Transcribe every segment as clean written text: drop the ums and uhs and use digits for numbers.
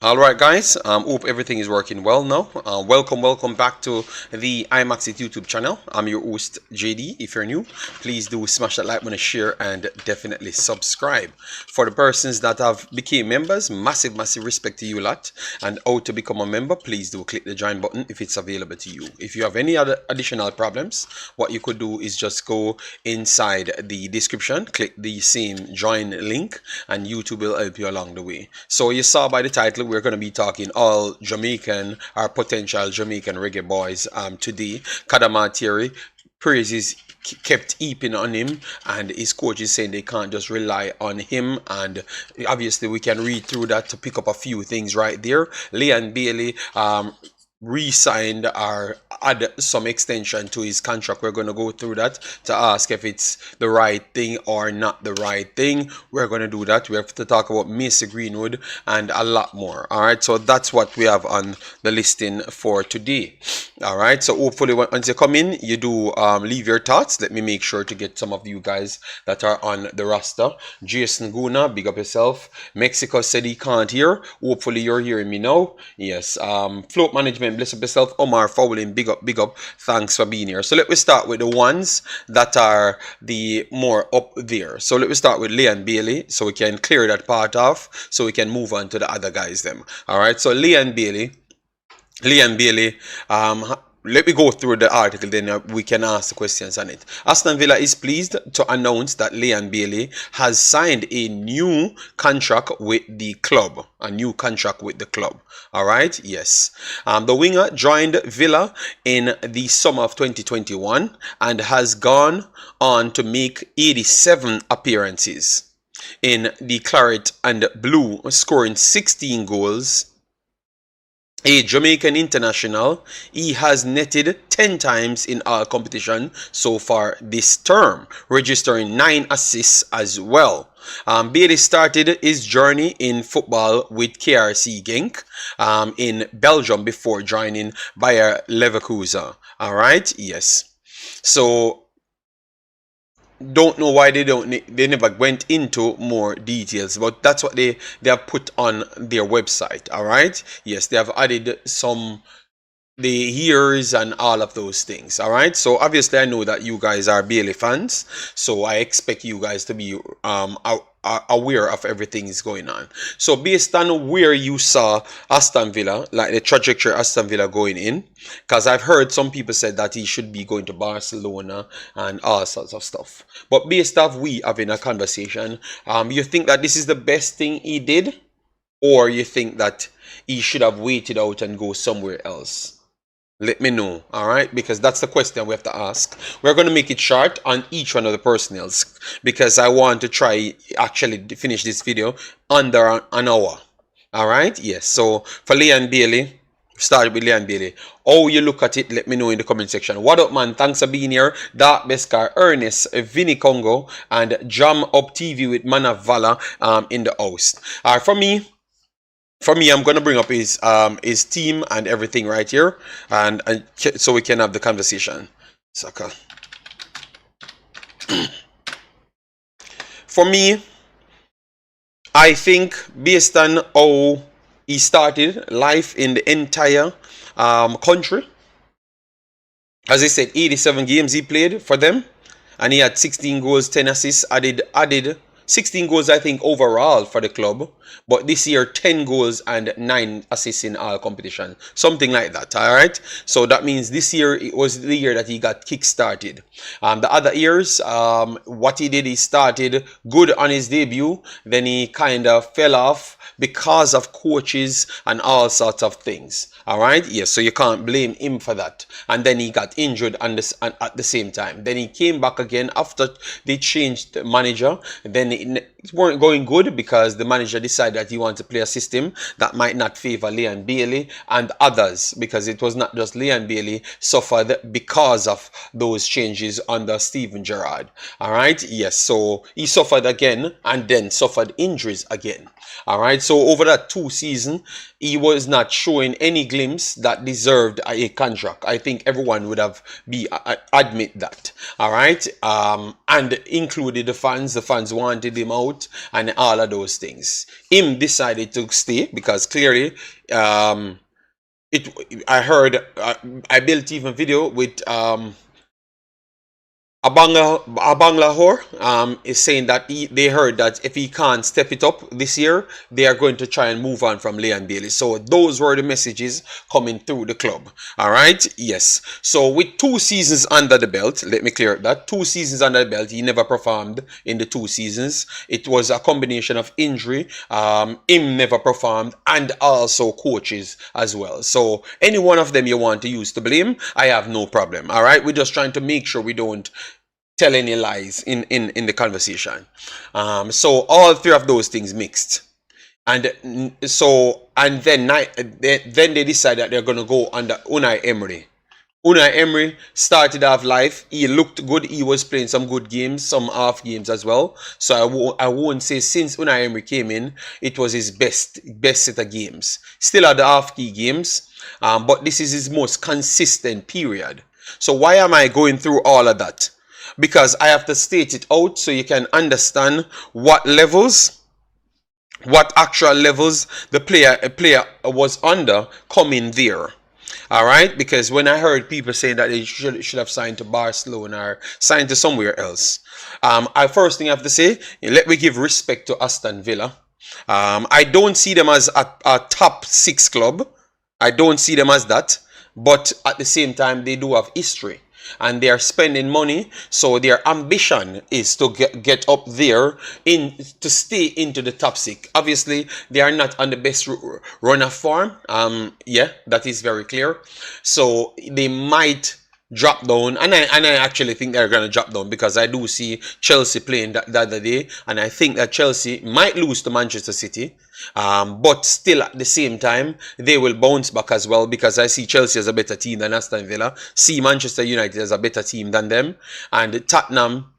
All right, guys. Hope everything is working well now. Welcome back to the Imaxit YouTube channel. I'm your host JD. If you're new, please do smash that like button, share, and definitely subscribe. For the persons that have became members, massive respect to you lot. And how to become a member, please do click the join button if it's available to you. If you have any other additional problems, what you could do is just go inside the description, click the same join link, and YouTube will help you along the way. So you saw by the title, we're going to be talking all Jamaican or potential Jamaican reggae boys today. Cadamarteri praises kept heaping on him, and his coach is saying they can't just rely on him, and obviously we can read through that to pick up a few things right there. Leigh and Bailey re-signed or add some extension to his contract. We're going to go through that to ask if it's the right thing or not the right thing. We're going to do that. We have to talk about Greenwood and a lot more. All right, so that's what we have on the listing for today. All right, so hopefully once you come in, you do leave your thoughts. Let me make sure to get some of you guys that are on the roster. Jason Guna, big up yourself. Mexico said he can't hear. Hopefully you're hearing me now. Yes. Float management, bless up yourself. Omar Fowling, big up. Thanks for being here. So let me start with the ones that are the more up there. So let me start with Leigh and Bailey, so we can clear that part off, so we can move on to the other guys them. All right, so Leigh and Bailey, let me go through the article, then we can ask the questions on it. Aston Villa is pleased to announce that Leigh and Bailey has signed a new contract with the club. All right, yes. The winger joined Villa in the summer of 2021 and has gone on to make 87 appearances in the claret and blue, scoring 16 goals. A Jamaican international, he has netted 10 times in our competition so far this term, registering 9 assists as well. Bailey started his journey in football with KRC Genk in Belgium before joining Bayer Leverkusen. All right, yes. So don't know why they never went into more details, but that's what they have put on their website. All right, yes, they have added some the years and all of those things. All right, so obviously I know that you guys are Bailey fans, so I expect you guys to be aware of everything is going on. So based on where you saw Aston Villa, like the trajectory Aston Villa going in, because I've heard some people said that he should be going to Barcelona and all sorts of stuff, but based off we having a conversation, you think that this is the best thing he did, or you think that he should have waited out and go somewhere else? Let me know, all right? Because that's the question we have to ask. We're going to make it short on each one of the personnels, because I want to try actually finish this video under an hour. All right? Yes. So for Leigh and Bailey, start with Leigh and Bailey. How you look at it, let me know in the comment section. What up, man? Thanks for being here. Dark Beskar, Ernest, Vinny Congo, and Jam Up TV with Manavala in the house. All right, for me, I'm gonna bring up his team and everything right here, and so we can have the conversation. Saka. For me, I think based on how he started life in the entire country, as I said, 87 games he played for them, and he had 16 goals, 10 assists, added 16 goals, I think, overall for the club. But this year, 10 goals and 9 assists in all competition. Something like that, all right? So that means this year, it was the year that he got kick-started. The other years, what he did, he started good on his debut. Then he kind of fell off because of coaches and all sorts of things. All right? Yes, so you can't blame him for that. And then he got injured at the same time. Then he came back again after they changed the manager. Then it weren't going good because the manager decided that he wanted to play a system that might not favor Leigh and Bailey and others, because it was not just Leigh and Bailey suffered because of those changes under Steven Gerrard. All right? Yes, so he suffered again and then suffered injuries again. All right, so over that 2 seasons, he was not showing any glimpse that deserved a contract. I think everyone would have admit that. All right, and included the fans. The fans wanted him out. out and all of those things. Him decided to stay because clearly I heard I built even video with Abanglahor is saying that they heard that if he can't step it up this year, they are going to try and move on from Leigh and Bailey. So those were the messages coming through the club. All right, yes. So with 2 seasons under the belt, let me clear that 2 seasons under the belt, he never performed in the 2 seasons. It was a combination of injury, him never performed, and also coaches as well. So any one of them you want to use to blame, I have no problem. All right, we're just trying to make sure we don't tell any lies in the conversation. So all 3 of those things mixed, and then they decide that they're gonna go under Unai Emery. Unai Emery started off life. He looked good. He was playing some good games, some half games as well. So I won't say since Unai Emery came in, it was his best set of games. Still had the half key games, but this is his most consistent period. So why am I going through all of that? Because I have to state it out so you can understand what actual levels the player was under coming there. All right, because when I heard people saying that they should have signed to Barcelona or signed to somewhere else, first thing I have to say, let me give respect to Aston Villa. I don't see them as a top 6 club. I don't see them as that, but at the same time they do have history. And they are spending money, so their ambition is to get up there to stay into the top 6. Obviously, they are not on the best run of form. Yeah, that is very clear. So they might drop down, and I actually think they're going to drop down because I do see Chelsea playing the other day, and I think that Chelsea might lose to Manchester City, but still at the same time they will bounce back as well, because I see Chelsea as a better team than Aston Villa, see Manchester United as a better team than them, and Tottenham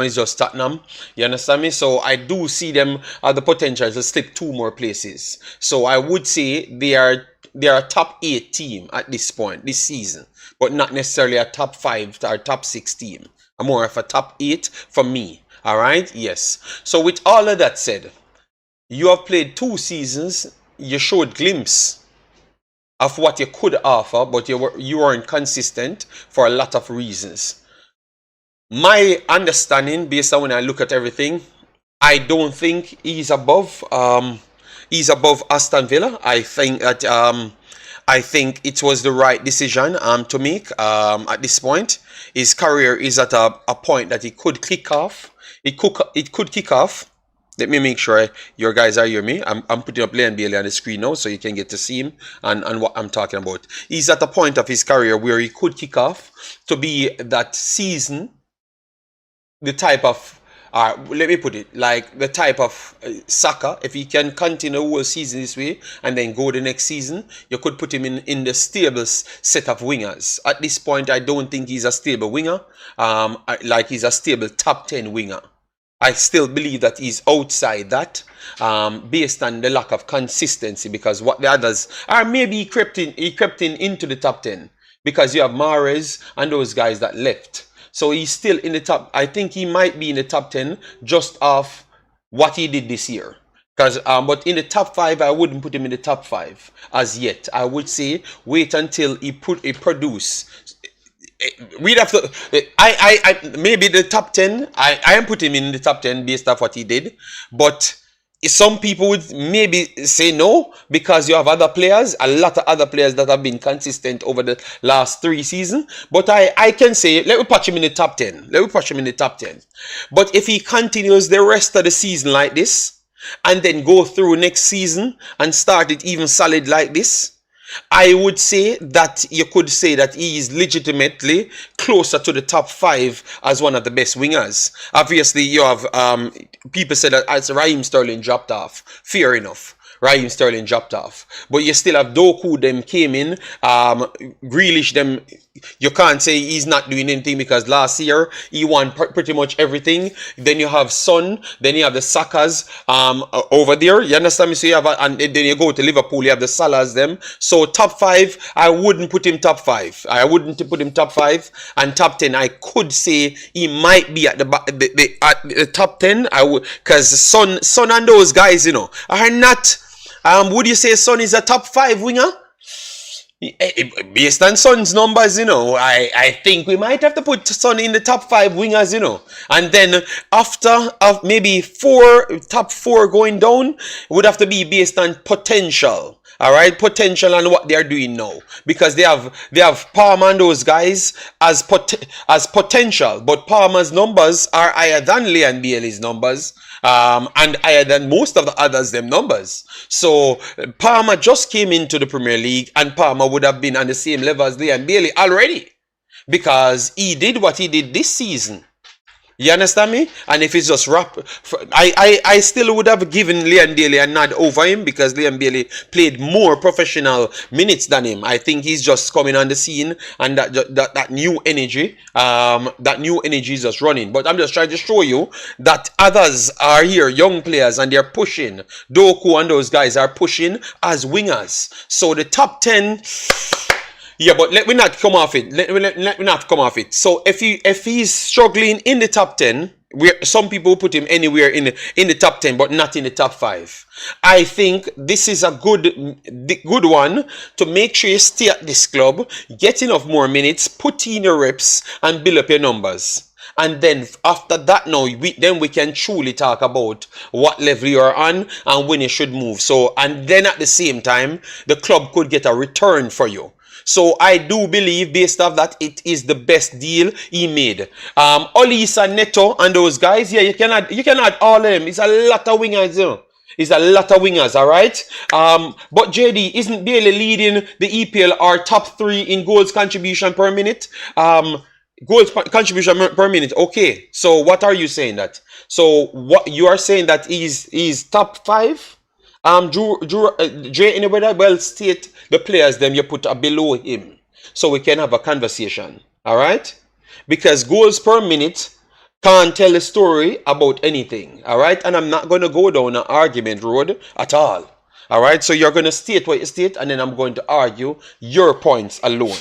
is just Tottenham. You understand me? So I do see them have the potential to slip 2 more places. So I would say they are a top 8 team at this point this season, but not necessarily a top 5 or top 6 team. I'm more of a top 8 for me. All right, yes. So with all of that said, you have played 2 seasons. You showed glimpse of what you could offer, but you weren't consistent for a lot of reasons. My understanding, based on when I look at everything, I don't think he's above Aston Villa. I think that it was the right decision to make at this point. His career is at a point that he could kick off. It could kick off. Let me make sure your guys are hearing me. I'm putting up Leigh and Bailey on the screen now so you can get to see him and what I'm talking about. He's at a point of his career where he could kick off to be that season, the type of, let me put it, like the type of Saka. If he can continue the whole season this way and then go the next season, you could put him in the stable set of wingers. At this point, I don't think he's a stable winger, like he's a stable top 10 winger. I still believe that he's outside that, based on the lack of consistency, because what the others are, maybe he crept in into the top 10 because you have Mahrez and those guys that left. So he's still in the top. I think he might be in the top 10 just off what he did this year. But in the top 5, I wouldn't put him in the top 5 as yet. I would say wait until he produce. We'd have to. Maybe the top 10. I am putting him in the top 10 based off what he did. But some people would maybe say no, because you have other players, a lot of other players that have been consistent over the last 3 seasons. But I can say, let me put him in the top 10. Let me put him in the top 10. But if he continues the rest of the season like this, and then go through next season and start it even solid like this, I would say that you could say that he is legitimately closer to the top 5 as one of the best wingers. Obviously, you have people say that as Raheem Sterling dropped off. Fair enough. Raheem Sterling dropped off. But you still have Doku, them came in. Grealish, them you can't say he's not doing anything because last year he won pretty much everything. Then you have Son, then you have the Sakas over there. You understand me? So you have and then you go to Liverpool, you have the Salahs them. So top 5, I wouldn't put him top 5. I wouldn't put him top 5, and top 10. I could say he might be at the top 10. I would, because Son and those guys, you know, are not. Would you say Son is a top 5 winger? Based on Son's numbers, you know, I think we might have to put Son in the top 5 wingers, you know. And then after maybe top 4 going down, would have to be based on potential. All right, potential and what they're doing now, because they have Palmer and those guys as potential, but Palmer's numbers are higher than Leigh and Bailey's numbers, and higher than most of the others them numbers. So Palmer just came into the Premier League, and Palmer would have been on the same level as Leigh and Bailey already, because he did what he did this season. You understand me? And if it's just I still would have given Leigh and Bailey a nod over him, because Leigh and Bailey played more professional minutes than him. I think he's just coming on the scene, and that new energy, is just running. But I'm just trying to show you that others are here, young players, and they're pushing. Doku and those guys are pushing as wingers. So the top 10. Yeah, but let me not come off it. Let me not come off it. So if he's struggling in the top 10, some people put him anywhere in the top 10, but not in the top 5. I think this is a good one to make sure you stay at this club, get enough more minutes, put in your reps, and build up your numbers. And then after that, now we can truly talk about what level you are on and when you should move. So, and then at the same time, the club could get a return for you. So I do believe, based off that, it is the best deal he made. Olisa, Neto, and those guys, yeah, you can add all of them. It's a lot of wingers, you know. It's a lot of wingers, all right? But JD, isn't Bailey leading the EPL or top 3 in goals contribution per minute? Goals contribution per minute. Okay, so what are you saying that? So what you are saying that he's top 5? Dre, anyway, well, state the players them you put below him, so we can have a conversation. All right, because goals per minute can't tell a story about anything. All right, and I'm not going to go down an argument road at all. All right, so you're going to state what you state, and then I'm going to argue your points alone.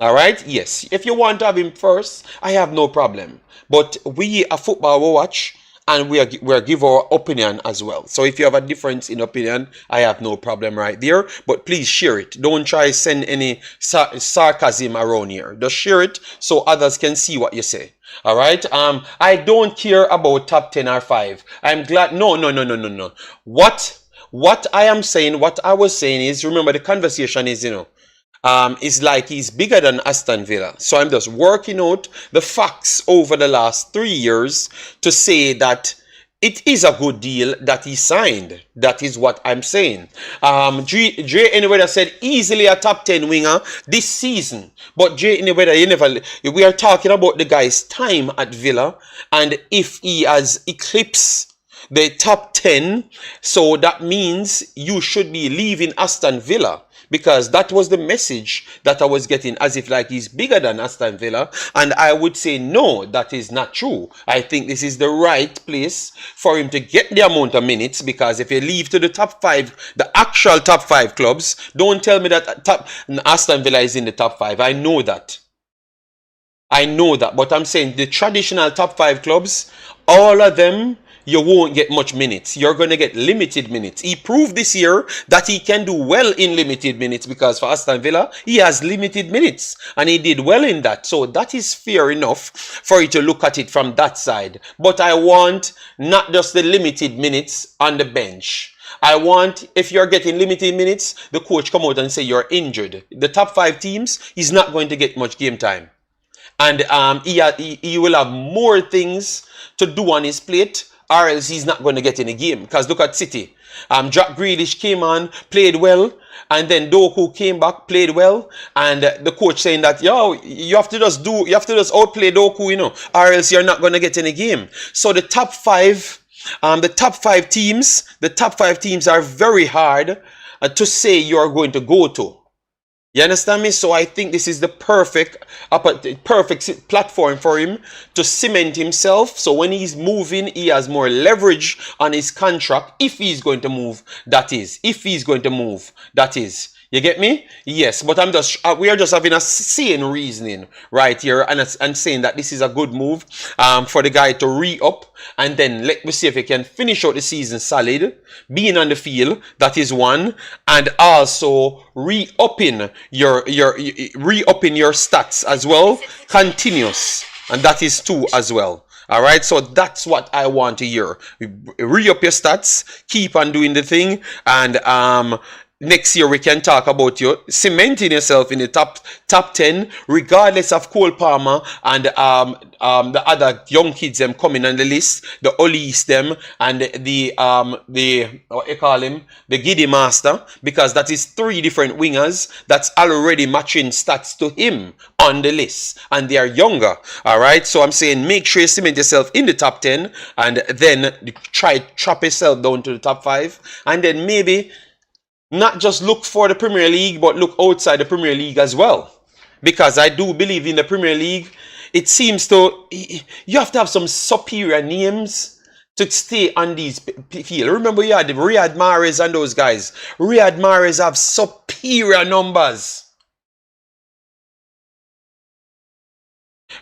All right, yes, if you want to have him first, I have no problem. But we a football we watch, and we are give our opinion as well. So if you have a difference in opinion, I have no problem right there. But please share it. Don't try send any sarcasm around here. Just share it so others can see what you say. All right. I don't care about top 10 or 5. I'm glad. No. What I am saying, what I was saying is, remember the conversation is, you know, is like he's bigger than Aston Villa. So I'm just working out the facts over the last 3 years to say that it is a good deal that he signed. That is what I'm saying. Jay Anywhere said easily a top 10 winger this season. But Jay Anywhere, we are talking about the guy's time at Villa, and if he has eclipsed the top 10, so that means you should be leaving Aston Villa. Because that was the message that I was getting, as if like he's bigger than Aston Villa. And I would say, no, that is not true. I think this is the right place for him to get the amount of minutes. Because if you leave to the top 5, the actual top 5 clubs, don't tell me that Aston Villa is in the top 5. I know that. But I'm saying the traditional top 5 clubs, all of them, you won't get much minutes. You're going to get limited minutes. He proved this year that he can do well in limited minutes, because for Aston Villa, he has limited minutes and he did well in that. So that is fair enough for you to look at it from that side. But I want not just the limited minutes on the bench. I want, if you're getting limited minutes, the coach come out and say you're injured. The top 5 teams, he's not going to get much game time. And he will have more things to do on his plate, or else he's not going to get in a game. Because look at City. Jack Grealish came on, played well, and then Doku came back, played well, and the coach saying that, yo, you have to just outplay Doku, you know, or else you're not going to get in a game. So the top 5, the top 5 teams are very hard to say you're going to go to. You understand me? So I think this is the perfect platform for him to cement himself. So when he's moving, he has more leverage on his contract. If he's going to move, that is. If he's going to move, that is. You get me? Yes, but we are just having a sane reasoning right here and saying that this is a good move for the guy to re-up, and then let me see if he can finish out the season solid, being on the field. That is one, and also re-upping your stats as well, continuous, and that is two as well. All right, so that's what I want to hear. Re-up your stats, keep on doing the thing, and next year we can talk about you cementing yourself in the top 10, regardless of Cole Palmer and the other young kids them coming on the list, the Olis them and the what you call him, the Giddy Master, because that is three different wingers that's already matching stats to him on the list, and they are younger. All right, so I'm saying make sure you cement yourself in the top 10, and then try chop yourself down to the top 5, and then maybe not just look for the Premier League, but look outside the Premier League as well. Because I do believe in the Premier League, it seems to, you have to have some superior names to stay on these field. Remember, you had the Riyad Mahrez and those guys. Riyad Mahrez have superior numbers.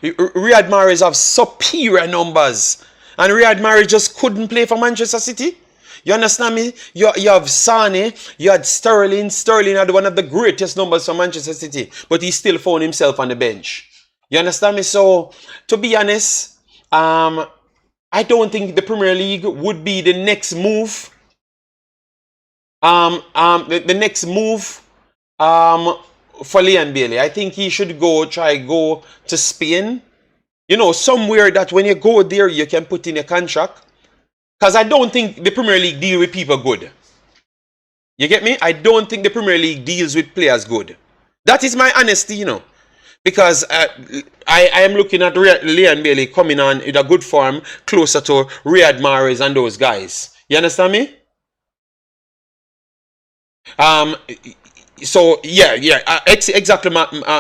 Riyad Mahrez have superior numbers. And Riyad Mahrez just couldn't play for Manchester City. You understand me? You have Sane, you had Sterling. Sterling had one of the greatest numbers for Manchester City, but he still found himself on the bench. You understand me? So, to be honest, I don't think the Premier League would be the next move. The next move for Leigh Bailey. I think he should go to Spain. You know, somewhere that when you go there, you can put in a contract. Because I don't think the Premier League deal with people good. You get me? I don't think the Premier League deals with players good. That is my honesty, you know. Because I am looking at Leigh Bailey coming on in a good form, closer to Riyad Mahrez and those guys. You understand me? So yeah, exactly.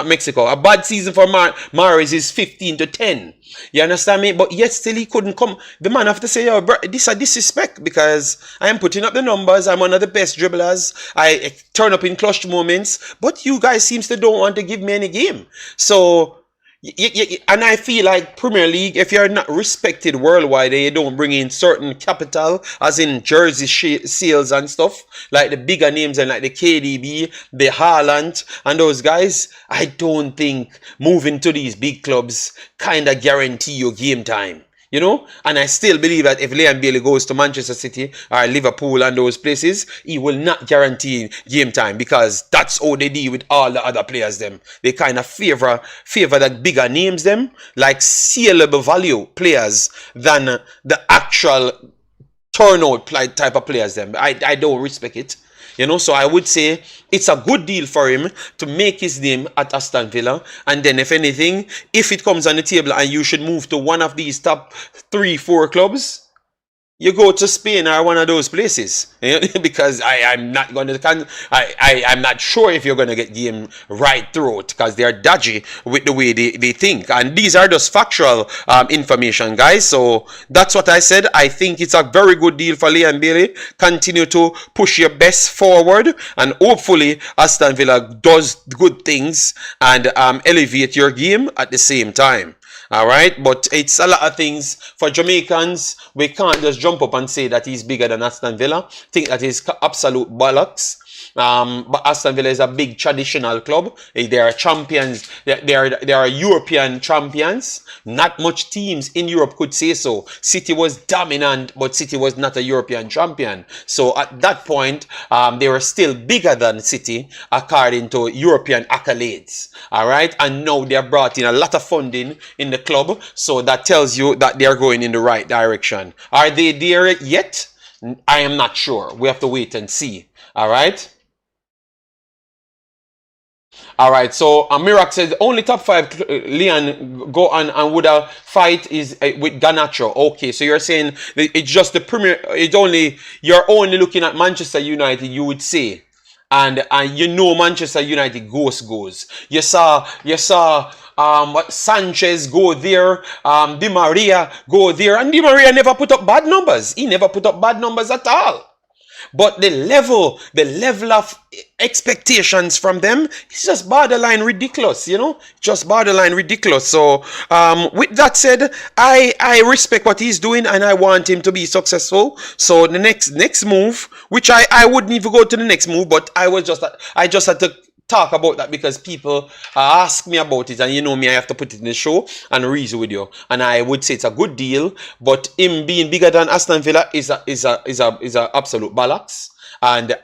Mexico. A bad season for Mahrez is 15-10. You understand me? But yet still he couldn't come. The man have to say, "Yo, bro, this is disrespect because I am putting up the numbers. I'm one of the best dribblers. I turn up in clutch moments, but you guys seems to don't want to give me any game." So. And I feel like Premier League, if you're not respected worldwide and you don't bring in certain capital, as in jersey sales and stuff, like the bigger names and like the KDB, the Haaland and those guys, I don't think moving to these big clubs kind of guarantee you game time. You know, and I still believe that if Leigh Bailey goes to Manchester City or Liverpool and those places, he will not guarantee game time because that's how they deal with all the other players. Them they kind of favor the bigger names, them like saleable value players than the actual turnout type of players. Them I don't respect it. You know, so I would say it's a good deal for him to make his name at Aston Villa. And then if anything, if it comes on the table and you should move to one of these top 3-4 clubs, you go to Spain or one of those places. Because I'm not going to, I'm not sure if you're going to get game right through it because they're dodgy with the way they think. And these are just factual information, guys. So that's what I said. I think it's a very good deal for Leigh Bailey. Continue to push your best forward, and hopefully Aston Villa does good things and elevate your game at the same time. All right, but it's a lot of things for Jamaicans. We can't just jump up and say that he's bigger than Aston Villa. Think that is absolute bollocks. But Aston Villa is a big traditional club. They are champions. They are European champions. Not much teams in Europe could say so. City was dominant, but City was not a European champion. So at that point, they were still bigger than City according to European accolades. All right, and now they have brought in a lot of funding in the club, so that tells you that they are going in the right direction. Are they there yet? I am not sure. We have to wait and see. All right. All right, so Mirak says only top 5 Leon go on and would a fight is with Garnacho. Okay, so you're saying it's just the Premier. It's only you're only looking at Manchester United. You would say, and you know Manchester United goes. You saw Sanchez go there, Di Maria go there, and Di Maria never put up bad numbers. He never put up bad numbers at all. But the level of expectations from them is just borderline ridiculous, you know, just borderline ridiculous. So with that said, I respect what he's doing and I want him to be successful. So the next move, which I wouldn't even go to the next move, but I just had to talk about that because people ask me about it, and you know me, I have to put it in the show and reason with you, and I would say it's a good deal. But him being bigger than Aston Villa is a absolute bollocks. And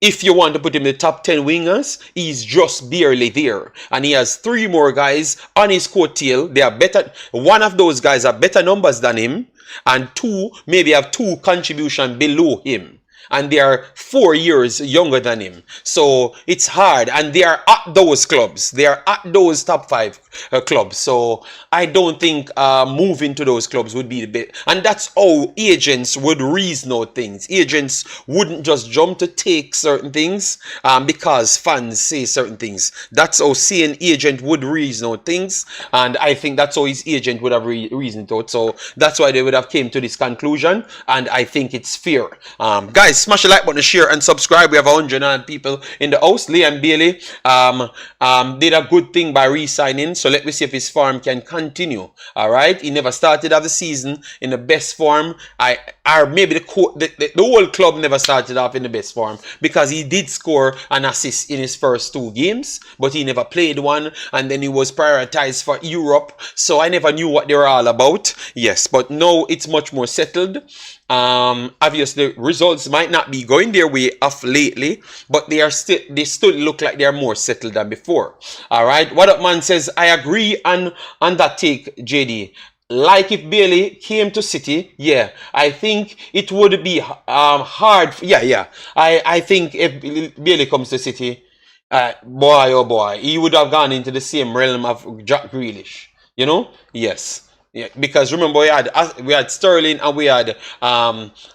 if you want to put him in the top 10 wingers, he's just barely there, and he has 3 more guys on his coattail. They are better. One of those guys are better numbers than him, and 2 maybe have 2 contribution below him. And they are 4 years younger than him. So it's hard. And they are at those clubs. They are at those top 5 clubs. So I don't think moving to those clubs would be the best. And that's how agents would reason out things. Agents wouldn't just jump to take certain things because fans say certain things. That's how an agent would reason out things. And I think that's how his agent would have reasoned out. So that's why they would have came to this conclusion. And I think it's fair. Guys, smash the like button, share, and subscribe. We have 109 people in the house. Leigh and Bailey did a good thing by re-signing. So let me see if his form can continue. All right. He never started off the season in the best form. Or maybe the whole club never started off in the best form, because he did score an assist in his first 2 games, but he never played one. And then he was prioritized for Europe. So I never knew what they were all about. Yes, but now it's much more settled. Obviously results might not be going their way off lately, but they still look like they are more settled than before. All right, what up man says, I agree on that take, JD. Like if Bailey came to City, yeah, I think it would be hard. Yeah, I think if Bailey comes to City, boy oh boy, he would have gone into the same realm of Jack Grealish, you know. Yes. Yeah, because remember we had Sterling and we had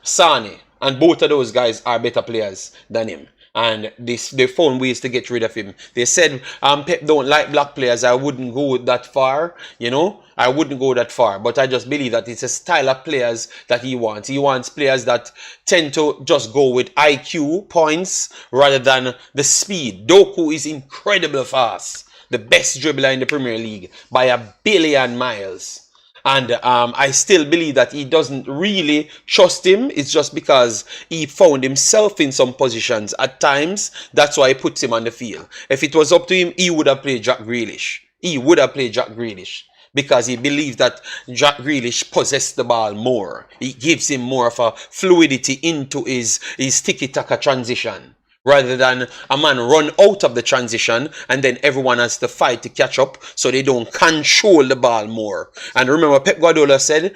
Sane, and both of those guys are better players than him, and they found ways to get rid of him. They said Pep don't like black players. I wouldn't go that far, you know. I wouldn't go that far, but I just believe that it's a style of players that he wants. He wants players that tend to just go with IQ points rather than the speed. Doku is incredibly fast, the best dribbler in the Premier League by a billion miles. And I still believe that he doesn't really trust him. It's just because he found himself in some positions at times. That's why he puts him on the field. If it was up to him, he would have played Jack Grealish. He would have played Jack Grealish, because he believes that Jack Grealish possessed the ball more. It gives him more of a fluidity into his tiki-taka transition, rather than a man run out of the transition and then everyone has to fight to catch up, so they don't control the ball more. And remember, Pep Guardiola said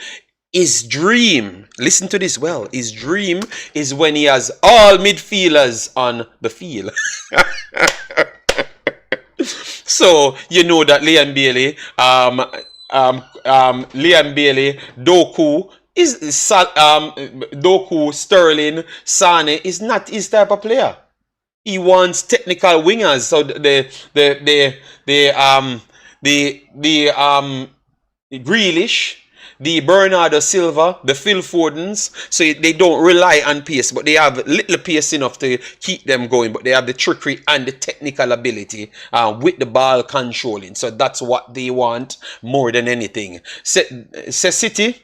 his dream, listen to this well, his dream is when he has all midfielders on the field. So you know that Leigh and Bailey, Doku, Doku, Sterling, Sane is not his type of player. He wants technical wingers. So the Grealish, the Bernardo Silva, the Phil Fodens, so they don't rely on pace, but they have little pace enough to keep them going, but they have the trickery and the technical ability with the ball controlling. So that's what they want more than anything. City,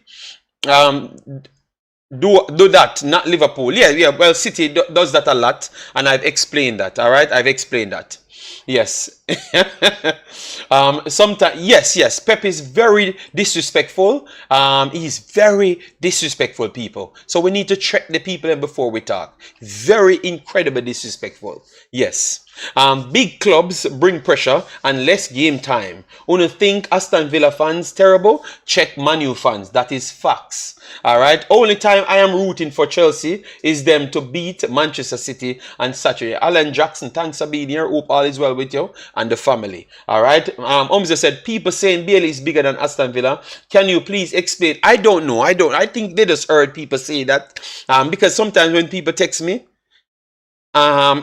do that, not Liverpool. Yeah, well, City does that a lot, and I've explained that. All right, I've explained that. Yes. Sometimes, yes, Pep is very disrespectful. He's very disrespectful, people. So we need to check the people before we talk. Very incredibly disrespectful. Yes. Big clubs bring pressure and less game time. Wanna think Aston Villa fans terrible? Check Man U fans. That is facts. Alright. Only time I am rooting for Chelsea is them to beat Manchester City on Saturday. Alan Jackson, thanks for being here. Hope all is well with you and the family. Alright. Umza said, people saying Bailey is bigger than Aston Villa. Can you please explain? I don't know. I think they just heard people say that. Because sometimes when people text me,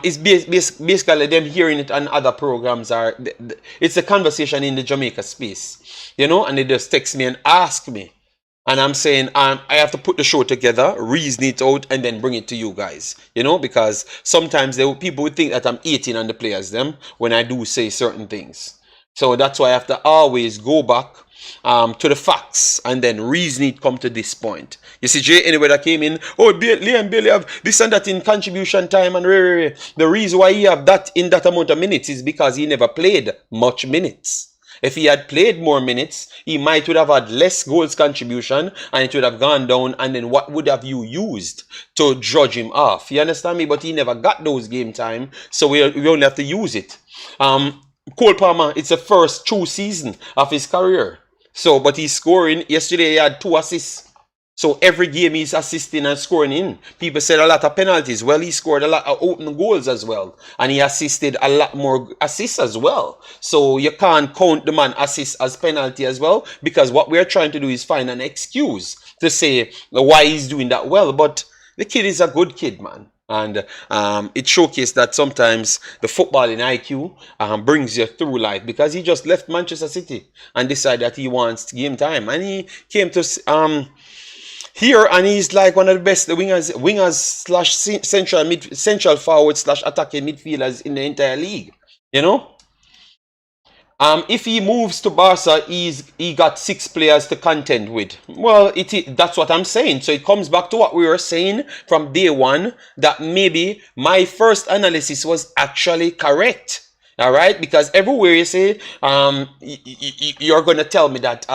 It's basically them hearing it on other programs. It's a conversation in the Jamaica space, you know, and they just text me and ask me. And I'm saying I have to put the show together, reason it out, and then bring it to you guys. You know, because sometimes people would think that I'm 18 on the players them when I do say certain things. So that's why I have to always go back to the facts and then reason it come to this point. You see, Jay, anyway, that came in, oh, Leigh and Bailey have this and that in contribution time, and the reason why he have that in that amount of minutes is because he never played much minutes. If he had played more minutes, he might would have had less goals contribution and it would have gone down, and then what would have you used to judge him off? You understand me? But he never got those game time, so we only have to use it. Cole Palmer, it's the first true season of his career. So, but he's scoring. Yesterday he had 2 assists. So every game he's assisting and scoring in. People said a lot of penalties. Well, he scored a lot of open goals as well. And he assisted a lot more assists as well. So you can't count the man assists as penalty as well. Because what we're trying to do is find an excuse to say why he's doing that well. But the kid is a good kid, man. And it showcased that sometimes the footballing IQ brings you through life, because he just left Manchester City and decided that he wants game time, and he came to here, and he's like one of the best wingers slash central forward slash attacking midfielders in the entire league, you know. If he moves to Barca, he got 6 players to contend with. Well, that's what I'm saying. So it comes back to what we were saying from day one, that maybe my first analysis was actually correct. All right, because everywhere you say you're going to tell me that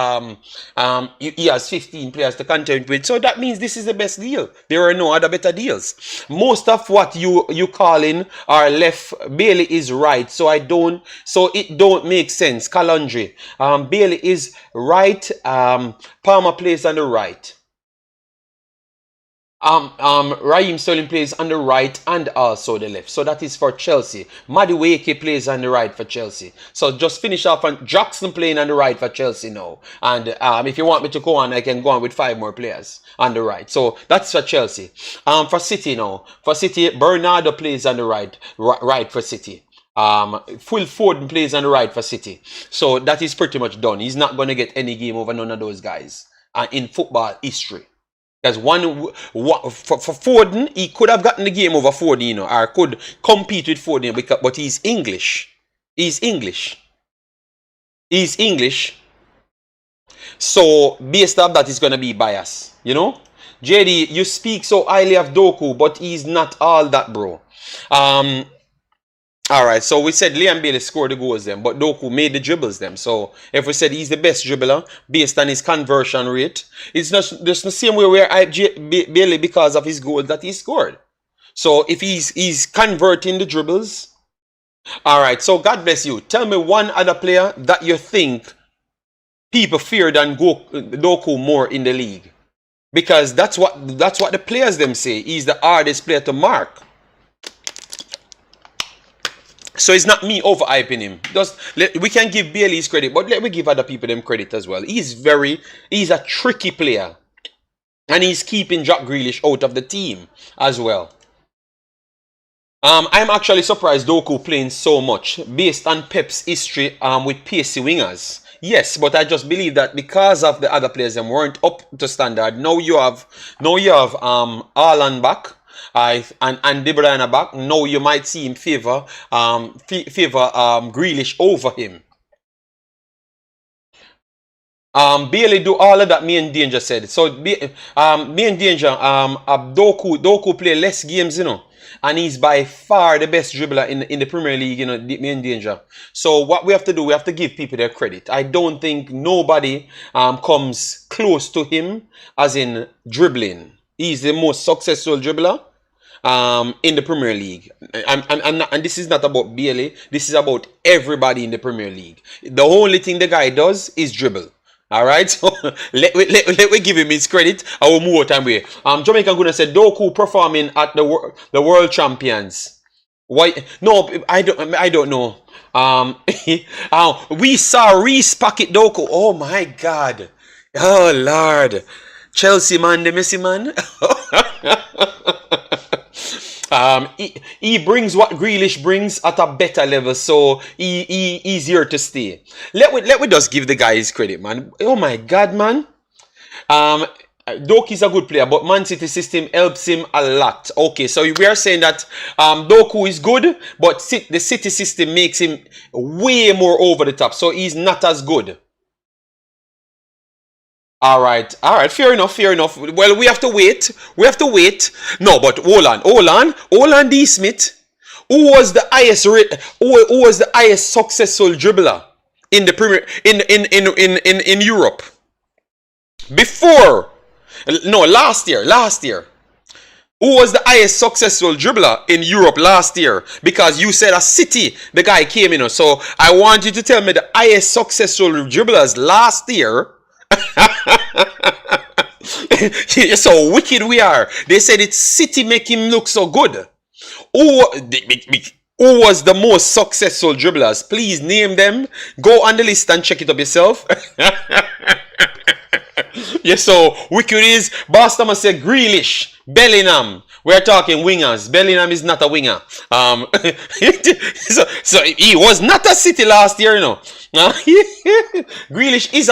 he has 15 players to contend with, so that means this is the best deal. There are no other better deals. Most of what you call in are left. Bailey is right, so it don't make sense. Kalundri, Bailey is right. Palmer plays on the right. Raheem Sterling plays on the right and also the left. So that is for Chelsea. Madueke plays on the right for Chelsea. So just finish off on Jackson playing on the right for Chelsea now. And if you want me to go on, I can go on with 5 more players on the right. So that's for Chelsea. For City now. For City, Bernardo plays on the right for City. Phil Foden plays on the right for City. So that is pretty much done. He's not going to get any game over none of those guys in football history. Because for Foden, he could have gotten the game over Foden, you know, or could compete with Foden, but he's English. He's English. So based on that, it's going to be bias, you know. JD, you speak so highly of Doku, but he's not all that, bro. All right, so we said Liam Bailey scored the goals then, but Doku made the dribbles them. So if we said he's the best dribbler based on his conversion rate, it's not just the same way we're Bailey because of his goals that he scored. So if he's converting the dribbles, all right. So God bless you. Tell me one other player that you think people fear than Doku more in the league, because that's what the players them say. He's the hardest player to mark. So it's not me overhyping him. We can give Bailey his credit, but let me give other people them credit as well. He's a tricky player. And he's keeping Jack Grealish out of the team as well. I'm actually surprised Doku playing so much based on Pep's history with pacey wingers. Yes, but I just believe that because of the other players them weren't up to standard. Now you have Haaland back. And De Bruyne back. Now you might see him favor Grealish over him. Bailey do all of that me and Danger said. So me and Danger, Doku play less games, you know. And he's by far the best dribbler in the Premier League, you know, me and Danger. So what we have to do, we have to give people their credit. I don't think nobody comes close to him as in dribbling. He's the most successful dribbler in the Premier League. And this is not about Bailey. This is about everybody in the Premier League. The only thing the guy does is dribble. All right, so let me give him his credit. I will move time way. Jamaican gonna say Doku performing at the World Champions. Why? No, I don't know. We saw Reis pocket Doku. Oh my God. Oh Lord. Chelsea man, the Messi man. He brings what Grealish brings at a better level, so he easier to stay. Let me just give the guy his credit, man. Oh my God, man. Doku is a good player, but Man City system helps him a lot. Okay, so we are saying that Doku is good, but the City system makes him way more over the top, so he's not as good. All right, fair enough. Well, we have to wait. No, but hold on, D. Smith. Who was the highest successful dribbler in the Premier in Europe before? No, last year. Who was the highest successful dribbler in Europe last year? Because you said a City, the guy came in. So I want you to tell me the highest successful dribblers last year. So wicked we are. They said it's City make him look so good. Who was the most successful dribblers? Please name them. Go on the list and check it up yourself. Yes, so wicked is Boston must say Grealish, Bellingham. We're talking wingers. Bellingham is not a winger. So he was not a City last year, you know. Grealish is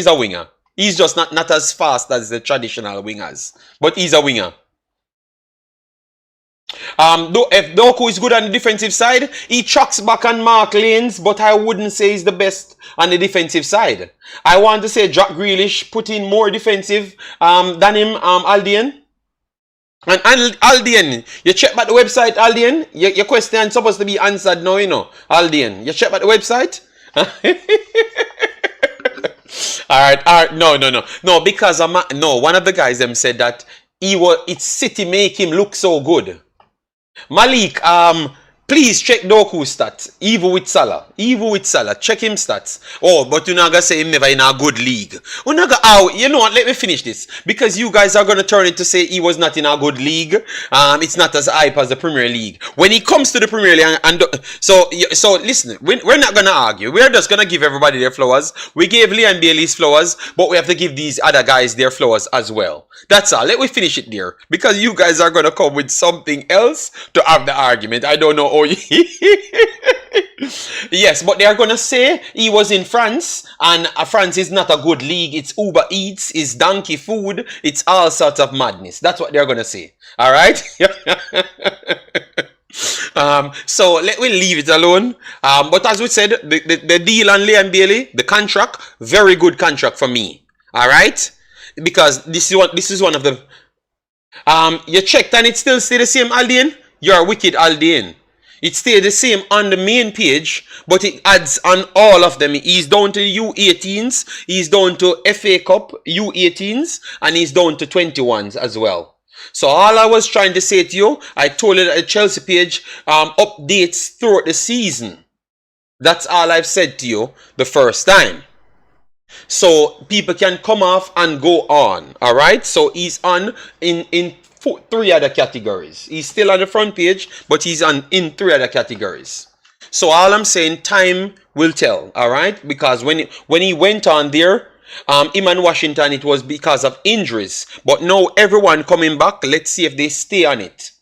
a winger. He's just not as fast as the traditional wingers, but he's a winger. If Doku is good on the defensive side, he chucks back and mark lanes, but I wouldn't say he's the best on the defensive side. I want to say Jack Grealish put in more defensive than him, Aldian. And Aldian, you check back the website, Aldian. Your question is supposed to be answered now, you know, Aldian. You check back the website. Alright, no, because one of the guys them said that it's City make him look so good. Malik, please check Doku's stats. Even with Salah. Check him stats. Oh, but you're not going to say him never in a good league. You know what? Let me finish this. Because you guys are going to turn it to say he was not in a good league. It's not as hype as the Premier League. When he comes to the Premier League, so listen, we're not going to argue. We're just going to give everybody their flowers. We gave Leigh Bailey's flowers, but we have to give these other guys their flowers as well. That's all. Let me finish it there. Because you guys are going to come with something else to have the argument. I don't know. Oh, yes, but they are going to say he was in France, and France is not a good league. It's Uber Eats, it's donkey food, it's all sorts of madness. That's what they're going to say. All right? So let me leave it alone. But as we said, the deal on Leigh Bailey, the contract, very good contract for me. All right? Because this is one of the... you checked and it still stay the same, Aldian? You're wicked, Aldian. It stays the same on the main page, but it adds on all of them. He's down to U18s, he's down to FA Cup U18s, and he's down to 21s as well. So all I was trying to say to you, I told you that the Chelsea page updates throughout the season. That's all I've said to you the first time. So people can come off and go on. Alright? So he's on in 3 other categories. He's still on the front page, but he's in 3 other categories. So all I'm saying, time will tell, all right? Because when he went on there, him and Washington, it was because of injuries. But now everyone coming back, let's see if they stay on it.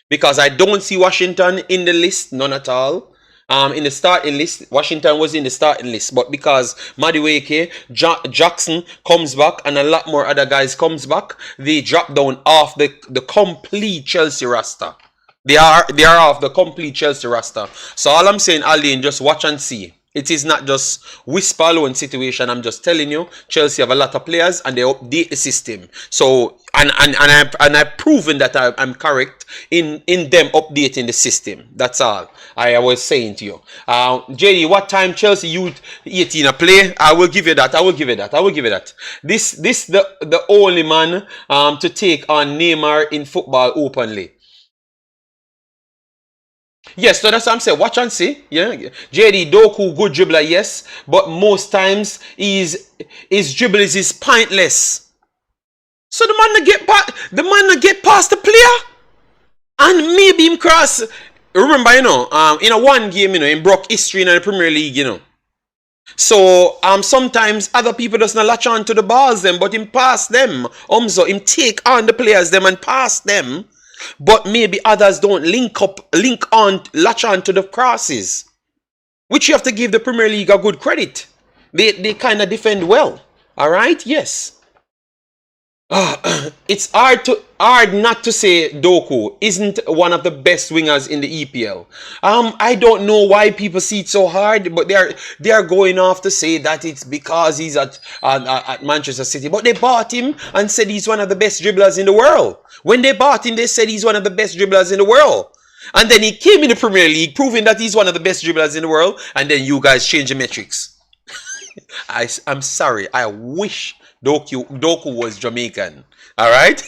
Because I don't see Washington in the list, none at all. In the starting list, Washington was in the starting list, but because Madueke, Jackson comes back and a lot more other guys comes back, they drop down off the complete Chelsea roster. They are off the complete Chelsea roster. So all I'm saying, Aldian, just watch and see. It is not just whisper alone situation. I'm just telling you, Chelsea have a lot of players and they update the system. So and I've proven that I'm correct in them updating the system. That's all I was saying to you. JD, what time Chelsea U18 play? I will give you that. This the only man to take on Neymar in football openly. Yes, so that's what I'm saying. Watch and see. Yeah, JD Doku, good dribbler, yes, but most times his dribble is pointless. So the man not get past the player, and maybe him cross. Remember, you know, in a one game, you know, in broke history in the Premier League, you know. So sometimes other people doesn't latch on to the balls them, but him pass them. Him take on the players them and pass them. but maybe others don't latch on to the crosses, which you have to give the Premier League a good credit. They kind of defend well. All right, yes. It's hard not to say Doku isn't one of the best wingers in the EPL. I don't know why people see it so hard, but they are going off to say that it's because he's at Manchester City. But they bought him and said he's one of the best dribblers in the world. When they bought him, they said he's one of the best dribblers in the world. And then he came in the Premier League, proving that he's one of the best dribblers in the world. And then you guys change the metrics. I'm sorry. I wish Doku was Jamaican. Alright?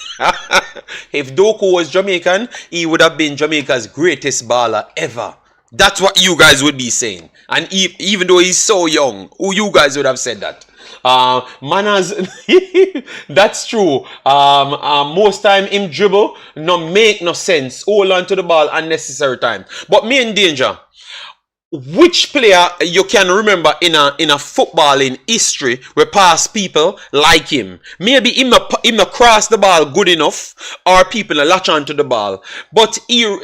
If Doku was Jamaican, he would have been Jamaica's greatest baller ever. That's what you guys would be saying. And even though he's so young, you guys would have said that. Manners, that's true. Most time him dribble, no make no sense. Hold on to the ball unnecessary time. But me in danger. Which player you can remember in a footballing history where past people like him? Maybe him not cross the ball good enough, or people latch on to the ball. But be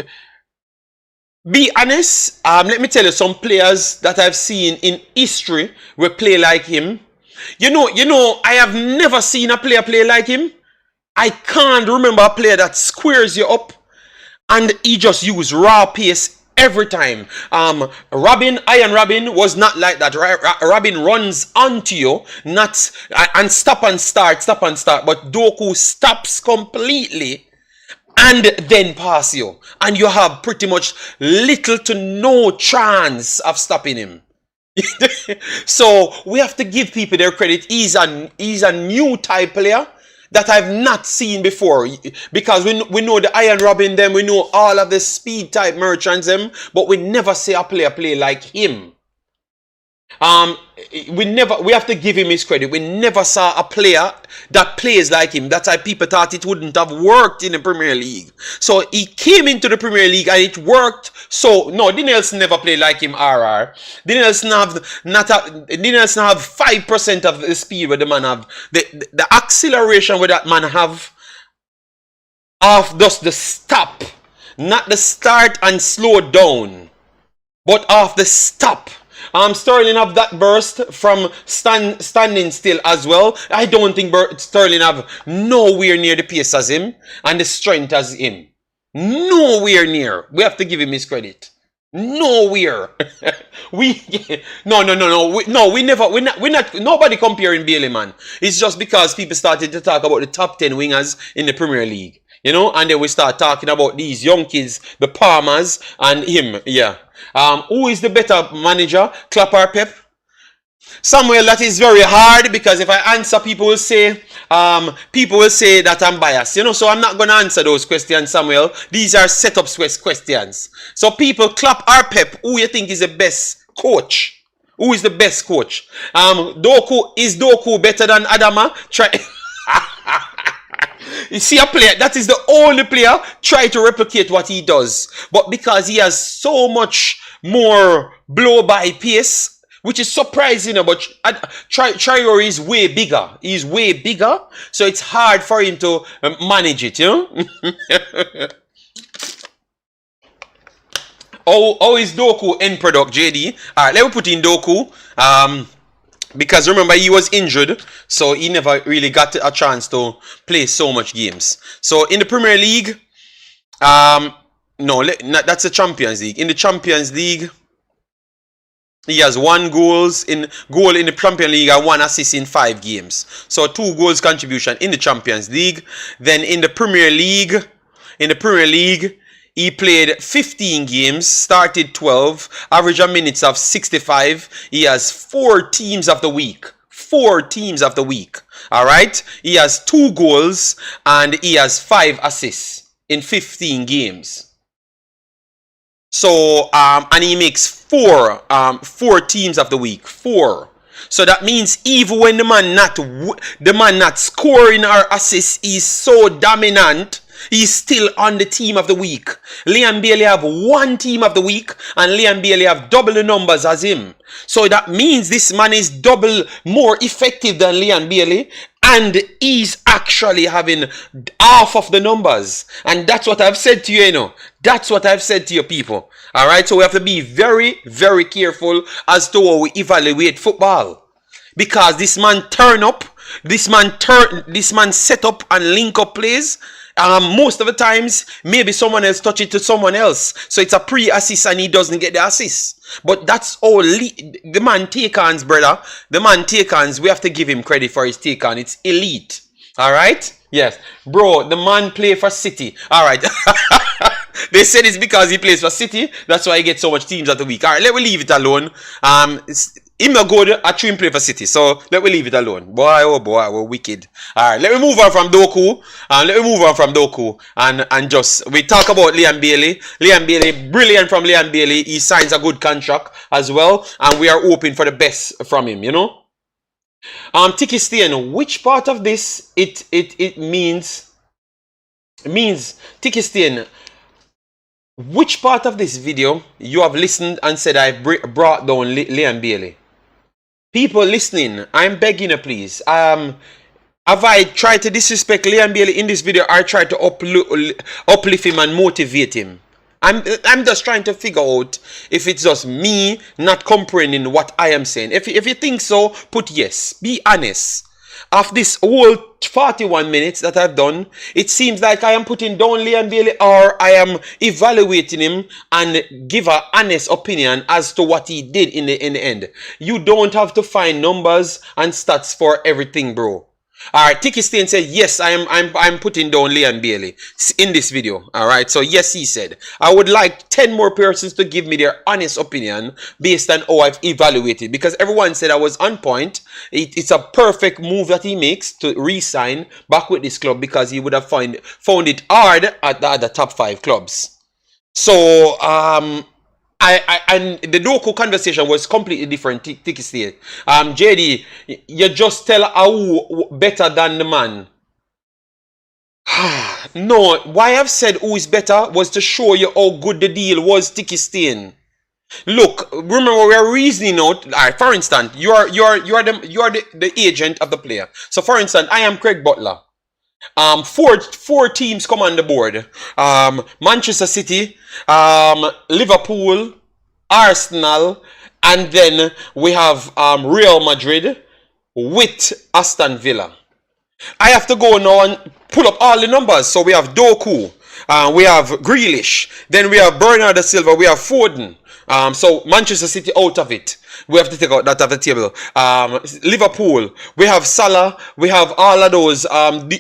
honest, let me tell you some players that I've seen in history will play like him. You know, I have never seen a player play like him. I can't remember a player that squares you up and he just use raw pace every time. Iron Robin was not like that. Robin runs onto you, not and stop and start. But Doku stops completely and then pass you. And you have pretty much little to no chance of stopping him. So we have to give people their credit. He's a new type player that I've not seen before, because we know the Iron Robin them, we know all of the speed type merchants them, but we never see a player play like him. We have to give him his credit. We never saw a player that plays like him. That's why people thought it wouldn't have worked in the Premier League. So he came into the Premier League and it worked. So no, Nelson never played like him. Nelson have 5% of the speed where the man have. The acceleration where that man have of just the stop, not the start and slow down, but of the stop. Sterling have that burst from standing still as well. I don't think Sterling have nowhere near the pace as him and the strength as him. Nowhere near. We have to give him his credit. Nowhere. Nobody comparing Bailey, man. It's just because people started to talk about the top 10 wingers in the Premier League. You know, and then we start talking about these young kids, the Palmers and him. Yeah. Who is the better manager, Klopp or Pep? Samuel, that is very hard, because if I answer, people will say that I'm biased. You know, so I'm not going to answer those questions, Samuel. These are setup questions. So people, Klopp or Pep, who you think is the best coach? Who is the best coach? Is Doku better than Adama? You see a player, that is the only player try to replicate what he does. But because he has so much more blow by pace, which is surprising, but Traore is way bigger. He's way bigger, so it's hard for him to manage it, you know? How is Doku end product, JD? Alright, let me put in Doku. Because remember, he was injured, so he never really got a chance to play so much games. So in the Premier League, that's the Champions League. In the Champions League, he has 1 goal in the Champions League and 1 assist in 5 games. So 2 goals contribution in the Champions League. Then in the Premier League, he played 15 games, started 12, average of minutes of 65. He has 4 teams of the week. 4 teams of the week. Alright? He has 2 goals and he has 5 assists in 15 games. So, and he makes 4 teams of the week. 4. So that means even when the man not scoring or assists, he's so dominant, he's still on the team of the week. Leigh Bailey have 1 team of the week, and Leigh Bailey have double the numbers as him. So that means this man is double more effective than Leigh Bailey, And he's actually having half of the numbers. And that's what I've said to you, you know. That's what I've said to you people. All right. So we have to be very, very careful as to how we evaluate football. Because this man turn up, this man set up and link up plays. Most of the times, maybe someone else touch it to someone else. So it's a pre-assist and he doesn't get the assist. But that's all the man take-ons, brother. The man take-ons, we have to give him credit for his take-on. It's elite. Alright? Yes. Bro, the man play for City. Alright. They said it's because he plays for City. That's why he gets so much teams of the week. Alright, let me leave it alone. Him not good at him play for City, so let me leave it alone. Boy, oh boy, we're wicked. Alright, let me move on from Doku. And just we talk about Liam Bailey. Liam Bailey, brilliant from Liam Bailey. He signs a good contract as well, and we are hoping for the best from him, you know. Tiki Stain, which part of this it means Tiki Stain? Which part of this video you have listened and said I brought down Liam Bailey? People listening, I'm begging you, please. Have I tried to disrespect Liam Bailey in this video? I tried to uplift him and motivate him. I'm just trying to figure out if it's just me not comprehending what I am saying. If you think so, put yes. Be honest. Of this whole 41 minutes that I've done, it seems like I am putting down Liam Bailey or I am evaluating him and give an honest opinion as to what he did in the end. You don't have to find numbers and stats for everything, bro. Alright, Tiki Stain said, yes, I'm putting down Liam Bailey in this video. Alright, so yes, he said. I would like 10 more persons to give me their honest opinion based on how I've evaluated. Because everyone said I was on point. It's a perfect move that he makes to re-sign back with this club because he would have found it hard at the other top 5 clubs. So, and the Doku conversation was completely different. Tiki Stain. JD, you just tell who better than the man. No, why I've said who is better was to show you how good the deal was, Tiki Stain. Look, remember we are reasoning out. Alright, for instance, you are the agent of the player. So for instance, I am Craig Butler. Four teams come on the board. Manchester City, Liverpool, Arsenal, and then we have Real Madrid with Aston Villa. I have to go now and pull up all the numbers. So we have Doku, we have Grealish, then we have Bernardo Silva, we have Foden. So Manchester City out of it. We have to take out that off the table. Liverpool, we have Salah, we have all of those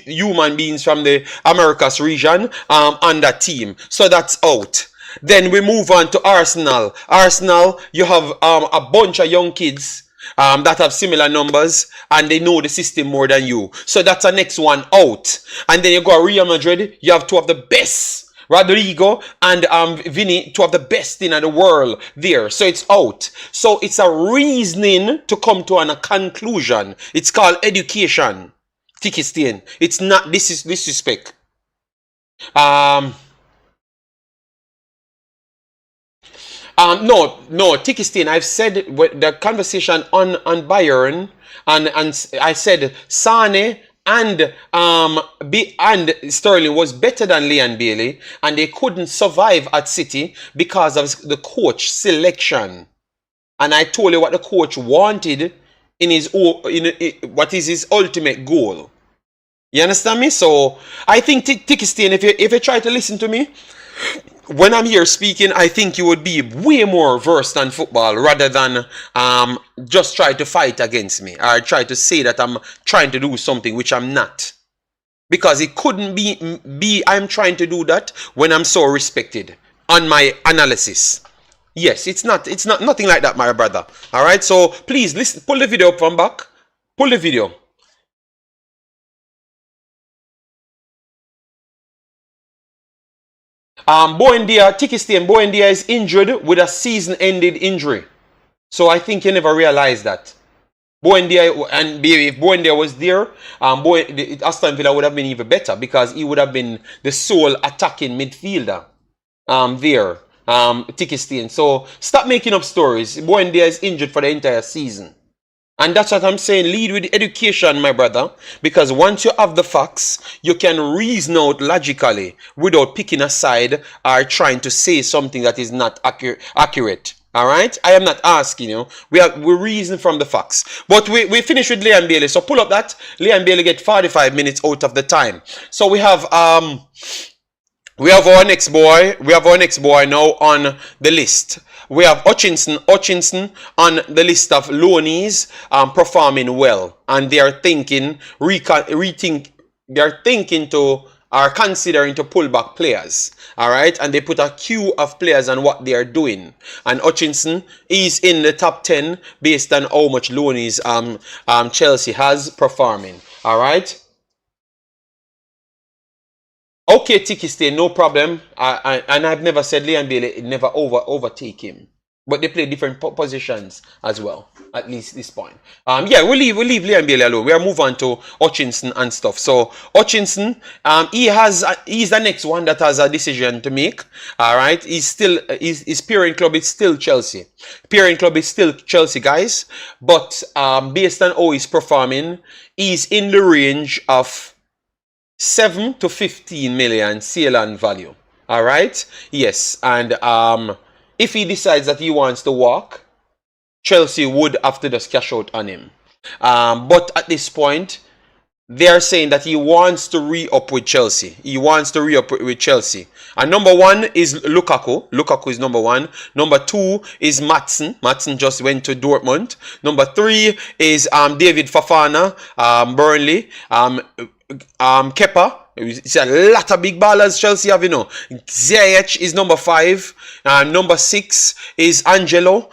human beings from the Americas region on that team. So that's out. Then we move on to Arsenal. Arsenal, you have a bunch of young kids that have similar numbers and they know the system more than you. So that's the next one out. And then you go to Real Madrid, you have two of the best. Rodrigo and Vinny, two of the best in the world there. So it's out. So it's a reasoning to come to a conclusion. It's called education. Tiki Stain. It's not, this is disrespect. No, Tiki Stain, I've said the conversation on Bayern and I said Sane and Sterling was better than Liam Bailey, and they couldn't survive at City because of the coach selection. And I told you what the coach wanted in his what is his ultimate goal. You understand me? So I think Tiki Stain, if you try to listen to me when I'm here speaking, I think you would be way more versed on football rather than just try to fight against me or try to say that I'm trying to do something which I'm not. Because it couldn't be I'm trying to do that when I'm so respected on my analysis. Yes, it's not nothing like that, my brother. All right, so please listen, pull the video up from back. Pull the video. Buendia, Tiki Stain, Buendia is injured with a season-ended injury. So I think you never realized that. Buendia, and if Buendia was there, Aston Villa would have been even better because he would have been the sole attacking midfielder there, Tiki Stain. So stop making up stories. Buendia is injured for the entire season. And that's what I'm saying. Lead with education, my brother. Because once you have the facts, you can reason out logically without picking a side or trying to say something that is not accurate. All right? I am not asking you. We reason from the facts. But we finish with Leigh and Bailey. So pull up that. Leigh and Bailey get 45 minutes out of the time. So we have our next boy. We have our next boy now on the list. We have Hutchinson on the list of loanees performing well, and they are thinking considering to pull back players. All right, and they put a queue of players on what they are doing. And Hutchinson is in the top 10 based on how much loanees Chelsea has performing. All right. Okay, Tiki stay, no problem. And I've never said Leigh and Bailey never overtake him. But they play different positions as well, at least this point. Yeah, we'll leave Leigh and Bailey alone. We'll move on to Hutchinson and stuff. So Hutchinson, he's the next one that has a decision to make. All right, his parent club is still Chelsea. Parent club is still Chelsea, guys. But based on how he's performing, he's in the range of 7 to 15 million sale on value. All right, yes, and if he decides that he wants to walk, Chelsea would have to just cash out on him. But at this point, they are saying that he wants to re-up with Chelsea. He wants to re-up with Chelsea. And number 1 is Lukaku. Lukaku is number 1. Number 2 is Matson. Matson just went to Dortmund. Number 3 is David Fofana, Burnley. Kepa. It's a lot of big ballers Chelsea have, you know. Ziyech is number 5. Number 6 is Angelo.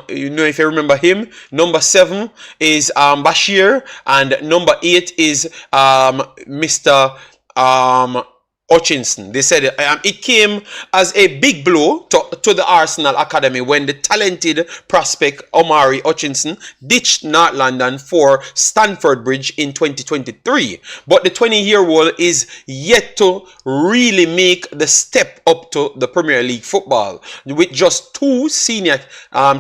You know, if you remember him. Number 7 is Bashir. And number 8 is Mr. Hutchinson. They said it came as a big blow to the Arsenal Academy when the talented prospect Omari Hutchinson ditched North London for Stamford Bridge in 2023. But the 20-year-old is yet to really make the step up to the Premier League football. With just 2 senior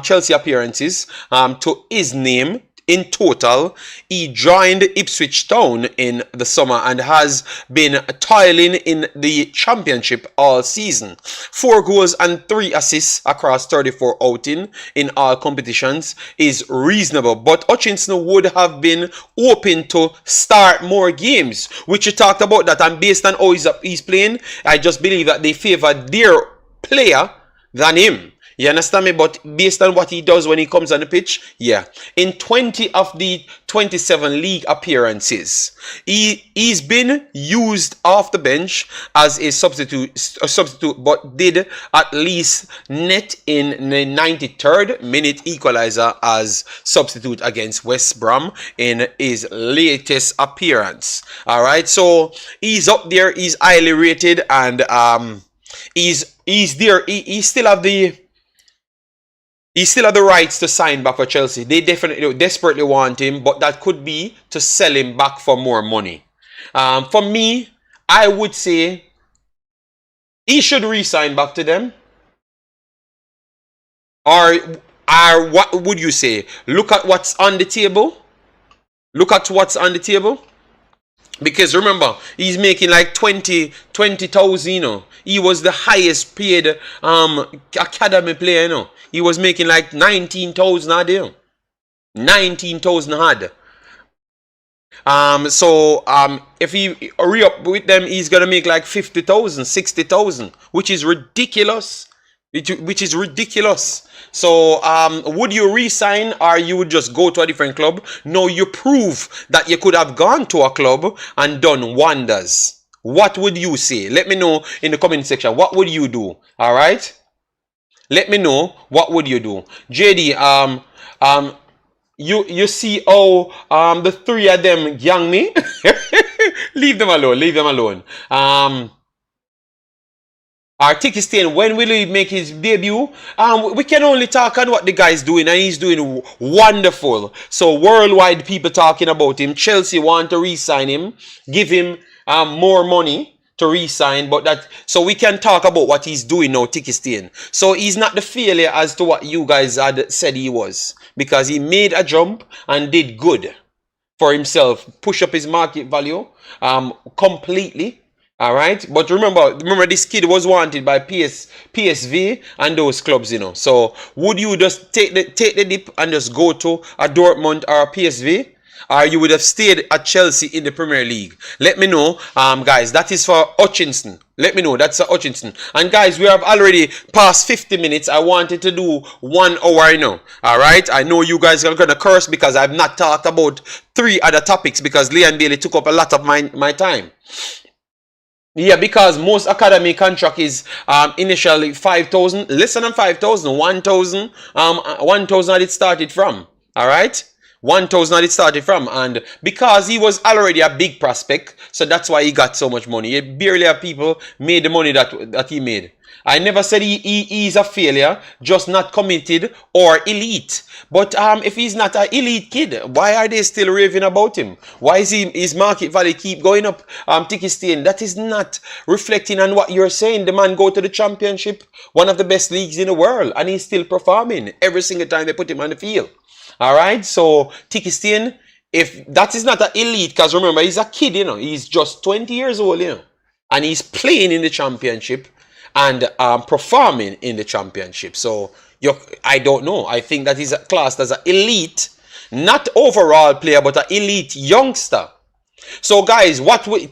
Chelsea appearances to his name, in total, he joined Ipswich Town in the summer and has been toiling in the championship all season. 4 goals and 3 assists across 34 outings in all competitions is reasonable, but Hutchinson would have been open to start more games, which you talked about that, and based on how he's playing, I just believe that they favor their player than him. You understand me? But based on what he does when he comes on the pitch, yeah. In 20 of the 27 league appearances, he's been used off the bench as a substitute, but did at least net in the 93rd minute equalizer as substitute against West Brom in his latest appearance. All right, so he's up there. He's highly rated, and he's there. He still have the. He still have the rights to sign back for Chelsea. They desperately want him, but that could be to sell him back for more money. For me, I would say he should re-sign back to them. Or what would you say? Look at what's on the table. Look at what's on the table. Because remember, he's making like 20,000, you know. He was the highest paid academy player, you know. He was making like 19,000 a day. 19,000 hard. If he re-up with them, he's gonna make like 50,000, 60,000, which is ridiculous. Which is ridiculous. So, would you resign, or you would just go to a different club? No, you prove that you could have gone to a club and done wonders. What would you say? Let me know in the comment section. What would you do? All right? Let me know. What would you do? JD, you see how the 3 of them gang me? Leave them alone. Leave them alone. Tiki Stain, when will he make his debut? We can only talk on what the guy's doing, and he's doing wonderful. So worldwide people talking about him. Chelsea want to re-sign him, give him more money to re-sign, but that so we can talk about what he's doing now, Tiki Stain. So he's not the failure as to what you guys had said he was, because he made a jump and did good for himself, push up his market value completely. All right, but remember this kid was wanted by PSV and those clubs, you know. So would you just take the dip and just go to a Dortmund or a PSV? Or you would have stayed at Chelsea in the Premier League? Let me know, guys. That is for Hutchinson. Let me know. That's for Hutchinson. And guys, we have already passed 50 minutes. I wanted to do 1 hour, you know. All right. I know you guys are gonna curse because I've not talked about 3 other topics because Leigh and Bailey took up a lot of my time. Yeah, because most academy contract is initially 5,000, less than 5,000, 1,000, 1,000 that it started from. All right. 1,000 that it started from, and because he was already a big prospect, so that's why he got so much money. Barely have people made the money that he made. I never said he's a failure, just not committed or elite. But if he's not an elite kid, why are they still raving about him? Why is his market value keep going up? Tiki Stain, that is not reflecting on what you're saying. The man go to the championship, one of the best leagues in the world, and he's still performing every single time they put him on the field. All right, so Tiki Stain, if that is not an elite, because remember, he's a kid, you know, he's just 20 years old, you know, and he's playing in the championship and performing in the championship. So, I don't know. I think that he's classed as an elite, not overall player, but an elite youngster. So guys,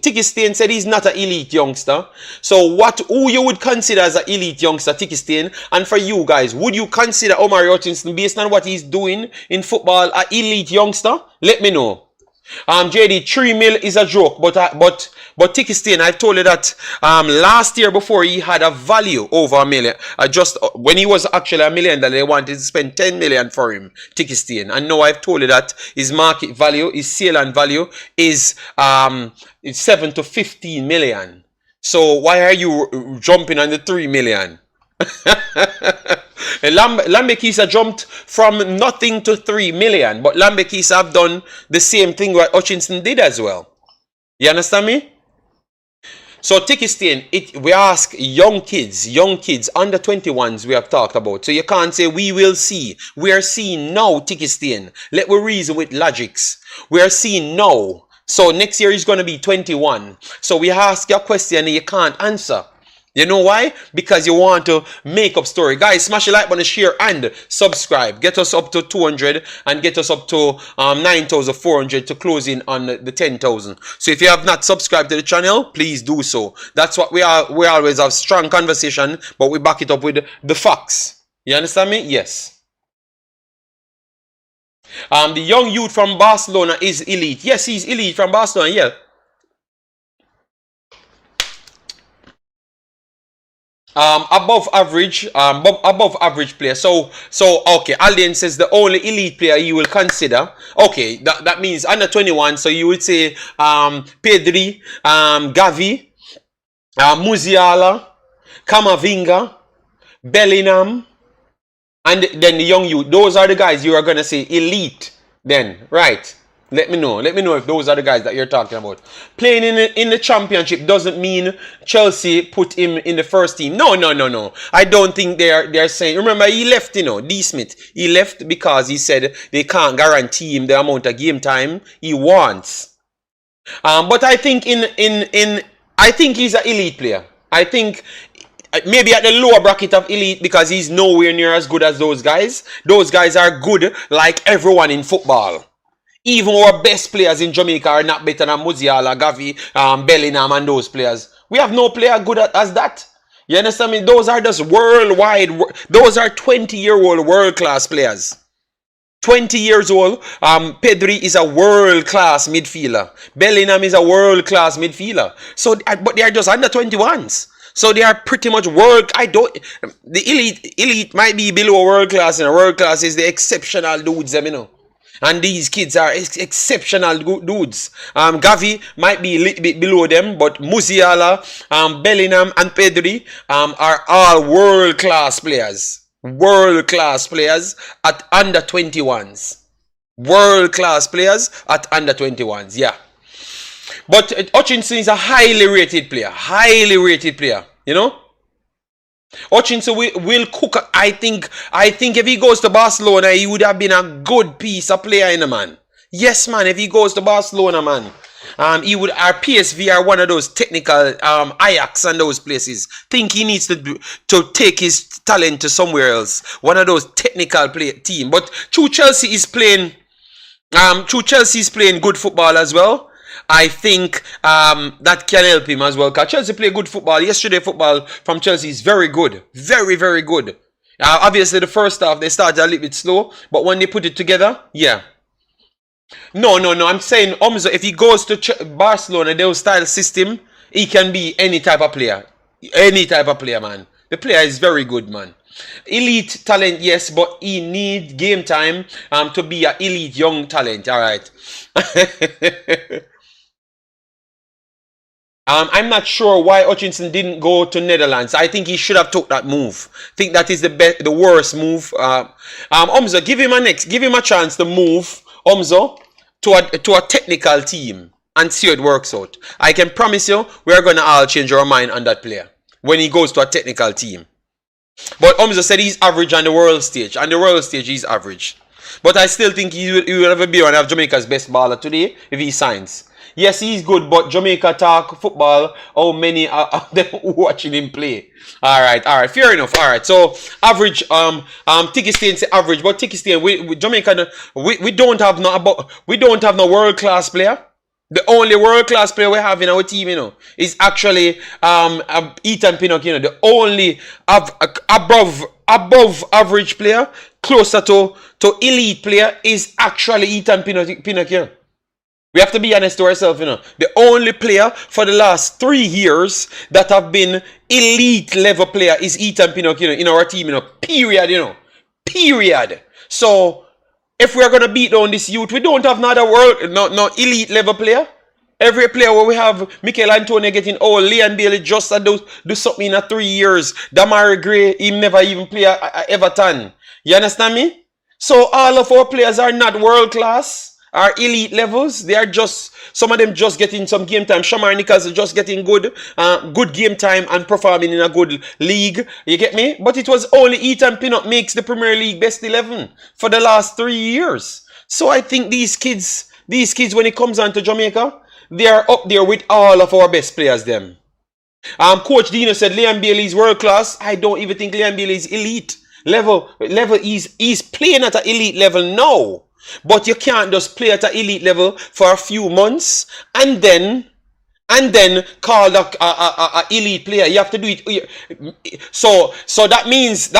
Tiki Stain said he's not an elite youngster. So who you would consider as an elite youngster, Tiki Stain? And for you guys, would you consider Omari Hutchinson, based on what he's doing in football, an elite youngster? Let me know. JD, 3 mil is a joke, but Tiki Stain, I told you that last year before he had a value over $1 million. Just when he was actually $1 million, that they wanted to spend 10 million for him, Tiki Stain. And now I've told you that his market value, his sale and value is 7 to 15 million. So why are you jumping on the 3 million? Lambekisa jumped from nothing to 3 million, but Lambekisa have done the same thing what Hutchinson did as well. You understand me? So Tiki Stain, we ask young kids under 21s we have talked about. So you can't say we will see. We are seeing now, Tiki Stain. Let me reason with logics. We are seeing now. So next year is going to be 21. So we ask your question and you can't answer. You know why? Because you want to make up story. Guys, smash the like button, share, and subscribe. Get us up to 200 and get us up to 9,400 to close in on the 10,000. So if you have not subscribed to the channel, please do so. That's what we are. We always have strong conversation, but we back it up with the facts. You understand me? Yes. The young youth from Barcelona is elite. Yes, he's elite from Barcelona. Yeah. Above average player. So okay, Alden says the only elite player you will consider. Okay, that means under 21. So you would say Pedri, Gavi, Musiala, Camavinga, Bellingham, and then the young youth. Those are the guys you are gonna say elite. Then right. Let me know if those are the guys that you're talking about. Playing in the championship doesn't mean Chelsea put him in the first team. No. I don't think they're saying. Remember, he left, you know, D. Smith. He left because he said they can't guarantee him the amount of game time he wants. But I think I think he's an elite player. I think maybe at the lower bracket of elite because he's nowhere near as good as those guys. Those guys are good like everyone in football. Even our best players in Jamaica are not better than Musiala, Gavi, Bellingham and those players. We have no player good as that. You understand me? Those are just worldwide. Those are 20-year-old world-class players. 20 years old. Pedri is a world-class midfielder. Bellingham is a world-class midfielder. So, but they are just under 21s. So they are pretty much the elite might be below world-class, and world-class is the exceptional dudes, you know. And these kids are exceptional dudes. Gavi might be a little bit below them, but Musiala, Bellingham, and Pedri are all world-class players. World-class players at under 21s. World-class players at under 21s, yeah. But Hutchinson is a highly rated player. Highly rated player. You know? Hutchinson will cook. I think if he goes to Barcelona, he would have been a good piece of player in the man. Yes, man. If he goes to Barcelona, man, he would. Our PSV are one of those technical Ajax and those places. Think he needs to take his talent to somewhere else. One of those technical team. But true Chelsea is playing. Chelsea is playing good football as well. I think that can help him as well. Because Chelsea play good football. Yesterday football from Chelsea is very good. Very, very good. Obviously the first half they started a little bit slow. But when they put it together, yeah. No. I'm saying Omzo, if he goes to Barcelona, their style system, he can be any type of player. Any type of player, man. The player is very good, man. Elite talent, yes, but he need game time to be an elite young talent. All right. I'm not sure why Hutchinson didn't go to Netherlands. I think he should have took that move. I think that is the worst move. Omzo, give him a chance to move, Omzo, to a technical team and see how it works out. I can promise you, we are gonna all change our mind on that player when he goes to a technical team. But Omzo said he's average on the world stage. On the world stage, he's average. But I still think he will ever be one of Jamaica's best baller today if he signs. Yes, he's good, but Jamaica talk football. How many are them watching him play? All right, fair enough. All right, so average. Tiki Stain say average, but Tiki Stain, we Jamaica, we don't have no world class player. The only world class player we have in our team, you know, is actually Ethan Pinnock. You know, the only above average player, closer to elite player, is actually Ethan Pinnock. You know. We have to be honest to ourselves, you know. The only player for the last 3 years that have been elite level player is Ethan Pinnock, you know, in our team, you know. Period, you know. Period. So if we are gonna beat down this youth, we don't have no elite level player. Every player where we have Mikel Antonio getting old, Leigh Bailey just do something in 3 years. Damari Gray, he never even play at Everton. You understand me? So all of our players are not world class. Are elite levels. They are just, some of them just getting some game time. Shamar Nichols is just getting good game time and performing in a good league. You get me? But it was only Ethan Pinnock makes the Premier League best 11 for the last 3 years. So I think these kids when it comes on to Jamaica, they are up there with all of our best players them. Coach Dino said Leigh Bailey is world class. I don't even think Leigh Bailey is elite level. He's playing at an elite level now. But you can't just play at an elite level for a few months and then call a elite player. You have to do it. So that means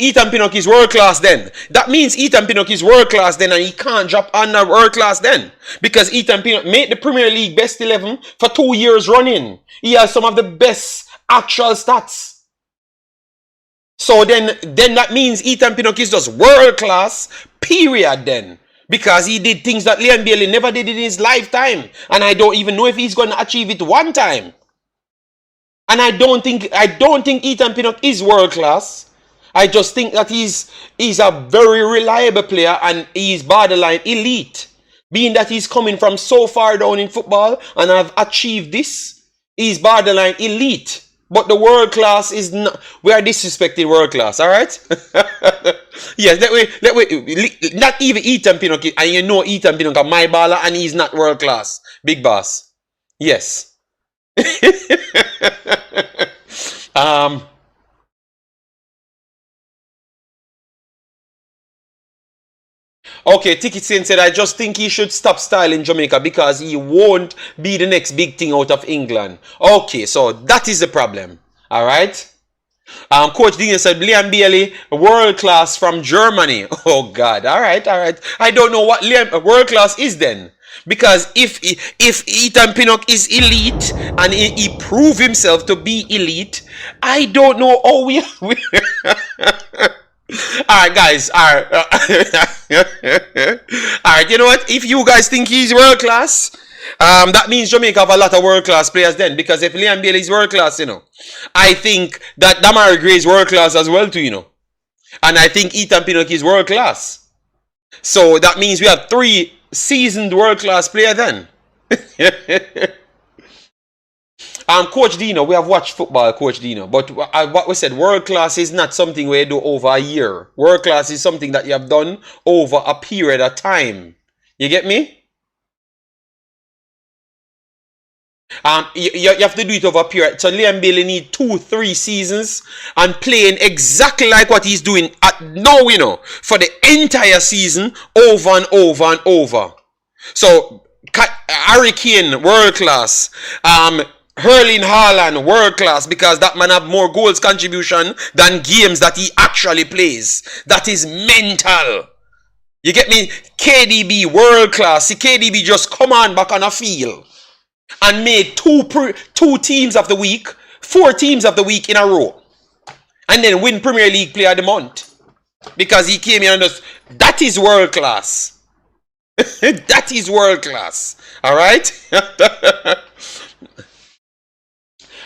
Ethan Pinnock is world class then. That means Ethan Pinnock is world class then, and he can't drop on a world class then. Because Ethan Pinnock made the Premier League best 11 for 2 years running. He has some of the best actual stats. So then that means Ethan Pinnock is just world class, period then. Because he did things that Leigh Bailey never did in his lifetime. And I don't even know if he's going to achieve it one time. And I don't think Ethan Pinnock is world class. I just think that he's a very reliable player and he's borderline elite. Being that he's coming from so far down in football and have achieved this, he's borderline elite. But the world class is not. We are disrespecting world class, all right? Yes, not even Ethan Pinnock, and you know Ethan Pinnock is my baller, and he's not world class. Big boss. Yes. Okay, Ticket Saint said, I just think he should stop styling Jamaica because he won't be the next big thing out of England. Okay, so that is the problem. All right. Coach Dean said, Leigh Bailey, world class from Germany. Oh, God. All right. I don't know what world class is then. Because if Ethan Pinnock is elite and he proved himself to be elite, I don't know how we Alright, guys. Alright. Alright, you know what? If you guys think he's world class, that means Jamaica have a lot of world class players then. Because if Leigh Bailey is world class, you know, I think that Damari Gray is world class as well too, you know. And I think Ethan Pinnock is world class. So that means we have 3 seasoned world class players then. Coach Dino, we have watched football, Coach Dino, but what we said, world class is not something where you do over a year. World class is something that you have done over a period of time. You get me? You have to do it over a period. So Liam Bailey need 2-3 seasons and playing exactly like what he's doing now, you know, for the entire season over and over and over. So Harry Kane, world class. Erling Haaland, world class, because that man have more goals contribution than games that he actually plays. That is mental. You get me? KDB, world class. See, KDB just come on back on a field and made two teams of the week, 4 teams of the week in a row. And then win Premier League Player of the Month. Because he came in and just, that is world class. That is world class. Alright?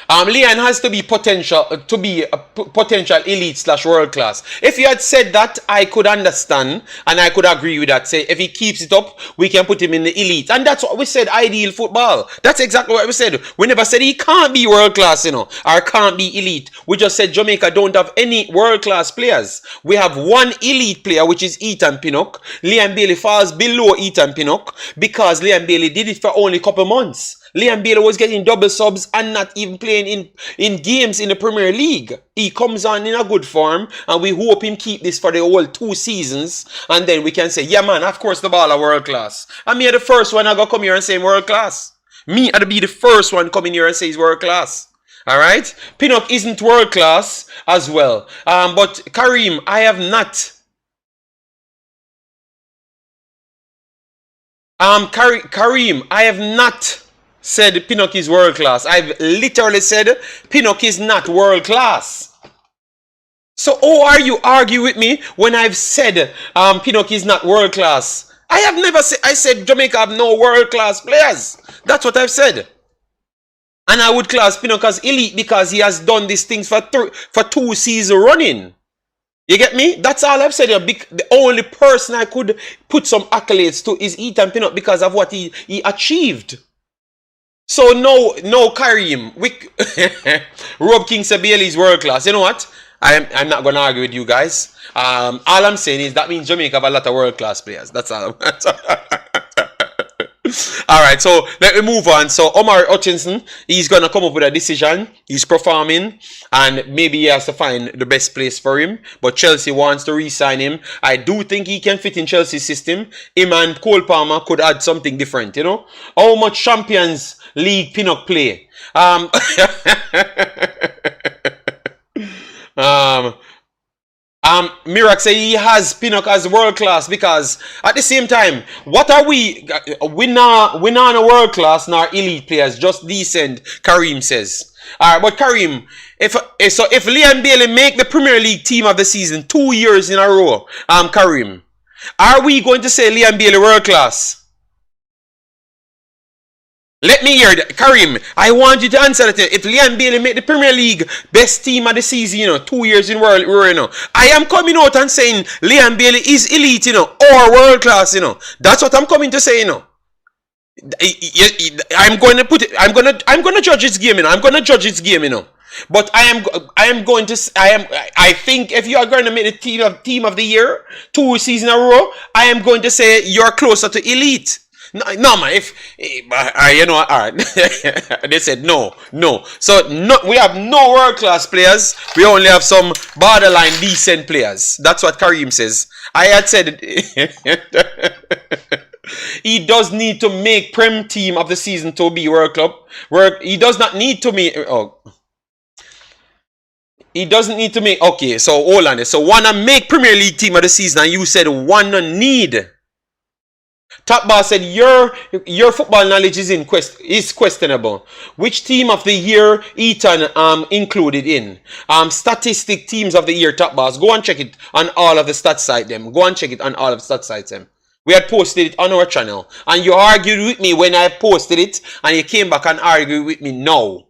Leon has to be potential elite / world class. If you had said that, I could understand and I could agree with that. Say if he keeps it up, we can put him in the elite. And that's what we said, ideal football. That's exactly what we said. We never said he can't be world class, you know, or can't be elite. We just said Jamaica don't have any world class players. We have one elite player, which is Ethan Pinnock. Liam Bailey falls below Ethan Pinnock because Liam Bailey did it for only a couple months. Liam Bailey was getting double subs and not even playing in games in the Premier League. He comes on in a good form and we hope him keep this for the whole 2 seasons. And then we can say, yeah man, of course the ball are world class. And me are the first one I go come here and say world class. Me I'd be the first one coming here and say he's world class. Alright? Pinnock isn't world class as well. But Kareem, I have not. Kareem, I have not said Pinnock is world class. I've literally said Pinnock is not world class. So how are you arguing with me when I've said Pinnock is not world class? I have never said, I said Jamaica have no world class players. That's what I've said. And I would class Pinnock as elite because he has done these things for 2 seasons running. You get me? That's all I've said. The only person I could put some accolades to is Ethan Pinnock because of what he achieved. So no Kareem. Rob King said Bailey's world class. You know what? I'm not gonna argue with you guys. All I'm saying is that means Jamaica have a lot of world class players. That's all. Alright, so let me move on. So Omari Hutchinson, he's gonna come up with a decision. He's performing and maybe he has to find the best place for him. But Chelsea wants to re-sign him. I do think he can fit in Chelsea's system. Him and Cole Palmer could add something different, you know. How much Champions League Pinnock play? Mirak say he has Pinnock as world class because at the same time, what are we? We not a world class nor elite players, just decent. Kareem says. Alright, but Kareem, if Liam Bailey make the Premier League team of the season 2 years in a row, Kareem, are we going to say Liam Bailey world class? Let me hear that. Kareem, I want you to answer that. If Liam Bailey make the Premier League best team of the season, you know, 2 years in world, you know, I am coming out and saying Liam Bailey is elite, you know, or world class, you know. That's what I'm coming to say, you know. I'm going to put it. I'm going to judge its game, you know. I'm going to judge its game, you know. But I think if you are going to make the team of the year 2 seasons in a row, I am going to say you're closer to elite. No, man. You know, all right. They said no. So we have no world class players. We only have some borderline decent players. That's what Kareem says. I had said he does need to make Prem team of the season to be World Club. He does not need to make. He doesn't need to make. Okay, so hold on. So wanna make Premier League team of the season, and you said wanna need. Top Boss said your football knowledge is questionable. Which team of the year Ethan included in? Statistic teams of the year, Top Boss. Go and check it on all of the stats sites them. Go and check it on all of the stats sites them. We had posted it on our channel. And you argued with me when I posted it. And you came back and argued with me now.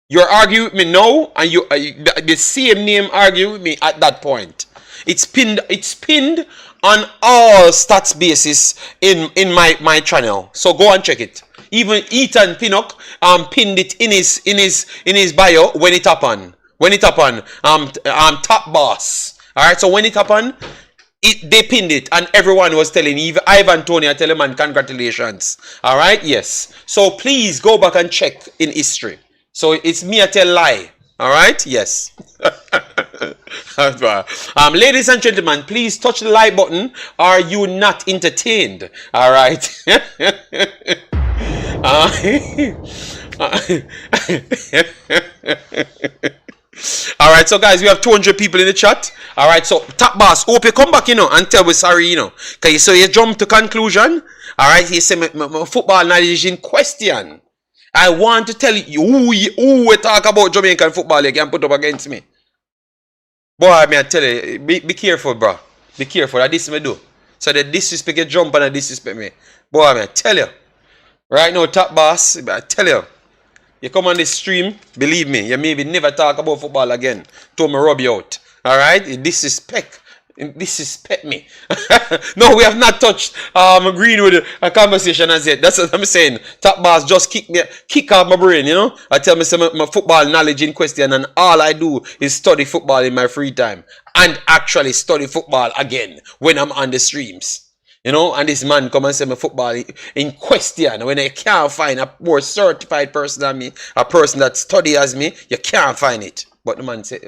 You're arguing with me now. And you the same name argued with me at that point. It's pinned on all stats basis in my channel. So go and check it. Even Ethan Pinnock pinned it in his bio when it happened. When it happened, Top Boss. Alright, so when it happened, they pinned it and everyone was telling, even Ivan Tony, I tell him, man, congratulations. Alright, yes. So please go back and check in history. So it's me I tell lie. Alright, yes. Ladies and gentlemen, please touch the like button. Are you not entertained? Alright. Alright, so guys, we have 200 people in the chat. Alright, so Top Boss, hope you come back, and tell we sorry, Cause so you jump to conclusion. Alright, he said my football knowledge is in question. I want to tell you who we talk about Jamaican football you can put up against me. Boy, I tell you, be careful, bro. Be careful. That this me do. So the disrespect you jump and disrespect me. Boy, I tell you. Right now, Top Boss, I tell you. You come on this stream, believe me, you maybe never talk about football again. Till me rub you out. Alright? Disrespect me. No, we have not touched Greenwood a conversation as yet. That's what I'm saying. Top Boss just kick off my brain, I tell me my football knowledge in question, and all I do is study football in my free time. And actually study football again when I'm on the streams. And this man come and say my football in question. When I can't find a more certified person than me, a person that study as me, you can't find it. But the man say,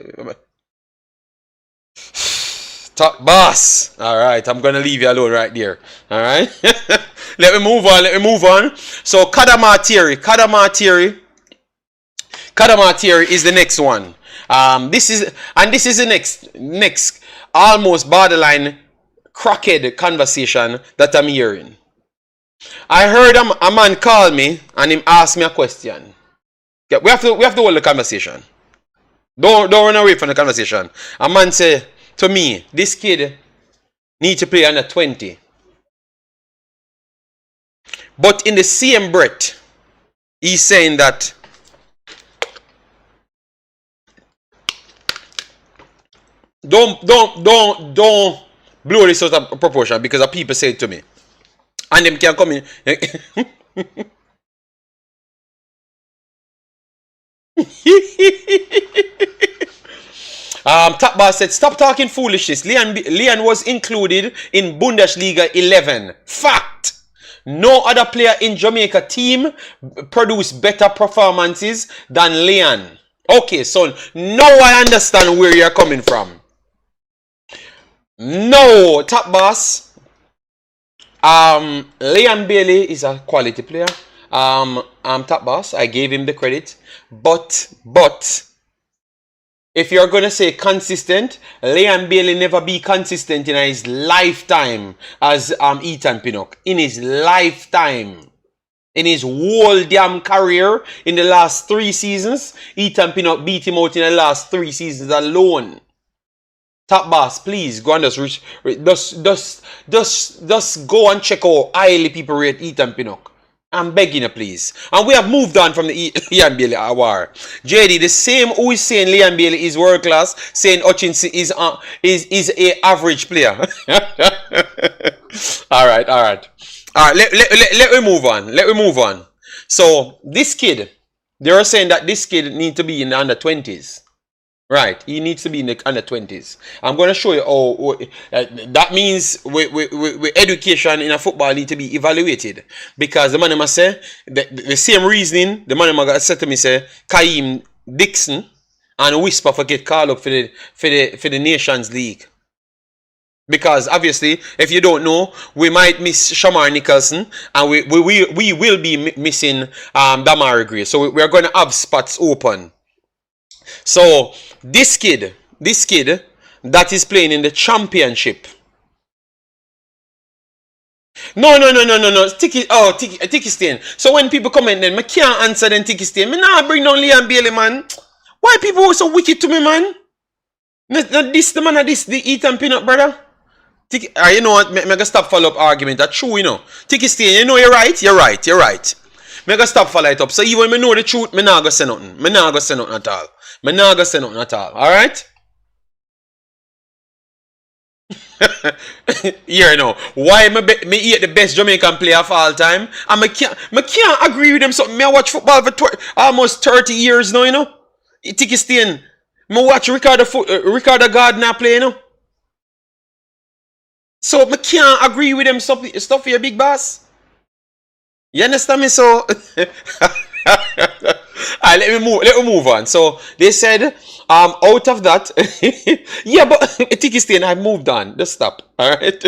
Top Boss. Alright, I'm gonna leave you alone right there. Alright. Let me move on. So Cadamarteri is the next one. This is the next almost borderline crackhead conversation that I'm hearing. I heard a man call me and him ask me a question. Yeah, we have to hold the conversation. Don't run away from the conversation. A man say to me, this kid need to play under 20. But in the same breath, he's saying that don't blow this out of proportion, because the people say it to me. And them can come in. Top Boss said, stop talking foolishness. Leigh was included in Bundesliga 11. Fact. No other player in Jamaica team produced better performances than Leigh. Okay, so now I understand where you're coming from. No, Top Boss. Leigh Bailey is a quality player. Top Boss, I gave him the credit. But if you're gonna say consistent, Leigh Bailey never be consistent in his lifetime as Ethan Pinnock. In his lifetime. In his whole damn career, in the last 3 seasons, Ethan Pinnock beat him out in the last 3 seasons alone. Top Boss, please go and just go and check out how highly people rate Ethan Pinnock. I'm begging you, please. And we have moved on from the Leigh Bailey war. JD, the same who is saying Leigh Bailey is world class, saying Hutchinson is a average player. All right. Let me move on. So this kid, they are saying that this kid needs to be in the under 20s. Right, he needs to be in the under 20s. I'm going to show you how that means education in a football need to be evaluated. Because the man must say, the same reasoning, the man must say to me, say, Kaim Dixon and Whisper for get called up for the Nations League. Because obviously, if you don't know, we might miss Shamar Nicholson and we will be missing Damari. So we are going to have spots open. So this kid that is playing in the championship. No. Tiki Stain. So when people comment then, I can't answer them Tiki Stain. I nah bring down Leigh Bailey, man. Why people are so wicked to me, man? Not this the man, this the Ethan Pinnock, brother. You know what? I'm going to stop follow-up argument. That's true, Tiki Stain, you know you're right. I'm going to stop follow it up. So even when I know the truth, I'm not going to say nothing. I'm not going to say nothing at all. Alright? Here now. Why me eat the best Jamaican player of all time? And me can't agree with them something. Me I watch football for almost 30 years now, you know. Tiki Stain. Me watch Ricardo Gardner play, you know. So me can't agree with them stuff here, big boss. You understand me? So Alright, let me move on. So they said, out of that, yeah, but Tiki Stain, I moved on. Just stop. Alright.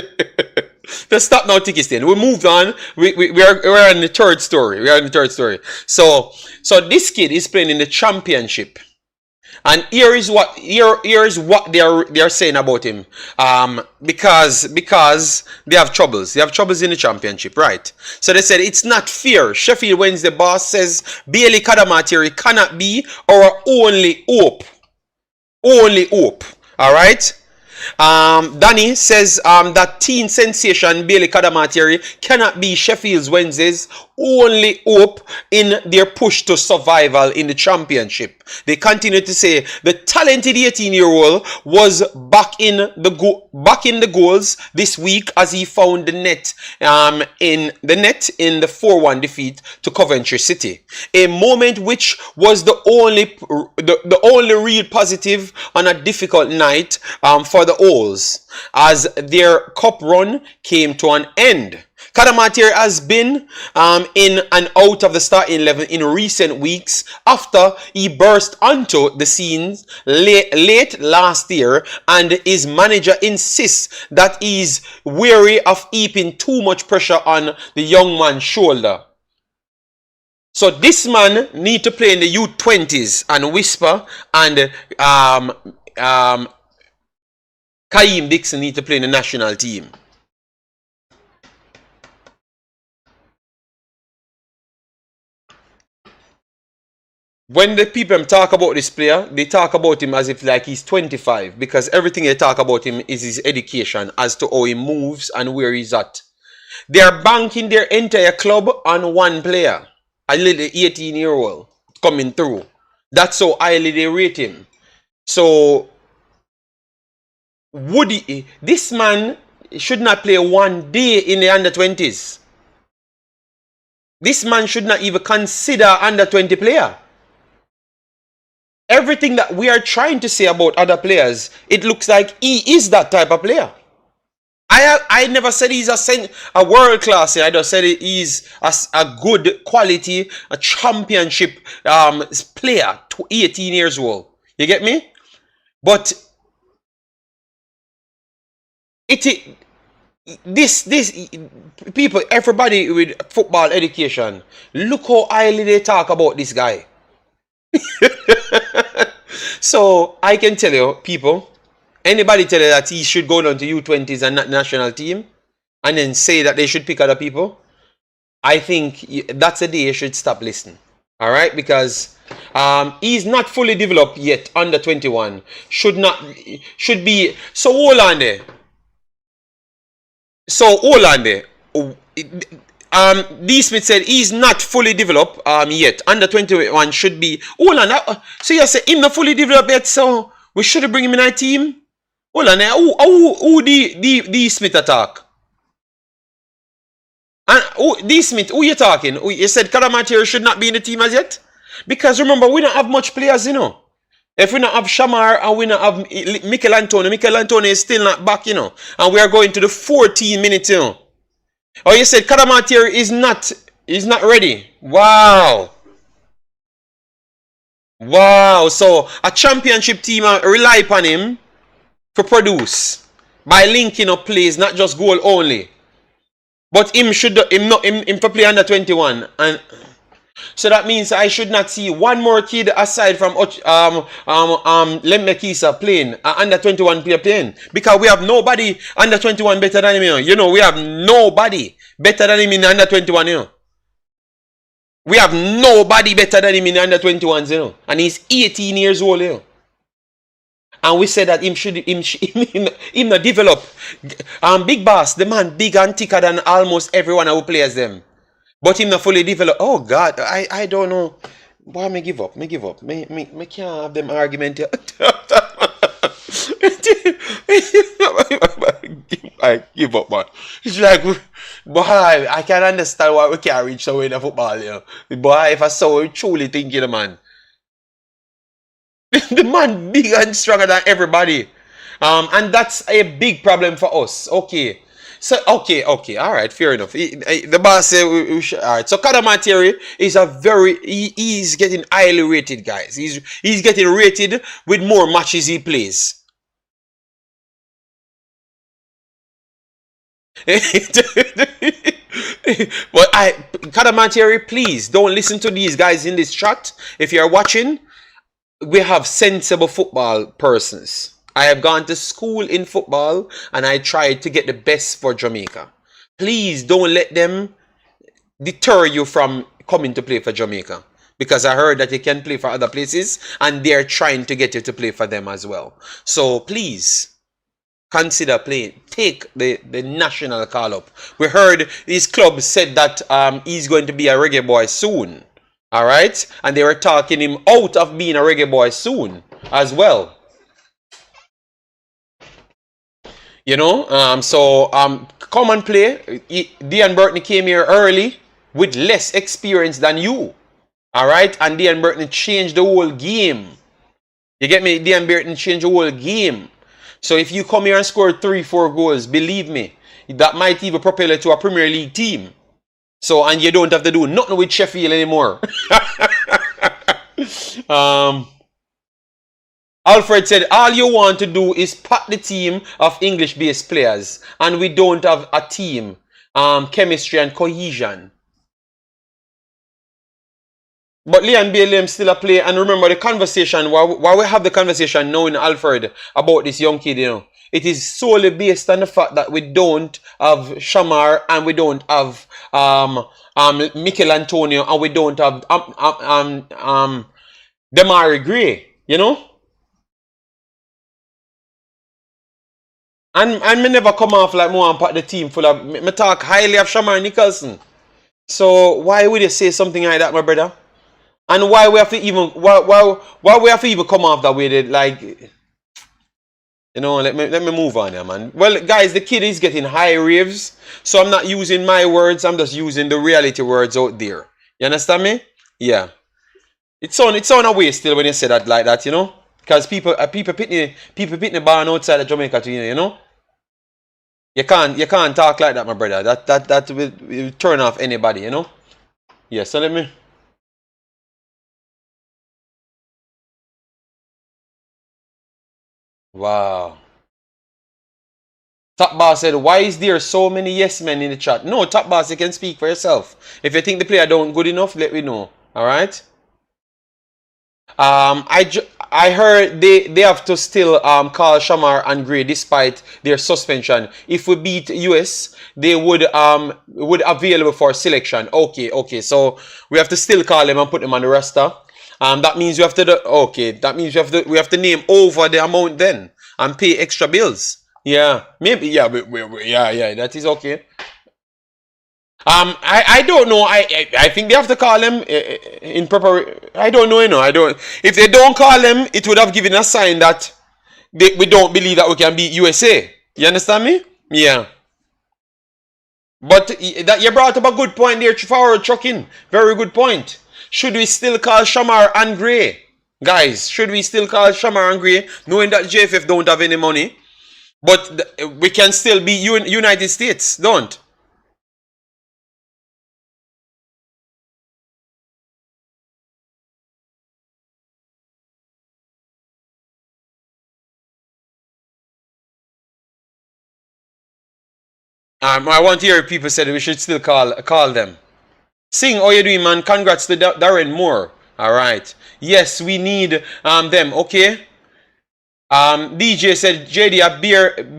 Just stop now, Tiki Stain. We moved on. We're on the third story. We are in the third story. So this kid is playing in the championship. And here is what they're saying about him. Because they have troubles. They have troubles in the championship, right? So they said it's not fair. Sheffield Wednesday boss says Bailey Cadamarteri cannot be our only hope. Only hope. Alright? Danny says that teen sensation Bailey Cadamarteri cannot be Sheffield Wednesday's only hope in their push to survival in the championship. They continue to say the talented 18-year-old was back in the goals this week as he found the net in the 4-1 defeat to Coventry City. A moment which was the only real positive on a difficult night for the Owls as their cup run came to an end. Cadamarteri has been in and out of the starting 11 in recent weeks after he burst onto the scenes late last year, and his manager insists that he's wary of heaping too much pressure on the young man's shoulder. So this man need to play in the U20s and Whisper, and Kaim Dixon need to play in the national team. When the people talk about this player, they talk about him as if like he's 25, because everything they talk about him is his education as to how he moves and where he's at. They are banking their entire club on one player, a little 18-year-old coming through. That's how highly they rate him. So this man should not play one day in the under-20s. This man should not even consider under-20 player. Everything that we are trying to say about other players, it looks like he is that type of player. I never said he's a world class. I just said he's a good quality, a championship player, 18 years old. You get me? But this people, everybody with football education, look how highly they talk about this guy. So I can tell you, people, anybody tell you that he should go down to U20s and not national team and then say that they should pick other people, I think that's a day you should stop listening. Alright? Because he's not fully developed yet, under 21. Should be. So hold on there. Usmnt said he's not fully developed yet. Under 21 should be. Hold on. So you say him not fully developed yet, so we should bring him in our team? Hold on. Who the Usmnt attack? And Usmnt, who you talking? You said Cadamarteri should not be in the team as yet? Because remember, we don't have much players, you know. If we don't have Shamar and we don't have Mikel Antonio is still not back, you know. And we are going to the 14 minutes, you know. Oh, you said Cadamarteri is not ready. Wow. Wow. So a championship team rely upon him to produce by linking up plays, not just goal only. But him to play under 21. And so that means I should not see one more kid aside from Lemekisa playing, under 21 player playing, because we have nobody under 21 better than him. You know, we have nobody better than him in under 21. You know, we have nobody better than him in under 21s. You know, and he's 18 years old. You know, and we said that him not develop. Big Boss, the man big and thicker than almost everyone who plays them. But him not fully developed. Oh God, I don't know. Why me give up? Me can't have them argument here. like, give up, man. It's like, boy, I can understand why we can't reach somewhere in the football, you know. Boy, if I saw we truly thinking, man. The man big and stronger than everybody. And that's a big problem for us. Okay. So, okay, all right, fair enough. The boss said we should, all right. So, Cadamarteri is he's getting highly rated, guys. He's getting rated with more matches he plays. But Cadamarteri, please don't listen to these guys in this chat. If you're watching, we have sensible football persons. I have gone to school in football and I tried to get the best for Jamaica. Please don't let them deter you from coming to play for Jamaica. Because I heard that you can play for other places and they're trying to get you to play for them as well. So please consider playing. Take the national call up. We heard his club said that he's going to be a reggae boy soon. Alright? And they were talking him out of being a reggae boy soon as well. You know, come and play. Dean Burton came here early with less experience than you. Alright? And Dean Burton changed the whole game. You get me? Dean Burton changed the whole game. So if you come here and score 3-4 goals, believe me, that might even propel you to a Premier League team. So, and you don't have to do nothing with Sheffield anymore. Alfred said, all you want to do is pack the team of English-based players. And we don't have a team, chemistry and cohesion. But Leigh and Bailey still a play. And remember the conversation, while we have the conversation knowing Alfred about this young kid, you know, it is solely based on the fact that we don't have Shamar and we don't have Mikel Antonio and we don't have Demari Gray, you know? And me never come off like more and pack the team full of me talk highly of Shamar Nicholson. So why would you say something like that, my brother? And why we have to even why we have to even come off that way? That, like, you know, let me move on here, man. Well, guys, the kid is getting high raves, so I'm not using my words. I'm just using the reality words out there. You understand me? Yeah. It's on a way still when you say that like that, you know, because people pitting the barn outside of Jamaica to you know. You can't talk like that, my brother. That will turn off anybody, you know. Yeah. So let me. Wow. Top Boss said, why is there so many yes men in the chat? No, Top Boss, you can speak for yourself. If you think the player don't good enough, let me know. Alright? I heard they have to still call Shamar and Gray despite their suspension. If we beat US, they would available for selection. Okay. So we have to still call them and put them on the roster. That means we have to that means we have to name over the amount then and pay extra bills. Yeah, maybe yeah, yeah, that is okay. I don't know. I think they have to call them in preparation. I don't know, you know. I don't. If they don't call them, it would have given a sign that we don't believe that we can beat USA. You understand me? Yeah. But that you brought up a good point there, forward trucking. Very good point. Should we still call Shamar and Gray? Guys, should we still call Shamar and Gray, knowing that JFF don't have any money? But we can still be United States, don't? I want to hear people say that we should still call them. Sing, how you doing, man? Congrats to Darren Moore. Alright. Yes, we need them, okay? DJ said, JD,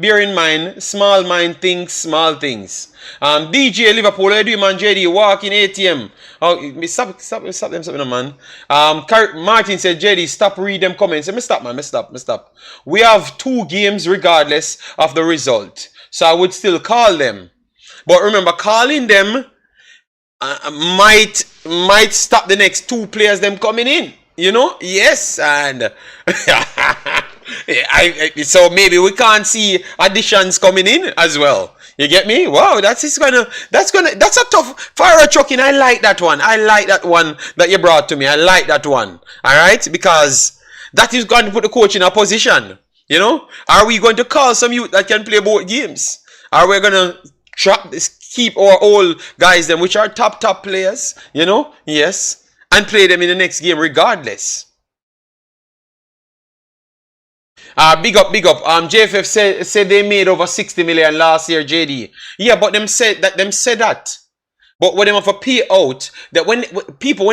bear in mind, small mind thinks small things. DJ Liverpool, how you doing, man? JD, walking ATM. Oh, stop them something, man. Martin said, JD, stop read them comments. Let me stop, man. Me stop. We have 2 games regardless of the result. So I would still call them. But remember, calling them might stop the next 2 players them coming in. You know? Yes, and So maybe we can't see additions coming in as well. You get me? Wow, that's a tough fire chucking. I like that one. I like that one that you brought to me. I like that one. All right, because that is going to put the coach in a position. You know, are we going to call some youth that can play both games? Are we going to keep our old guys them, which are top players? You know, yes, and play them in the next game regardless. Big up. JFF said they made over 60 million last year, JD. Yeah, but them said that. But what them have to pay out, that when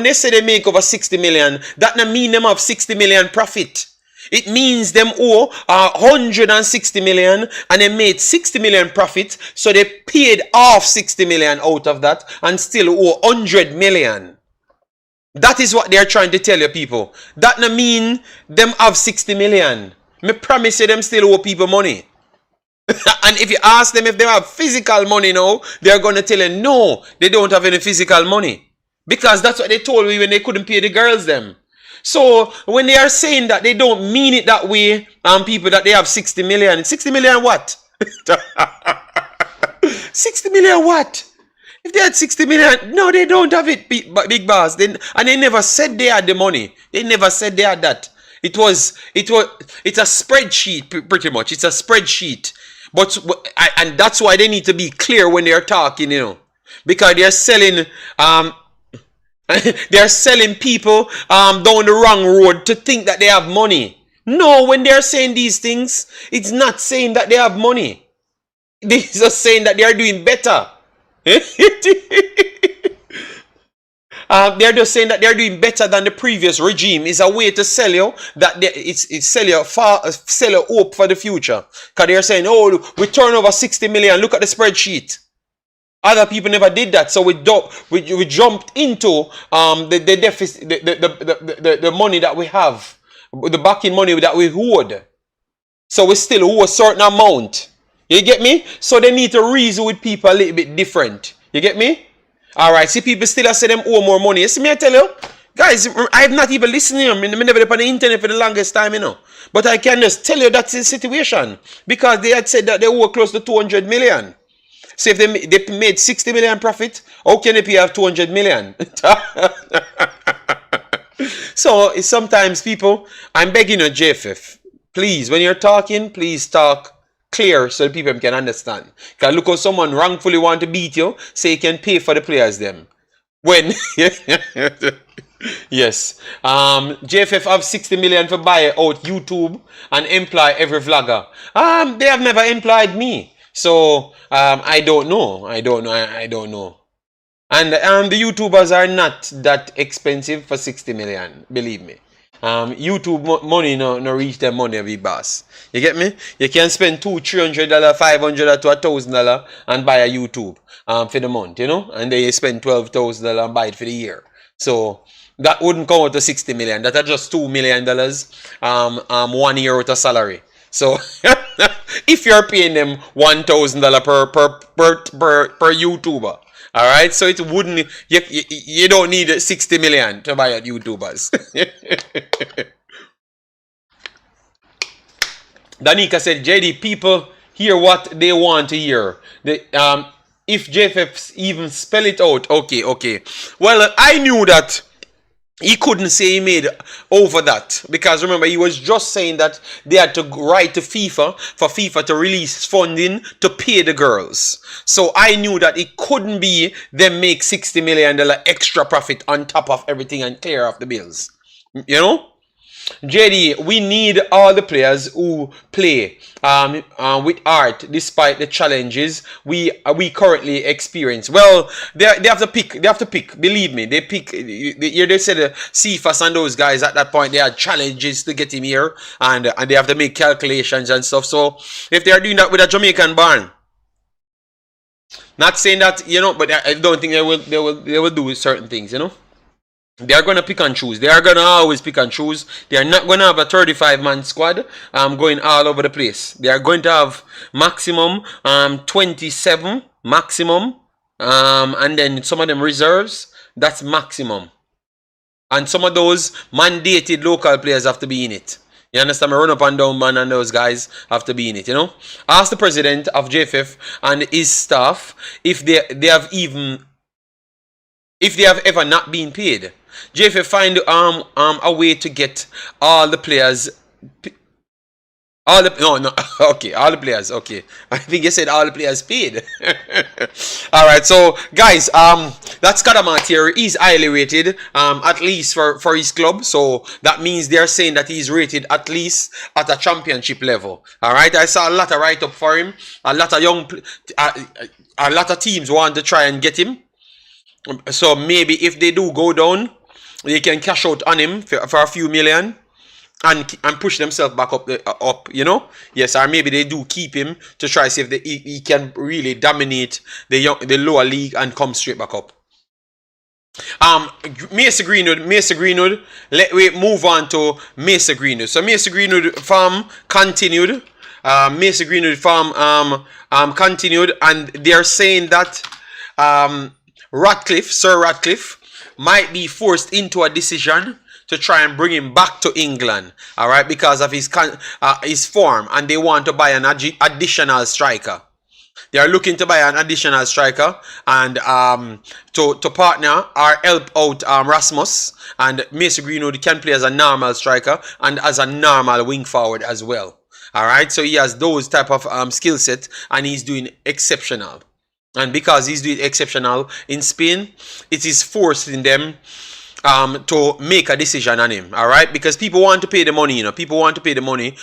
they say they make over 60 million, that not mean them have 60 million profit. It means them owe 160 million and they made 60 million profit, so they paid off 60 million out of that and still owe 100 million. That is what they are trying to tell you, people. That not mean them have 60 million. Me promise you them still owe people money. And if you ask them if they have physical money now, they're going to tell you no, they don't have any physical money. Because that's what they told me when they couldn't pay the girls them. So when they are saying that, they don't mean it that way, people, that they have 60 million. 60 million what? 60 million what? If they had 60 million, no, they don't have it, big boss. And they never said they had the money. They never said they had that. It's a spreadsheet, pretty much. It's a spreadsheet. And that's why they need to be clear when they're talking, you know. Because they're selling, they're selling people down the wrong road to think that they have money. No, when they're saying these things, it's not saying that they have money. They're just saying that they are doing better. They're just saying that they're doing better than the previous regime. Is a way to sell you that it's sell you hope for the future. Because they're saying, oh, we turn over 60 million. Look at the spreadsheet. Other people never did that, so we jumped into the deficit, the money that we have, the backing money that we owed. So we still owe a certain amount. You get me? So they need to reason with people a little bit different. You get me? Alright, see, people still say them owe more money. You see me, I tell you, guys, I have not even listened to them. I never been on the internet for the longest time, you know. But I can just tell you that's the situation. Because they had said that they owe close to 200 million. So if they made 60 million profit, how can they pay have 200 million? So sometimes people, I'm begging you, JFF, please, when you're talking, please talk clear so people can understand. Because look how someone wrongfully want to beat you, so you can pay for the players them. When yes, JFF have 60 million for buy out YouTube and employ every vlogger. They have never employed me. So I don't know. And the YouTubers are not that expensive for 60 million, believe me. YouTube money no reach their money, every boss. You get me? You can spend $200, $300, $500 to $1,000 and buy a YouTube for the month, you know, and then you spend $12,000 and buy it for the year. So that wouldn't come out to 60 million. That are just $2 million 1 year out of salary. So if you're paying them $1,000 per YouTuber, all right, so it wouldn't, you don't need 60 million to buy at YouTubers. Danica said, JD, people hear what they want to hear. If JFF even spell it out, okay. Well, I knew that he couldn't say he made over that, because remember, he was just saying that they had to write to FIFA for FIFA to release funding to pay the girls. So I knew that it couldn't be them make $60 million extra profit on top of everything and clear off the bills. You know? JD, we need all the players who play with art despite the challenges we currently experience. Well, they have to pick. They have to pick. Believe me, they pick. They said Cephas and those guys at that point, they had challenges to get him here, and they have to make calculations and stuff. So if they are doing that with a Jamaican barn, not saying that, you know, but I don't think they will do certain things, you know. They are going to pick and choose. They are going to always pick and choose. They are not going to have a 35-man squad going all over the place. They are going to have maximum 27 maximum, and then some of them reserves. That's maximum. And some of those mandated local players have to be in it. You understand me? Run up and down, man, and those guys have to be in it, you know? Ask the president of JFF and his staff if they have ever not been paid. JFF find a way to get all the players. All the players. Okay, I think you said all the players paid. All right, so guys, that's Cadamarteri. He's highly rated, at least for his club. So that means they're saying that he's rated at least at a championship level. All right, I saw a lot of write up for him. A lot of teams want to try and get him. So maybe if they do go down, they can cash out on him for a few million. And push themselves back up, you know. Yes, or maybe they do keep him to try to see if he can really dominate the lower league and come straight back up. Mesa Greenwood. Let we move on to Mesa Greenwood. So Mesa Greenwood farm continued. Continued, and they're saying that Sir Ratcliffe, might be forced into a decision to try and bring him back to England, all right, because of his form, and they want to buy an additional striker. They are looking to buy an additional striker and to partner or help out Rasmus, and Mason Greenwood can play as a normal striker and as a normal wing forward as well. All right, so he has those type of skill set, and he's doing exceptional. And because he's doing exceptional in Spain, it is forcing them to make a decision on him, all right? Because people want to pay the money, you know. People want to pay the money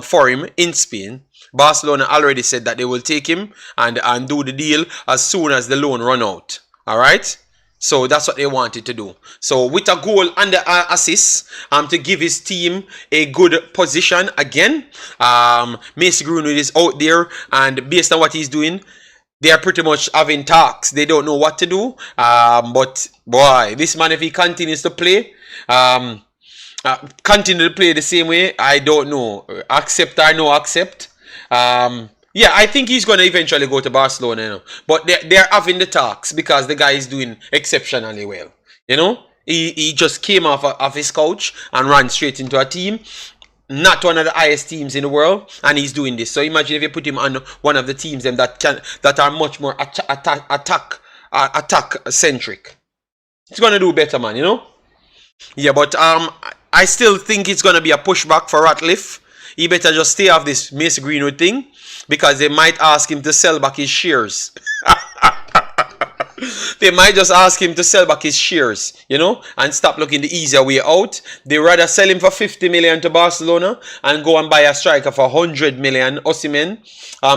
for him in Spain. Barcelona already said that they will take him and do the deal as soon as the loan run out, all right? So that's what they wanted to do. So with a goal and the assist to give his team a good position again. Mason Greenwood is out there, and based on what he's doing, they are pretty much having talks. They don't know what to do. But boy, this man, if he continues to play, continue to play the same way, I don't know. Accept or no accept. Yeah, I think he's going to eventually go to Barcelona, you know. But they're having the talks because the guy is doing exceptionally well. You know, he just came off of his couch and ran straight into a team. Not one of the highest teams in the world, and he's doing this. So imagine if you put him on one of the teams that are much more attack centric. He's gonna do better, man. You know. Yeah, but I still think it's gonna be a pushback for Ratcliffe. He better just stay off this Mason Greenwood thing, because they might ask him to sell back his shares. They might just ask him to sell back his shares, you know, and stop looking the easier way out. They rather sell him for 50 million to Barcelona and go and buy a striker for 100 million, Usmnt,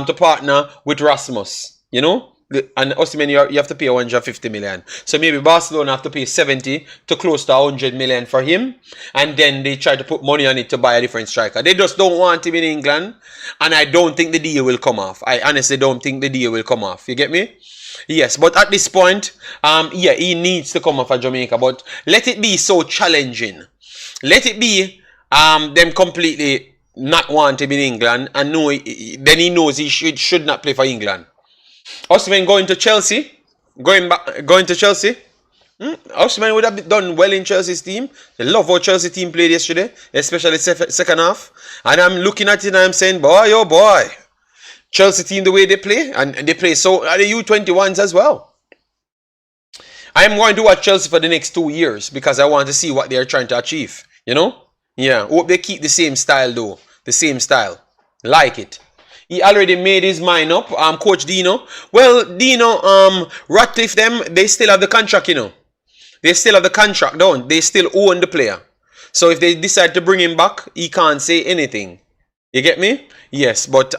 to partner with Rasmus, you know. And Usmnt, you have to pay 150 million. So maybe Barcelona have to pay 70 to close to 100 million for him. And then they try to put money on it to buy a different striker. They just don't want him in England. And I don't think the deal will come off. I honestly don't think the deal will come off. You get me? Yes, but at this point, yeah, he needs to come off of Jamaica. But let it be so challenging. Let it be them completely not want him in England, and then he knows he should not play for England. Usmnt going to Chelsea, going to Chelsea. Usmnt would have done well in Chelsea's team. I love how Chelsea team played yesterday, especially second half. And I'm looking at it and I'm saying, boy, oh boy. Chelsea team, the way they play, and they play so are the U21s as well. I am going to watch Chelsea for the next 2 years because I want to see what they are trying to achieve. You know? Yeah. Hope they keep the same style though. The same style. Like it. He already made his mind up. Coach Dino. Well, Dino, Ratcliffe them, they still have the contract, you know. They still have the contract, don't they? Still own the player. So if they decide to bring him back, he can't say anything. You get me? Yes, but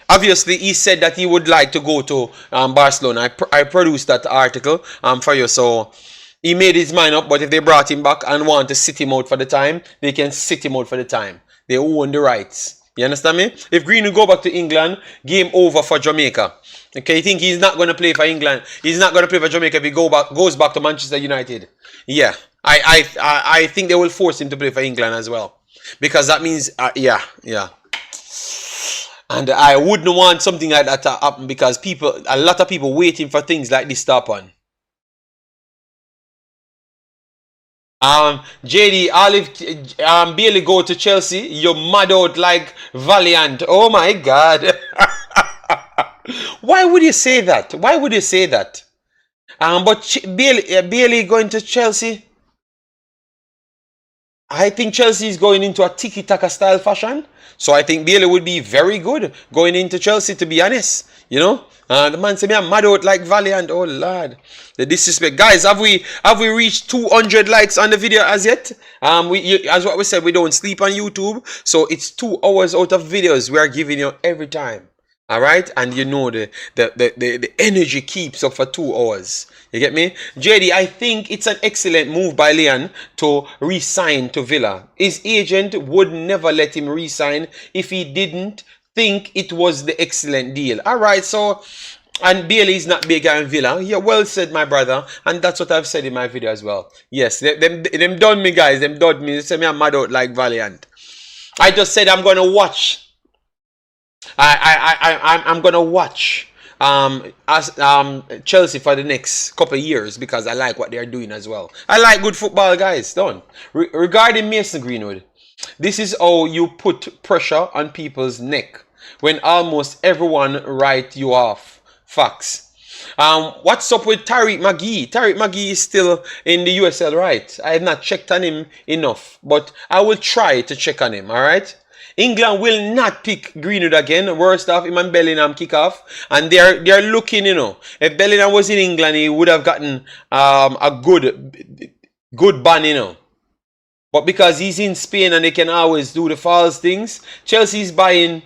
obviously, he said that he would like to go to Barcelona. I produced that article for you. So he made his mind up. But if they brought him back and want to sit him out for the time, they can sit him out for the time. They own the rights. You understand me? If Green will go back to England, game over for Jamaica. Okay, you think he's not going to play for England? He's not going to play for Jamaica if he goes back to Manchester United. Yeah, I think they will force him to play for England as well. Because that means, yeah. And I wouldn't want something like that to happen because a lot of people waiting for things like this to happen. JD, Olive, Bailey go to Chelsea. You're mad out like Valiant. Oh my God. Why would you say that? Why would you say that? But Bailey going to Chelsea. I think Chelsea is going into a tiki-taka style fashion. So I think Bailey would be very good going into Chelsea, to be honest. You know? The man said me I'm mad out like Valiant. Oh Lord. The disrespect. Guys, have we reached 200 likes on the video as yet? As what we said, we don't sleep on YouTube. So it's 2 hours out of videos we are giving you every time. Alright? And you know the energy keeps up for 2 hours. You get me? JD, I think it's an excellent move by Leon to re-sign to Villa. His agent would never let him re-sign if he didn't think it was the excellent deal. Alright, so, and Bailey is not bigger than Villa. Yeah, well said, my brother. And that's what I've said in my video as well. Yes, them done me, guys. Them done me. They say me I'm mad out like Valiant. I just said I'm going to watch. I'm gonna watch Chelsea for the next couple of years because I like what they're doing as well. I like good football, guys. Don't. Regarding Mason Greenwood, this is how you put pressure on people's neck when almost everyone write you off. Facts. What's up with Tariq McGee? Tariq McGee is still in the USL, right? I have not checked on him enough, but I will try to check on him. All right. England will not pick Greenwood again. Worst off, him and Bellingham kick off. And they're looking, you know. If Bellingham was in England, he would have gotten a good ban, you know. But because he's in Spain and they can always do the false things, Chelsea's buying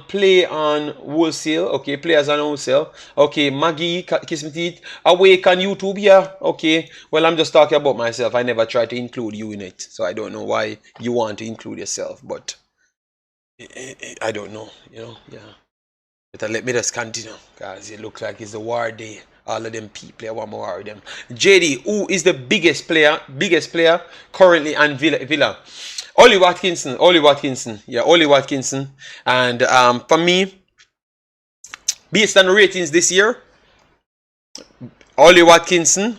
play on wholesale. Okay, players on wholesale. Okay, Maggie, kiss me teeth. Awake on YouTube, yeah. Okay. Well, I'm just talking about myself. I never try to include you in it. So I don't know why you want to include yourself, but I don't know, you know, yeah. But let me just continue, guys. It looks like it's the war day. All of them people, I want more of them. JD, who is the biggest player currently on Villa? Ollie Watkinson. Yeah, Ollie Watkinson. And for me, based on the ratings this year, Ollie Watkinson,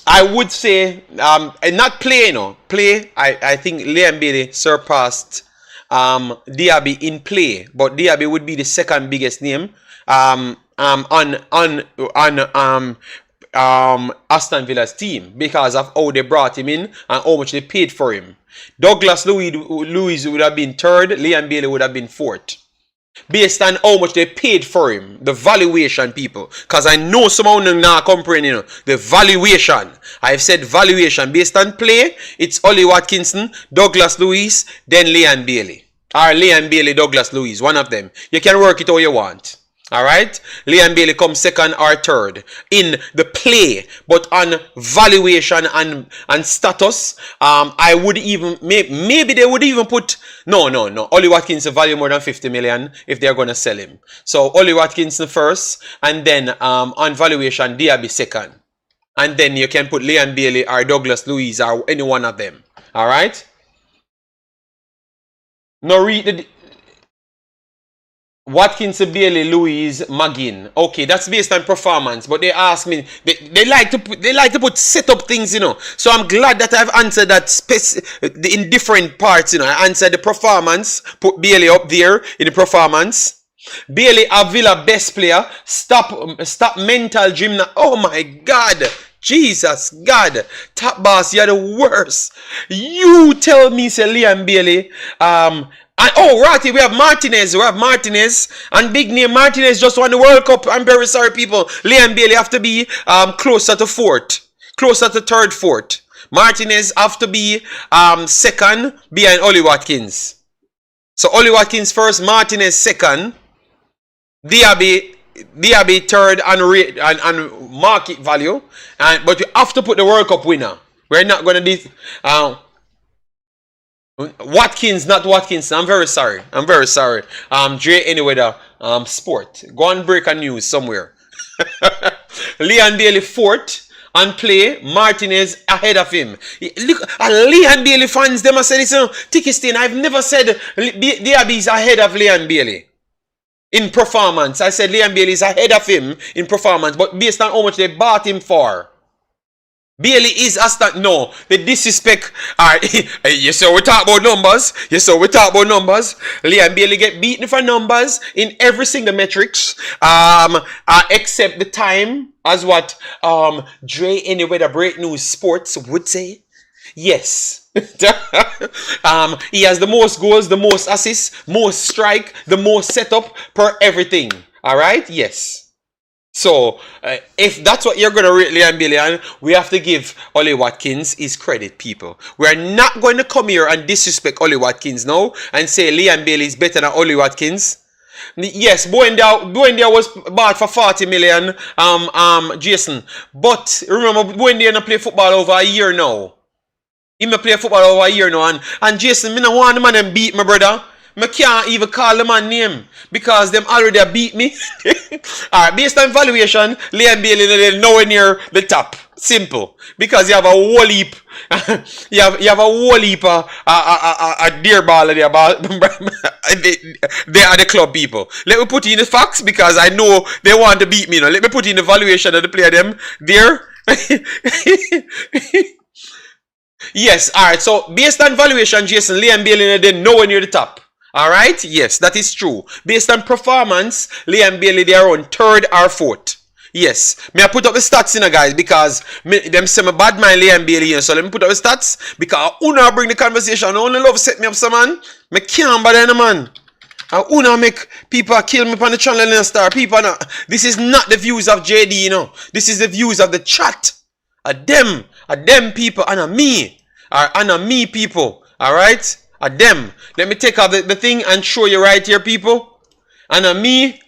I would say, not play, you know. Play, I think Leigh Bailey surpassed Diaby in play, but Diaby would be the second biggest name on Aston Villa's team because of how they brought him in and how much they paid for him. Douglas Luiz would have been third, Leigh Bailey would have been fourth. Based on how much they paid for him, the valuation, people. Because I know some of them now comprehend, you know, the valuation. I've said valuation. Based on play, it's Ollie Watkinson, Douglas Luiz, then Leigh Bailey. Or Leigh Bailey, Douglas Luiz, one of them. You can work it how you want. Alright? Leigh Bailey comes second or third in the play. But on valuation and status, I would even, maybe they would even put, no. Ollie Watkinson value more than 50 million if they're going to sell him. So Ollie Watkinson first, and then on valuation, Diaby second. And then you can put Leigh Bailey or Douglas Luiz or any one of them. Alright? Now read the Watkinson, Bailey, Luiz, McGinn. Okay, that's based on performance. But they ask me, they like to put set up things, you know. So I'm glad that I've answered that in different parts, you know. I answered the performance, put Bailey up there in the performance. Bailey, a Villa best player. Stop mental gymnast. Oh my God. Jesus, God. Top boss, you're the worst. You tell me, say Leigh Bailey, and Ratty, we have Martinez. And big name Martinez just won the World Cup. I'm very sorry, people. Leigh Bailey have to be closer to fourth. Closer to third, fourth. Martinez have to be second behind Ollie Watkins. So Ollie Watkins first, Martinez second. Diaby third and market value. But you have to put the World Cup winner. We're not going to do... Watkins, not Watkinson. I'm very sorry. Dre Anyweather, sport. Go and break a news somewhere. Leigh Bailey fourth and play. Martinez ahead of him. Look, Leigh Bailey fans, them have said this. Tiki Stain, I've never said Diaby is ahead of Leigh Bailey in performance. I said Leigh Bailey is ahead of him in performance, but based on how much they bought him for. Bailey is Aston. No, the disrespect. Alright, yes, so we talk about numbers. Yes, so we talk about numbers. Leigh and Bailey get beaten for numbers in every single metrics. Except the time, as what Dre anyway the Break News Sports would say. Yes. He has the most goals, the most assists, most strike, the most setup per everything. Alright? Yes. So, if that's what you're going to rate Leigh and Bailey on, we have to give Ollie Watkins his credit, people. We're not going to come here and disrespect Ollie Watkins now and say Leigh and Bailey is better than Ollie Watkins. Yes, Buendia was bought for 40 million, Jason. But remember, Buendia not play football over a year now. He may play football over a year now. And Jason, me no want the man them beat my brother. I can't even call the man name because them already beat me. Alright, based on valuation, Leigh and Bailey nowhere near the top. Simple. Because you have a whole heap. you have a whole heap a deer ball there. They are the club people. Let me put in the facts because I know they want to beat me now. Let me put in the valuation of the player them there. Yes, alright. So based on valuation, Jason, Leigh and Bailey they're nowhere near the top. Alright? Yes, that is true. Based on performance, Leigh and Bailey, they are on third or fourth. Yes. May I put up the stats in, guys, because them say my bad mind Leigh and Bailey here. So let me put up the stats because I wanna bring the conversation. I only love set me up some man. Me can't bother any man. I wanna make people kill me on the channel and star. People not. This is not the views of JD, you know. This is the views of the chat. A them people and a me. And a me people. Alright? A them. Let me take off the thing and show you right here, people. And a me.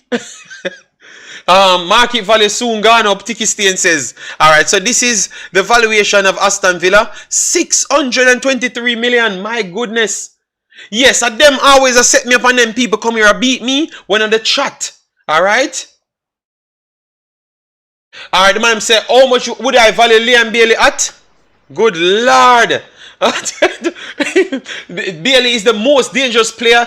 Market value soon gone up. Tiki Stain says. Alright, so this is the valuation of Aston Villa. 623 million. My goodness. Yes, a them always set me up and them people come here and beat me when on the chat. Alright. Alright, the man say, how much would I value Leigh and Bailey at? Good Lord. Bailey is the most dangerous player.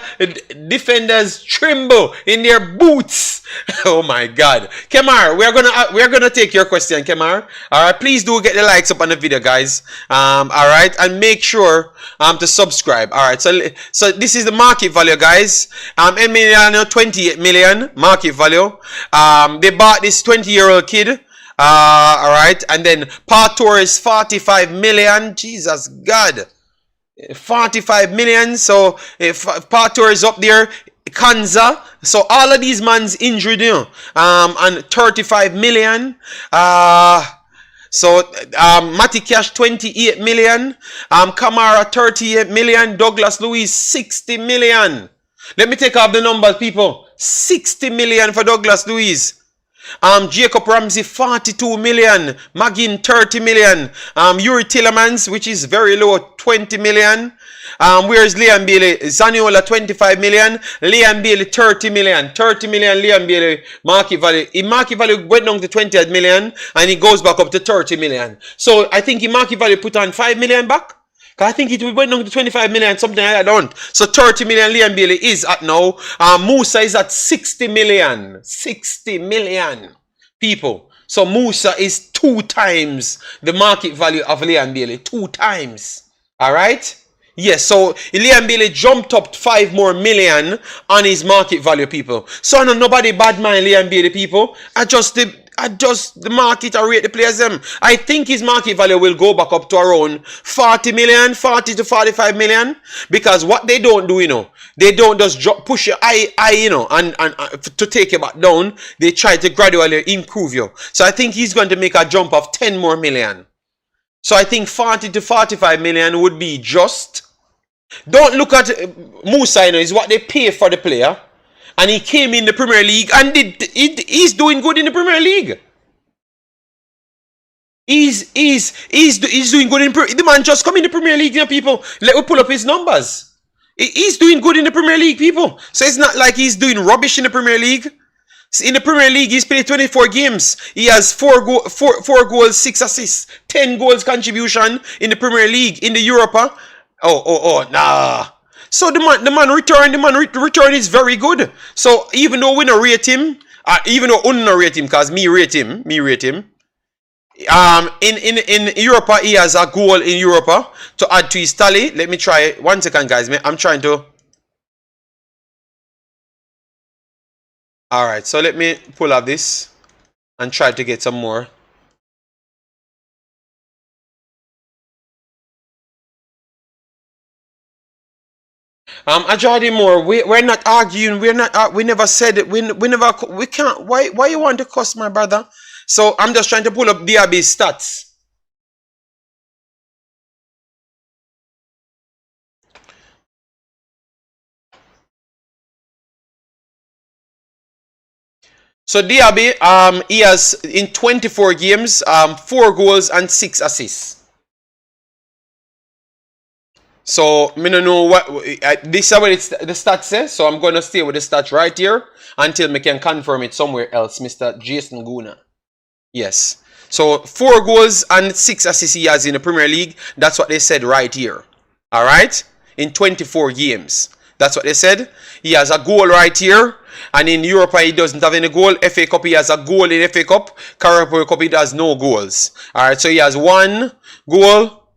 Defenders tremble in their boots. Oh my God, Kemar, we're gonna take your question, Kemar. All right, please do get the likes up on the video, guys. All right, and make sure to subscribe. All right, so this is the market value, guys. 28 million market value. They bought this 20-year-old kid. Alright, and then Partour is 45 million. Jesus God, 45 million. So if Partour is up there, Kanza. So all of these man's injured, you know, and 35 million. So Matty Cash 28 million. Kamara 38 million. Douglas Luiz 60 million. Let me take off the numbers, people. 60 million for Douglas Luiz. Jacob Ramsey 42 million, Magin 30 million, Yuri Tillemans, which is very low, 20 million. Where's Leigh and Bailey? Zaniola 25 million, Leigh and Bailey 30 million, 30 million Leigh and Bailey market value. In market value went down to 20 million and it goes back up to 30 million. So I think in market value put on 5 million back. I think it went down to 25 million, something like that. So 30 million Leigh and Bailey is at now. Musa is at 60 million. 60 million people. So Musa is 2 times the market value of Leigh and Bailey. 2 times. Alright? Yes, so Leigh and Bailey jumped up 5 more million on his market value, people. So no, nobody bad mind Leigh and Bailey, people. Adjust the market or rate the players them. I think his market value will go back up to around 40 million, 40 to 45 million. Because what they don't do, you know, they don't just push your eye, you know, and to take you back down. They try to gradually improve you. So I think he's going to make a jump of 10 more million. So I think 40 to 45 million would be just. Don't look at Musa, you know, is what they pay for the player. And he came in the Premier League and he's doing good in the Premier League. He's doing good in the man just come in the Premier League, you know, people. Let me pull up his numbers. He's doing good in the Premier League, people. So it's not like he's doing rubbish in the Premier League. In the Premier League, he's played 24 games. He has 4 goals, 6 assists, 10 goals contribution in the Premier League. In the Europa, nah. So the man return is very good. So even though we don't rate him, even though we don't rate him, because me rate him, In Europa, he has a goal in Europa to add to his tally. Let me try 1 second, guys. I'm trying to. All right, so let me pull up this and try to get some more. Ajadi Moore, we're not arguing. We never said it. We can't. Why you want to cuss, my brother? So I'm just trying to pull up DRB's stats. So DRB, he has in 24 games, 4 goals and 6 assists. So me don't know what this is what the stats say. So I'm gonna stay with the stats right here until me can confirm it somewhere else, Mr. Jason Guna. Yes. So 4 goals and 6 assists he has in the Premier League. That's what they said right here. All right, in 24 games. That's what they said. He has a goal right here. And in Europe, he doesn't have any goal. FA Cup, he has a goal in FA Cup. Carabao Cup, he has no goals. All right, so he has 1 goal,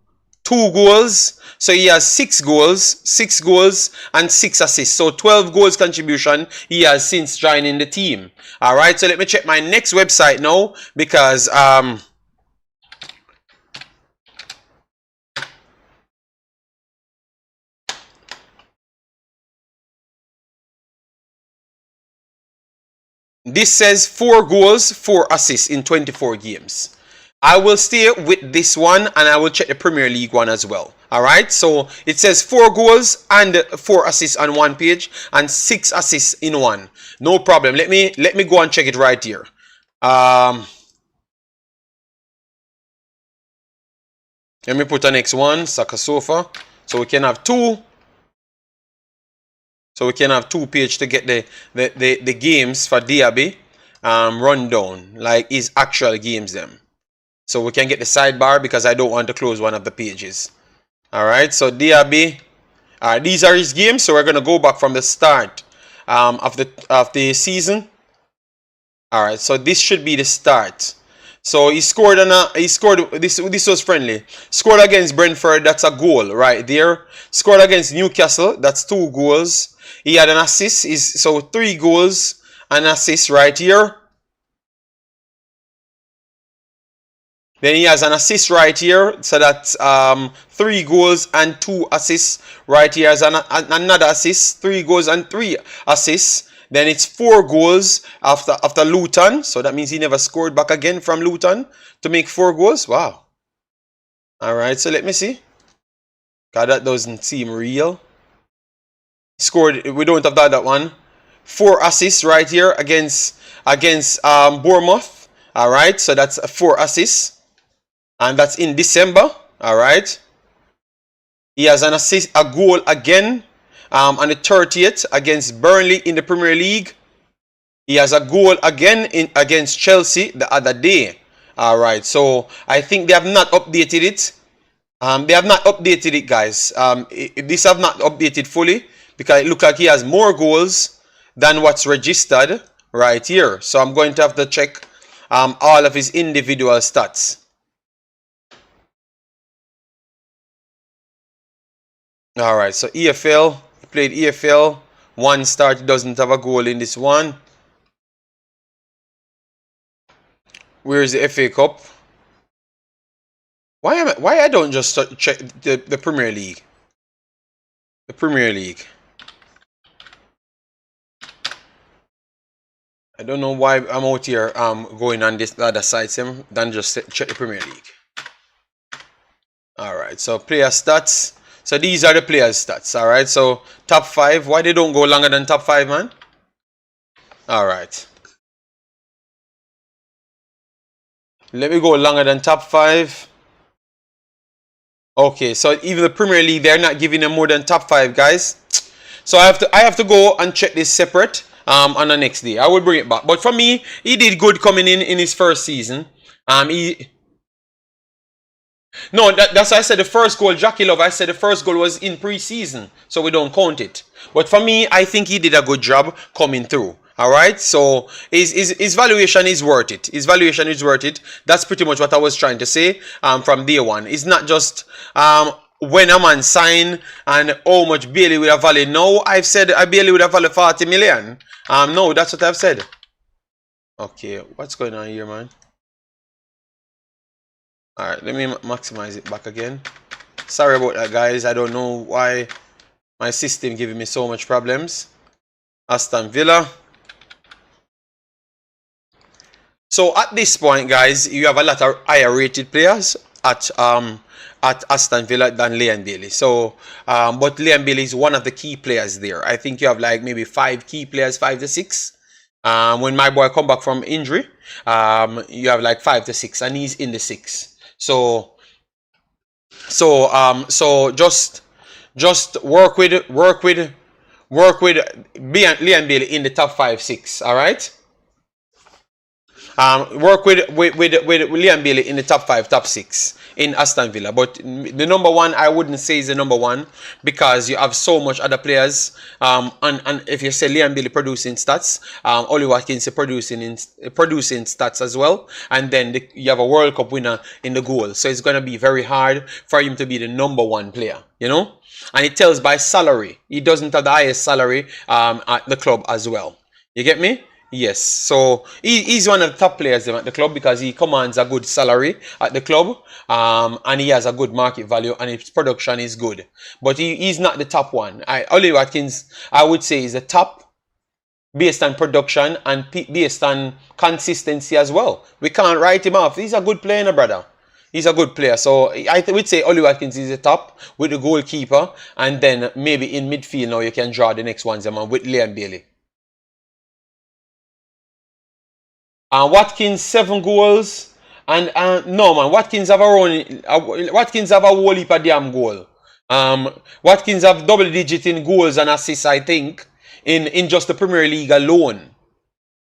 2 goals. So he has 6 goals, and 6 assists. So 12 goals contribution he has since joining the team. All right, so let me check my next website now because this says 4 goals, 4 assists in 24 games. I will stay with this one and I will check the Premier League one as well. Alright, so it says 4 goals and 4 assists on one page and 6 assists in one. No problem. Let me go and check it right here. Let me put the next one, Saka Sofa. So we can have 2. So we can have 2 pages to get the games for Diaby run down, like his actual games them. So we can get the sidebar because I don't want to close one of the pages. Alright, so Diaby. These are his games, so we're gonna go back from the start of the season. Alright, so this should be the start. So he scored this was friendly. Scored against Brentford, that's a goal right there. Scored against Newcastle, that's 2 goals. He had an assist, so 3 goals and assist right here. Then he has an assist right here, so that's 3 goals and 2 assists right here. As another assist, 3 goals and 3 assists. Then it's 4 goals after Luton, so that means he never scored back again from Luton to make 4 goals. Wow. All right, so let me see. God, that doesn't seem real. Scored. We don't have that one. 4 assists right here against Bournemouth. All right, so that's 4 assists. And that's in December. All right. He has an assist, a goal again on the 30th against Burnley in the Premier League. He has a goal again against Chelsea the other day. All right. So I think they have not updated it. They have not updated it, guys. This have not updated fully because it looks like he has more goals than what's registered right here. So I'm going to have to check all of his individual stats. All right, so EFL, he played EFL, 1 start, he doesn't have a goal in this one. Where is the FA Cup? Why I don't just check the Premier League? The Premier League. I don't know why I'm out here going on this other sites than just check the Premier League. All right, so player stats. So these are the players' stats, all right? So top 5, why they don't go longer than top 5, man? All right. Let me go longer than top 5. Okay, so even the Premier League, they're not giving them more than top 5, guys. So I have to go and check this separate on the next day. I will bring it back. But for me, he did good coming in his first season. No, that's why I said the first goal, Jackie Love, I said the first goal was in pre-season, so we don't count it. But for me, I think he did a good job coming through. Alright, so his valuation is worth it. His valuation is worth it. That's pretty much what I was trying to say from day one. It's not just when a man sign and how much Bailey would have valued. No, I've said Bailey would have valued 40 million. No, that's what I've said. Okay, what's going on here, man? Alright, let me maximize it back again. Sorry about that, guys. I don't know why my system giving me so much problems. Aston Villa. So at this point, guys, you have a lot of higher rated players at Aston Villa than Leigh and Bailey. So, but Leigh and Bailey is one of the key players there. I think you have like maybe 5 key players, 5 to 6. When my boy come back from injury, you have like 5 to 6, and he's in the 6. So just work with Leigh and Bailey in the top 5, 6. All right. Work with Leigh and Bailey in the top 5, top 6 in Aston Villa. But the number 1, I wouldn't say is the number 1 because you have so much other players. And if you say Leigh and Bailey producing stats, Ollie Watkins is producing stats as well. And then you have a World Cup winner in the goal. So it's going to be very hard for him to be the number 1 player, you know. And it tells by salary. He doesn't have the highest salary at the club as well. You get me? Yes, so he's one of the top players at the club because he commands a good salary at the club, and he has a good market value, and his production is good. But he's not the top one. Ollie Watkins, I would say, is the top based on production and based on consistency as well. We can't write him off. He's a good player, brother. He's a good player. So I would say Ollie Watkins is the top with the goalkeeper, and then maybe in midfield now you can draw the next ones with Leigh and Bailey. Watkins 7 goals, and no man, Watkins have a whole heap of damn goal. Watkins have double digit in goals and assists, I think, in just the Premier League alone.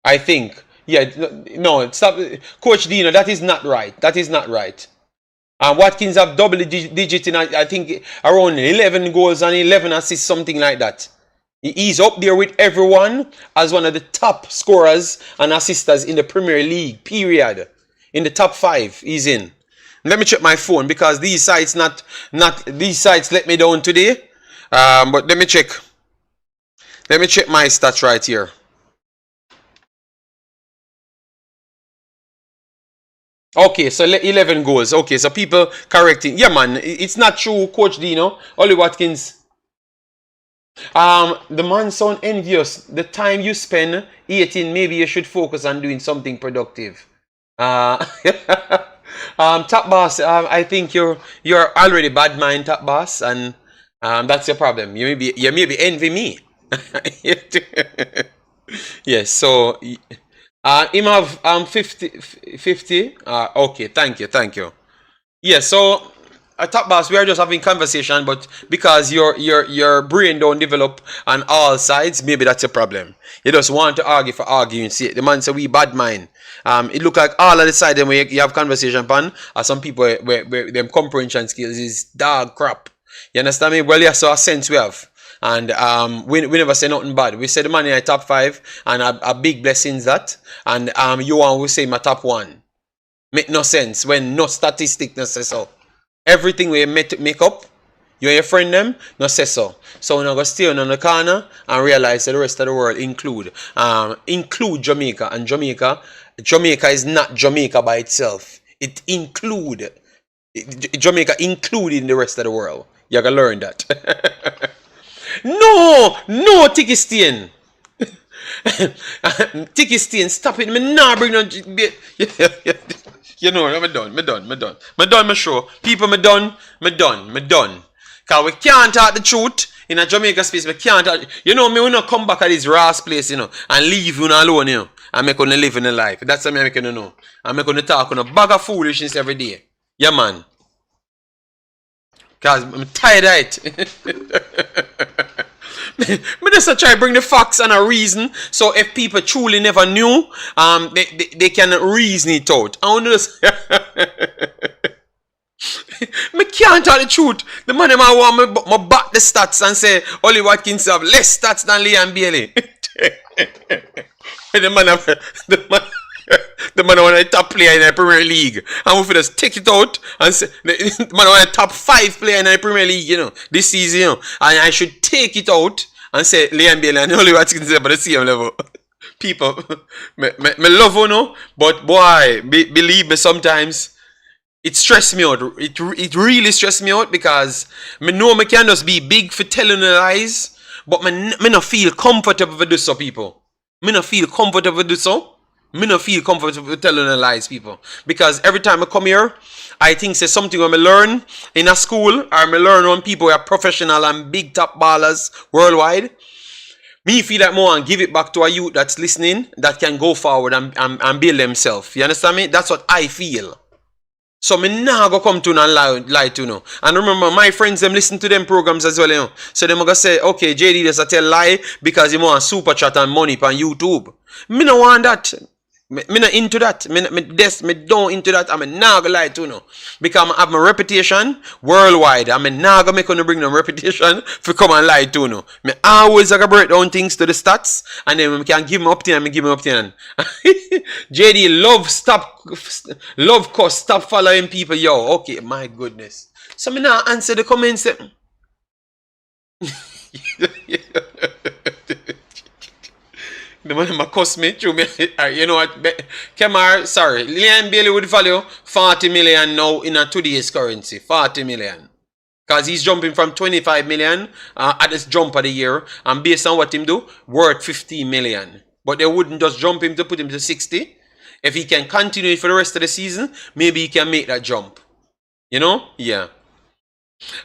I think. Yeah, no, stop, Coach Dino, that is not right. That is not right. Watkins have double digit in, I think, around 11 goals and 11 assists, something like that. He's up there with everyone as one of the top scorers and assisters in the Premier League, period. In the top 5, he's in. Let me check my phone because these sites these sites let me down today. But let me check. Let me check my stats right here. Okay, so 11 goals. Okay, so people correcting. Yeah, man, it's not true, Coach Dino. Ollie Watkins. The man sound envious. The time you spend 18, maybe you should focus on doing something productive. Top boss, I think you're already bad mind, top boss, and that's your problem. You maybe envy me. Yes, so him have 50. Okay, thank you. Yeah, so top boss, we are just having conversation, but because your brain don't develop on all sides, maybe that's a problem. You just want to argue for arguing. See, the man say we bad mind. It look like all of the side them where you have conversation upon, or some people where them comprehension skills is dog crap. You understand me? Well, yeah, so a sense we have. And we never say nothing bad. We say the man in the top 5, and a big blessings that. And you want we say my top 1. Make no sense when no statistic no say so. Everything we make up, you and your friend them, no say so. So we're not going to stay on the corner and realize that the rest of the world include Jamaica. And Jamaica is not Jamaica by itself. It include Jamaica included in the rest of the world. You gotta learn that. No, Tiki Stain. Tiki Stain, stop it. Me nah bring no. You know, me done. My show. People, me done. Cause we can't talk the truth in a Jamaica space. We can't talk. You know, me will not come back at this Ross place, you know, and leave you alone, you know, and make gonna live in a life. That's what I'm making you know. I'm gonna talk on a bag of foolishness every day. Yeah, man. Cause I'm tired of it. Me just try to bring the facts and a reason, so if people truly never knew, they can reason it out. I want to just me can't tell the truth. The man want me back the stats and say Ollie Watkins have less stats than Leigh and Bailey. the man have, the man the man one of the top player in the Premier League. And we just take it out and say the man one of the top 5 player in the Premier League, you know, this season, you know. And I should take it out and say Leigh and Bailey and Oliver Hutchinson about the same level. People, me love you know, but boy, believe me, sometimes it stressed me out. It really stressed me out because me know me can just be big for telling the lies, but me not feel comfortable with do so, people. Me not feel comfortable with do so. Me not feel comfortable with telling the lies, people. Because every time I come here, I think say something when I learn in a school or I learn when people are professional and big top ballers worldwide. Me feel like more and give it back to a youth that's listening that can go forward and build themselves. You understand me? That's what I feel. So me nah go come to and lie to no. And remember, my friends them listen to them programs as well, you know. So them gonna say, okay, JD does a tell lie because he want super chat and money on YouTube. Me no want that. Me not into that. Me don't into that. I mean, nah go lie to no. Because I have my reputation worldwide. I mean, nah go make on bring them reputation for come and lie to no. Me always like break down things to the stats and then we can give them up to and me give them up to. JD love cause stop following people. Yo, okay, my goodness. So me now answer the comments. The man might cost me through me. You know what? Kemar, sorry. Leigh and Bailey would value 40 million now in a today's currency. 40 million. Because he's jumping from 25 million at this jump of the year. And based on what him do, worth 15 million. But they wouldn't just jump him to put him to 60. If he can continue it for the rest of the season, maybe he can make that jump. You know? Yeah.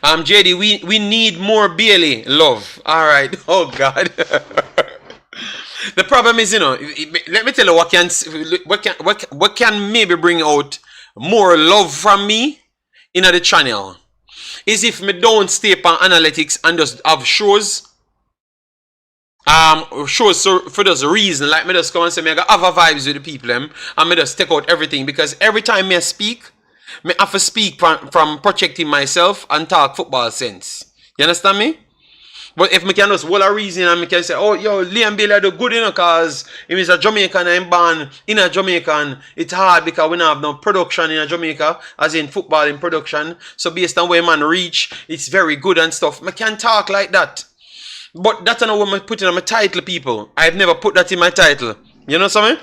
JD, we need more Bailey love. Alright. Oh God. The problem is, you know, let me tell you what can maybe bring out more love from me in the channel is if me don't stay on analytics and just have shows. Shows so for those reason, like me just come and say me I got other vibes with the people them and me just take out everything because every time me speak, me have to speak from projecting myself and talk football sense. You understand me? But if me can just hold a reason and me can say, oh, yo, Leigh and Bailey do good, you know, because if he's a Jamaican and I'm born in a Jamaican, it's hard because we don't have no production in a Jamaica, as in football in production. So based on where man reach, it's very good and stuff. Me can talk like that. But that's not what I put in my title, people. I've never put that in my title. You know something?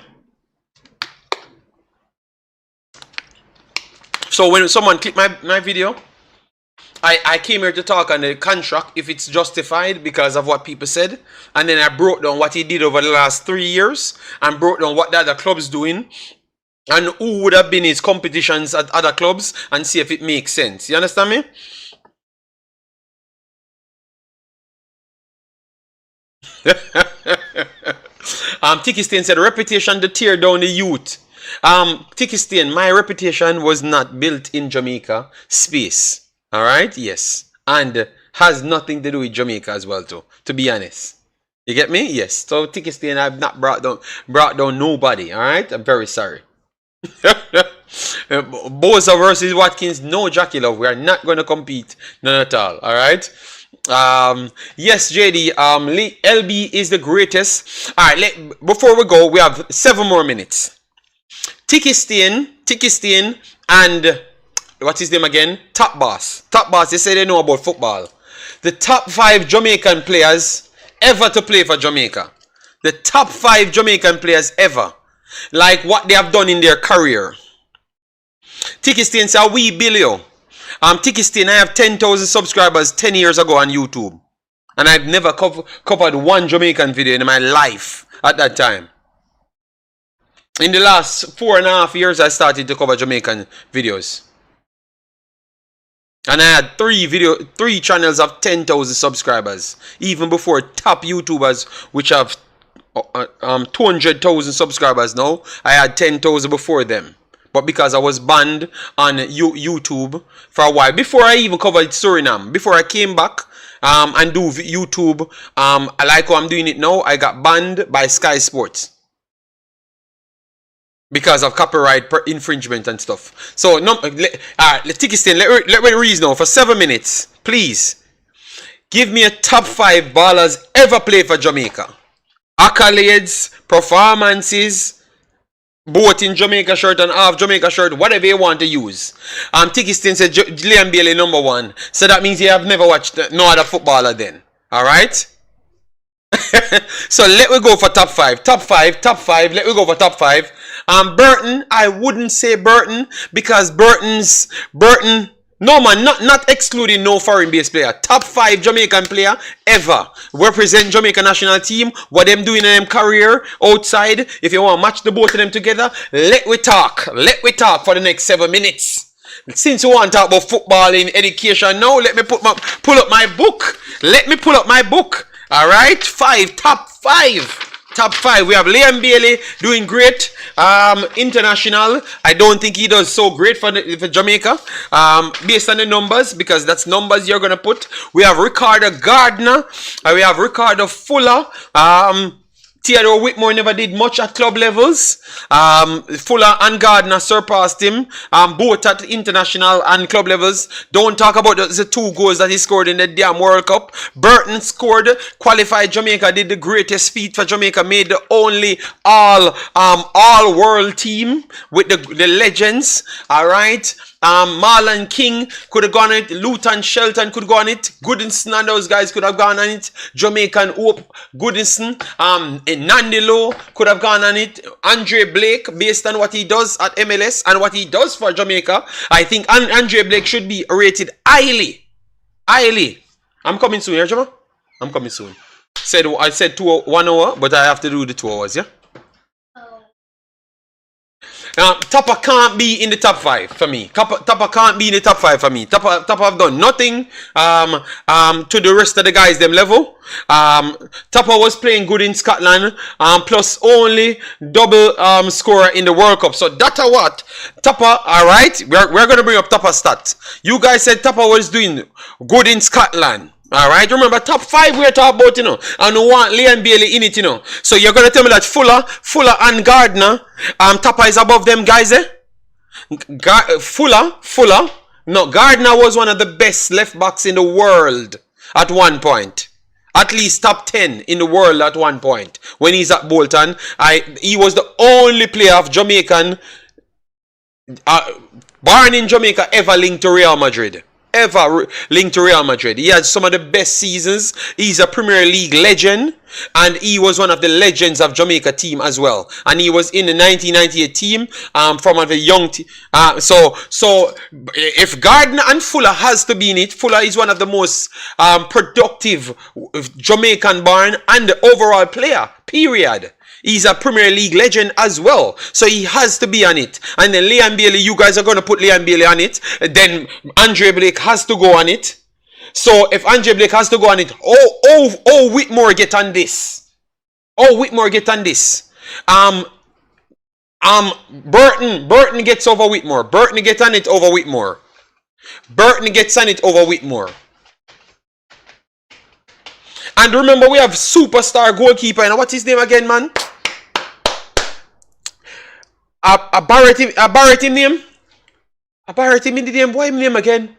So when someone click my video, I came here to talk on the contract if it's justified because of what people said, and then I broke down what he did over the last 3 years and broke down what the other clubs doing and who would have been his competitions at other clubs and see if it makes sense. You understand me? Tiki Stain said reputation to tear down the youth. Tiki Stain, my reputation was not built in Jamaica space. Alright, yes. And has nothing to do with Jamaica as well too, to be honest. You get me? Yes. So Tiki Stain, I've not brought down nobody. Alright? I'm very sorry. Boza versus Watkins, no Jackie Love. We are not going to compete. None at all. Alright? Yes, JD. LB is the greatest. Alright, before we go, we have 7 more minutes. Tiki Stain, and what's his name again? Top Boss. Top Boss, they say they know about football. The top 5 Jamaican players ever to play for Jamaica. The top 5 Jamaican players ever. Like what they have done in their career. Tiki Stain said, we Billy. Tiki Stain, I have 10,000 subscribers 10 years ago on YouTube. And I've never covered one Jamaican video in my life at that time. In the last 4.5 years, I started to cover Jamaican videos. And I had 3 channels of 10,000 subscribers. Even before top YouTubers, which have 200,000 subscribers now, I had 10,000 before them. But because I was banned on YouTube for a while, before I even covered Suriname, before I came back and do YouTube, I like how I'm doing it now, I got banned by Sky Sports. Because of copyright infringement and stuff. So, Tiki Stain, let me reason now for 7 minutes. Please, give me a top 5 ballers ever play for Jamaica. accolades, performances, both in Jamaica shirt and half Jamaica shirt, whatever you want to use. Tikistin said Liam Bailey #1. So that means you have never watched no other footballer then. Alright? So let me go for top 5. Top 5. Let me go for top 5. Burton, I wouldn't say Burton because Burton. No man, not excluding no foreign based player. Top 5 Jamaican player ever represent Jamaica national team. What them doing in them career outside. If you want to match the both of them together, let we talk. Let we talk for the next 7 minutes. Since we want to talk about football in education now, let me pull up my book. Let me pull up my book. Alright, top 5. Top 5. We have Liam Bailey doing great. International. I don't think he does so great for Jamaica. Based on the numbers, because that's numbers you're gonna put. We have Ricardo Gardner. We have Ricardo Fuller. Theodore Whitmore never did much at club levels. Fuller and Gardner surpassed him, both at international and club levels. Don't talk about the 2 goals that he scored in the damn World Cup. Burton scored, qualified Jamaica, did the greatest feat for Jamaica, made the only all-world team with the legends. Alright. Marlon King could have gone on it. Luton Shelton could go on it. Goodison and those guys could have gone on it. Jamaican Hope Goodison. Nandilo could have gone on it. Andre Blake, based on what he does at MLS and what he does for Jamaica, I think Andre Blake should be rated highly. I'm coming soon, yeah, Jama? I'm coming soon. I said 1 hour, but I have to do the 2 hours, yeah? Topper can't be in the top 5 for me. Topper can't be in the top 5 for me. Topper have done nothing to the rest of the guys them level. Topper was playing good in Scotland, plus only double scorer in the World Cup. So that's what Topper. All right, we're gonna bring up Topper stats. You guys said Topper was doing good in Scotland. Alright, remember top 5 we're talking about, you know, and we want Liam Bailey in it, you know. So you're gonna tell me that Fuller and Gardner, Topper is above them guys, eh? Fuller. No, Gardner was one of the best left backs in the world at one point. At least top 10 in the world at one point. When he's at Bolton, he was the only player of Jamaican, born in Jamaica, ever linked to Real Madrid. He had some of the best seasons. He's a Premier League legend, and he was one of the legends of Jamaica team as well. And he was in the 1998 team from the young team. So if Gardner and Fuller has to be in it, Fuller is one of the most productive Jamaican born and the overall player, period. He's a Premier League legend as well. So he has to be on it. And then Liam Bailey, you guys are going to put Liam Bailey on it. Then Andre Blake has to go on it. So if Andre Blake has to go on it, Whitmore get on this. Whitmore get on this. Burton gets over Whitmore. Burton gets on it over Whitmore. And remember, we have superstar goalkeeper. And what's his name again, man? A Barrett in name? A Barrett in the name? What name again?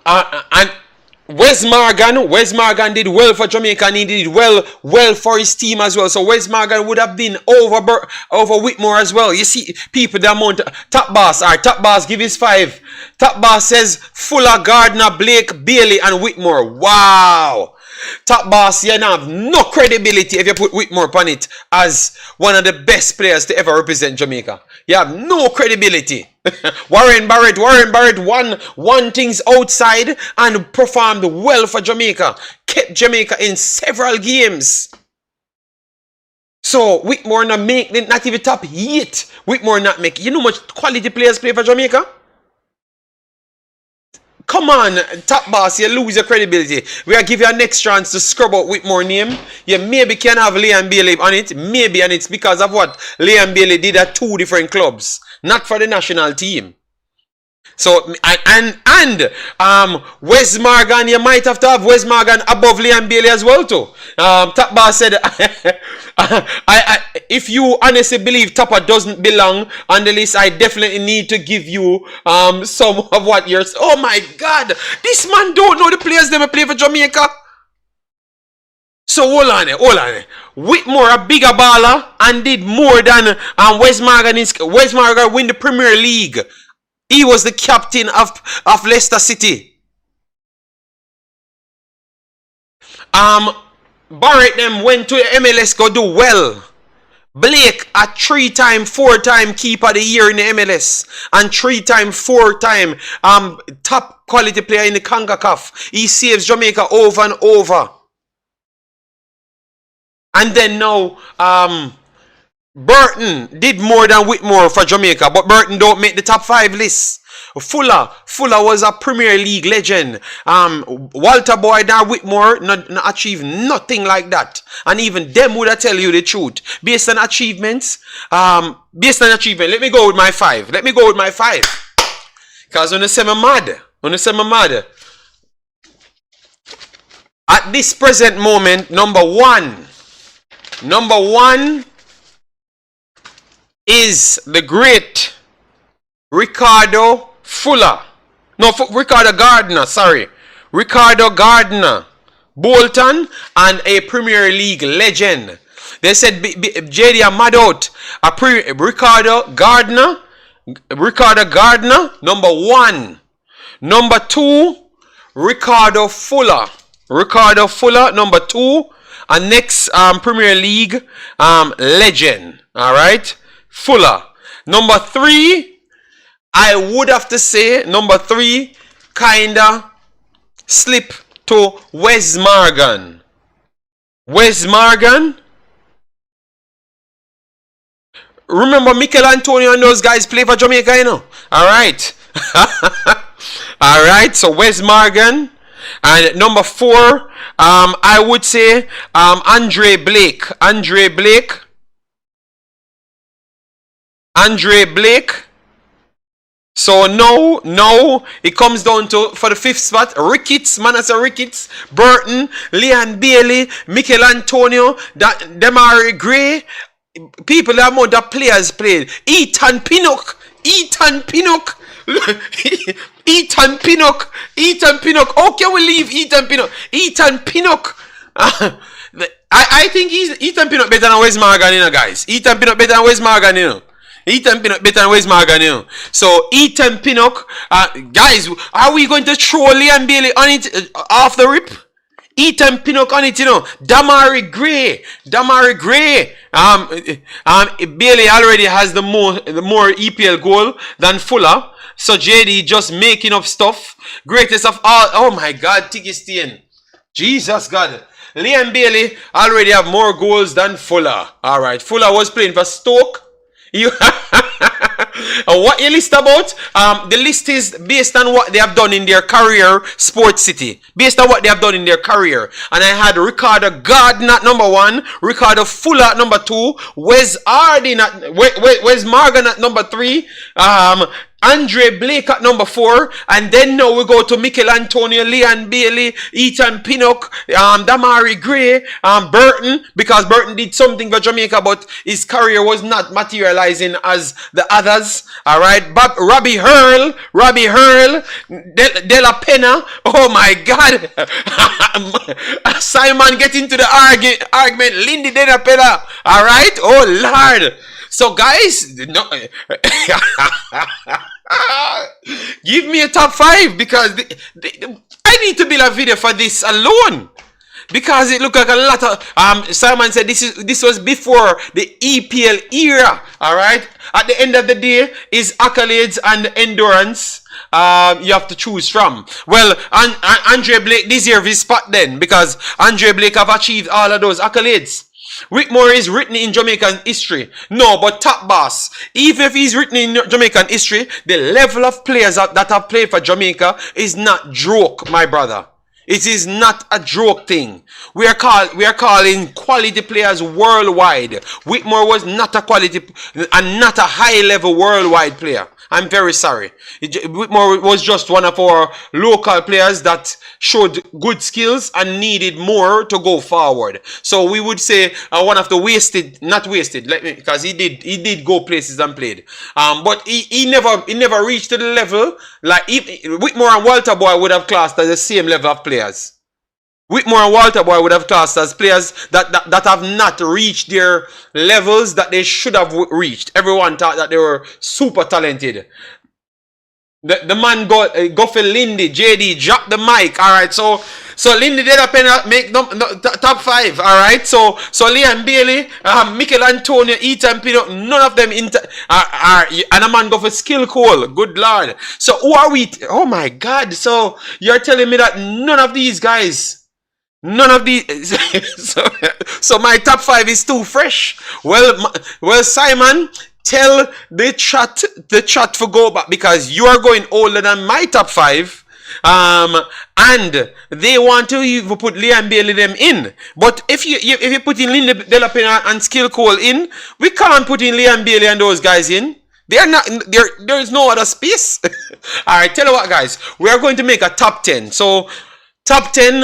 And Wes Morgan did well for Jamaica, and he did well for his team as well. So Wes Morgan would have been over Whitmore as well. You see, people, the amount. Top boss, give his 5. Top boss says Fuller, Gardner, Blake, Bailey, and Whitmore. Wow. Top boss, you have no credibility if you put Whitmore upon it as one of the best players to ever represent Jamaica. You have no credibility. Warren Barrett won things outside and performed well for Jamaica. Kept Jamaica in several games. So Whitmore not even top 8. Whitmore not make. You know how much quality players play for Jamaica? Come on, top boss, you lose your credibility. We are give you a next chance to scrub out Whitmore name. You maybe can have Liam Bailey on it. Maybe, and it's because of what Liam Bailey did at 2 different clubs. Not for the national team. So, and Wes Morgan, you might have to have Wes Morgan above Liam Bailey as well too. Top boss said, if you honestly believe Topper doesn't belong on the list, I definitely need to give you some of what you're. Oh my God, this man don't know the players they play for Jamaica. So hold on. Whitmore a bigger baller and did more than Wes Morgan. Wes Morgan win the Premier League. He was the captain of Leicester City. Barrett them went to the MLS go do well. Blake a 3-time, 4-time keeper of the year in the MLS and 3-time, 4-time top quality player in the Concacaf. He saves Jamaica over and over. And then now Burton did more than Whitmore for Jamaica, but Burton don't make the top 5 list. Fuller was a Premier League legend. Walter Boyd and Whitmore not achieved nothing like that. And even them would tell you the truth. Based on achievements, let me go with my 5. Because when you say I'm mad, at this present moment, number one is the great Ricardo Fuller. No, Ricardo Gardner, sorry. Ricardo Gardner. Bolton and a Premier League legend. They said JD are mad out. Ricardo Gardner, number 1. Number 2, Ricardo Fuller, number 2. And next Premier League legend. Alright? Fuller. Number 3, I would have to say, number 3, kinda slip to Wes Morgan. Remember Mikel Antonio and those guys play for Jamaica, you know? Alright. Alright, so Wes Morgan. And number 4, I would say Andre Blake. So now it comes down to, for the 5th spot, Ricketts, Manasseh Ricketts, Burton, Leigh Bailey, Mikel Antonio, Demari Gray. People that more the players played. Ethan Pinnock. How can we leave Ethan Pinnock? I think Ethan Pinnock better than Wes Morgan, you know, guys. Ethan Pinnock better than Wes Morgan, you know. So Ethan Pinnock, guys, are we going to throw Leigh Bailey on it off the rip? Ethan Pinnock on it, you know. Damari Gray. Bailey already has the more EPL goal than Fuller. So JD just making up stuff. Greatest of all. Oh my God, Tiggy Jesus God. Leigh Bailey already have more goals than Fuller. Alright, Fuller was playing for Stoke. What you list about? The list is based on what they have done in their career, Sports City. Based on what they have done in their career. And I had Ricardo Gardner at number 1, Ricardo Fuller at number 2, Wes Morgan at number 3, Andre Blake at number 4, and then now we go to Mikel Antonio, Leigh Bailey, Ethan Pinnock, Damari Gray, Burton, because Burton did something for Jamaica, but his career was not materializing as the others. All right, Robbie Hurl, De La Pena. Oh my God, Simon get into the argument. Lindy De La Pena. All right, oh Lord. So guys, no. Give me a top 5 because I need to build a video for this alone. Because it looked like a lot of Simon said this was before the EPL era. Alright? At the end of the day, is accolades and endurance you have to choose from. Well, Andre Blake deserves his spot then, because Andre Blake have achieved all of those accolades. Whitmore is written in Jamaican history. No, but top boss. Even if he's written in Jamaican history, the level of players that have played for Jamaica is not joke, my brother. It is not a joke thing. We are calling quality players worldwide. Whitmore was not a quality and not a high level worldwide player. I'm very sorry. Whitmore was just one of our local players that showed good skills and needed more to go forward. So we would say one of the not wasted, because he did go places and played. But he never reached to the level like Whitmore and Walter Boy would have classed as the same level of players. Whitmore and Walter Boy would have tossed as players that have not reached their levels that they should have reached. Everyone thought that they were super talented. The man go for Lindy, JD, drop the mic. All right, so Lindy did up and make top 5. All right, so Liam Bailey, Mikel Antonio, Ethan Pino, none of them and a man go for Skill Cole. Good lord. So who are we? Oh my God. So you're telling me that none of these guys. None of these. so my top 5 is too fresh. Well, Simon, tell the chat for go back because you are going older than my top 5. And they want to even put Liam Bailey them in. But if you put in Linda Delapena and Skill Cole in, we can't put in Liam Bailey and those guys in. They are not there is no other space. Alright, tell you what guys, we are going to make a top 10. So top 10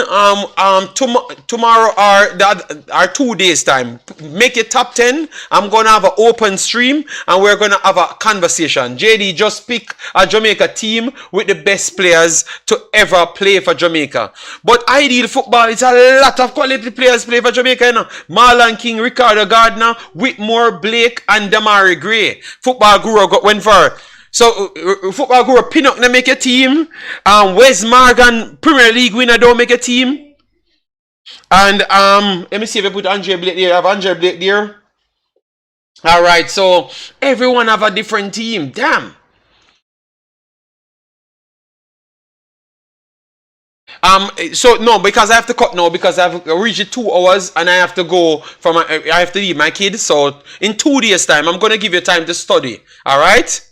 tomorrow or 2 days time. Make it top 10. I'm gonna have an open stream and we're gonna have a conversation. JD, just pick a Jamaica team with the best players to ever play for Jamaica. But ideal football is a lot of quality players play for Jamaica, you know. Marlon King, Ricardo Gardner, Whitmore, Blake, and Damari Gray. Football guru went for. So, football guru Pinnock don't make a team. Wes Morgan, Premier League winner, don't make a team. And let me see if I put Andre Blake there. I have Andre Blake there. Alright, so everyone have a different team. Damn. So no, because I have to cut now because I've reached 2 hours and I have to go from I have to leave my kids. So in 2 days time, I'm gonna give you time to study. Alright?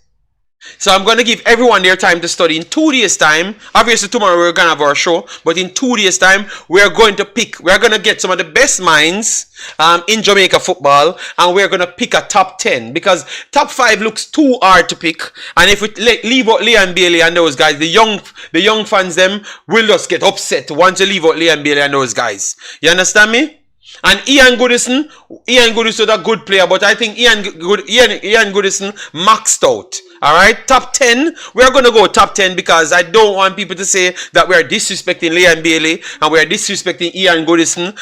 So I'm going to give everyone their time to study. In 2 days time, obviously tomorrow we're going to have our show, but in 2 days time, we're going to get some of the best minds in Jamaica football, and we're going to pick a top 10, because top 5 looks too hard to pick, and if we leave out Liam Bailey and those guys, the young fans them will just get upset once you leave out Liam Bailey and those guys. You understand me? And Ian Goodison is a good player, but I think Ian Goodison maxed out. Alright, top 10. We're going to go top 10 because I don't want people to say that we are disrespecting Liam Bailey and we are disrespecting Ian Goodison,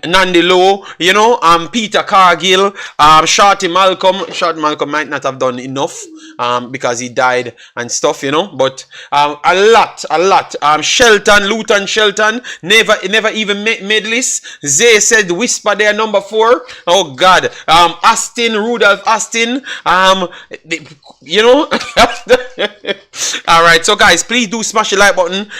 Nandi Lowe, you know, Peter Cargill, Shorty Malcolm. Shorty Malcolm might not have done enough because he died and stuff, you know, but a lot. Shelton, Luton Shelton, never even made list. Zay said Whisper there, number 4. Oh God. Aston, Rudolph Aston, you know. Alright, so guys, please do smash the like button.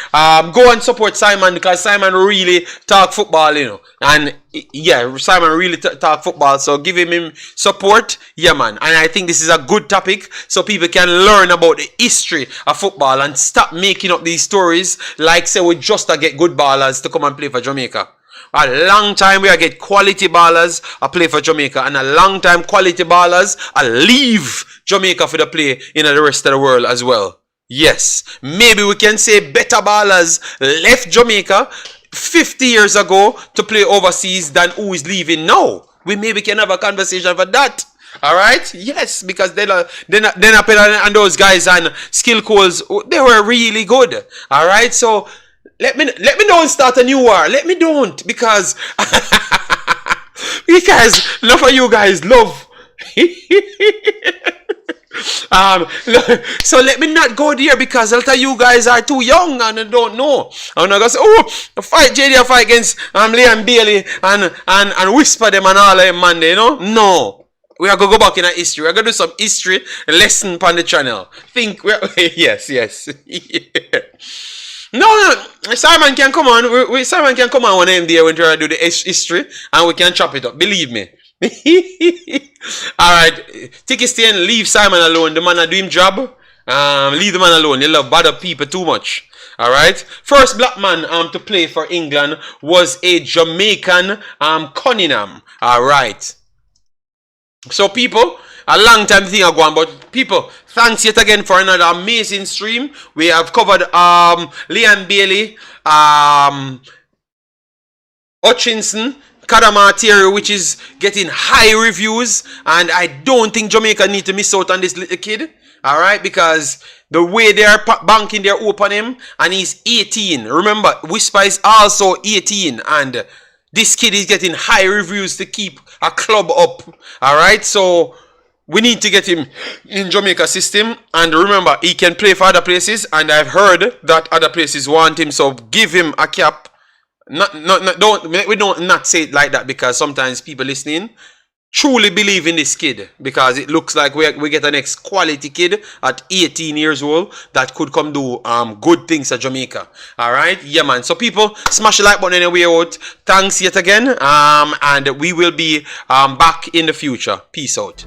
Go and support Simon because Simon really talk football, you know. And yeah, Simon really talk football, so give him support. Yeah man, and I think this is a good topic so people can learn about the history of football and stop making up these stories like say we just get good ballers to come and play for Jamaica. A long time we get quality ballers I play for Jamaica, and a long time quality ballers I leave Jamaica for the play in the rest of the world as well. Yes, maybe we can say better ballers left Jamaica 50 years ago to play overseas than who is leaving now. We maybe can have a conversation for that. Alright? Yes, because then and those guys and Skill Coles, they were really good. Alright, so let me don't start a new war. Let me don't, because enough of you guys love. So let me not go there because a lot of you guys are too young and don't know. I'm not gonna say, oh, fight JD, fight against Liam Bailey and whisper them and all of them Monday, you know? No. We are going to go back in our history. We are going to do some history lesson on the channel. Yes. No, Simon can come on. Simon can come on one day there when we do the history and we can chop it up. Believe me. Alright. Take a stand, leave Simon alone. The man do him job. Leave the man alone. You love bother people too much. Alright. First black man to play for England was a Jamaican Cunningham. Alright. So people, a long time thing I go on, but people, thanks yet again for another amazing stream. We have covered Liam Bailey, Hutchinson, Cadamarteri, which is getting high reviews, and I don't think Jamaica need to miss out on this little kid. All right, because the way they are banking their hope on him, and he's 18. Remember, Whisper is also 18, and this kid is getting high reviews to keep a club up. All right, so we need to get him in Jamaica system, and remember, he can play for other places, and I've heard that other places want him, so give him a cap. We don't not say it like that, because sometimes people listening truly believe in this kid, because it looks like we get a next quality kid at 18 years old that could come do good things at Jamaica. All right, yeah, man. So people, smash the like button on your way out. Thanks yet again, and we will be back in the future. Peace out.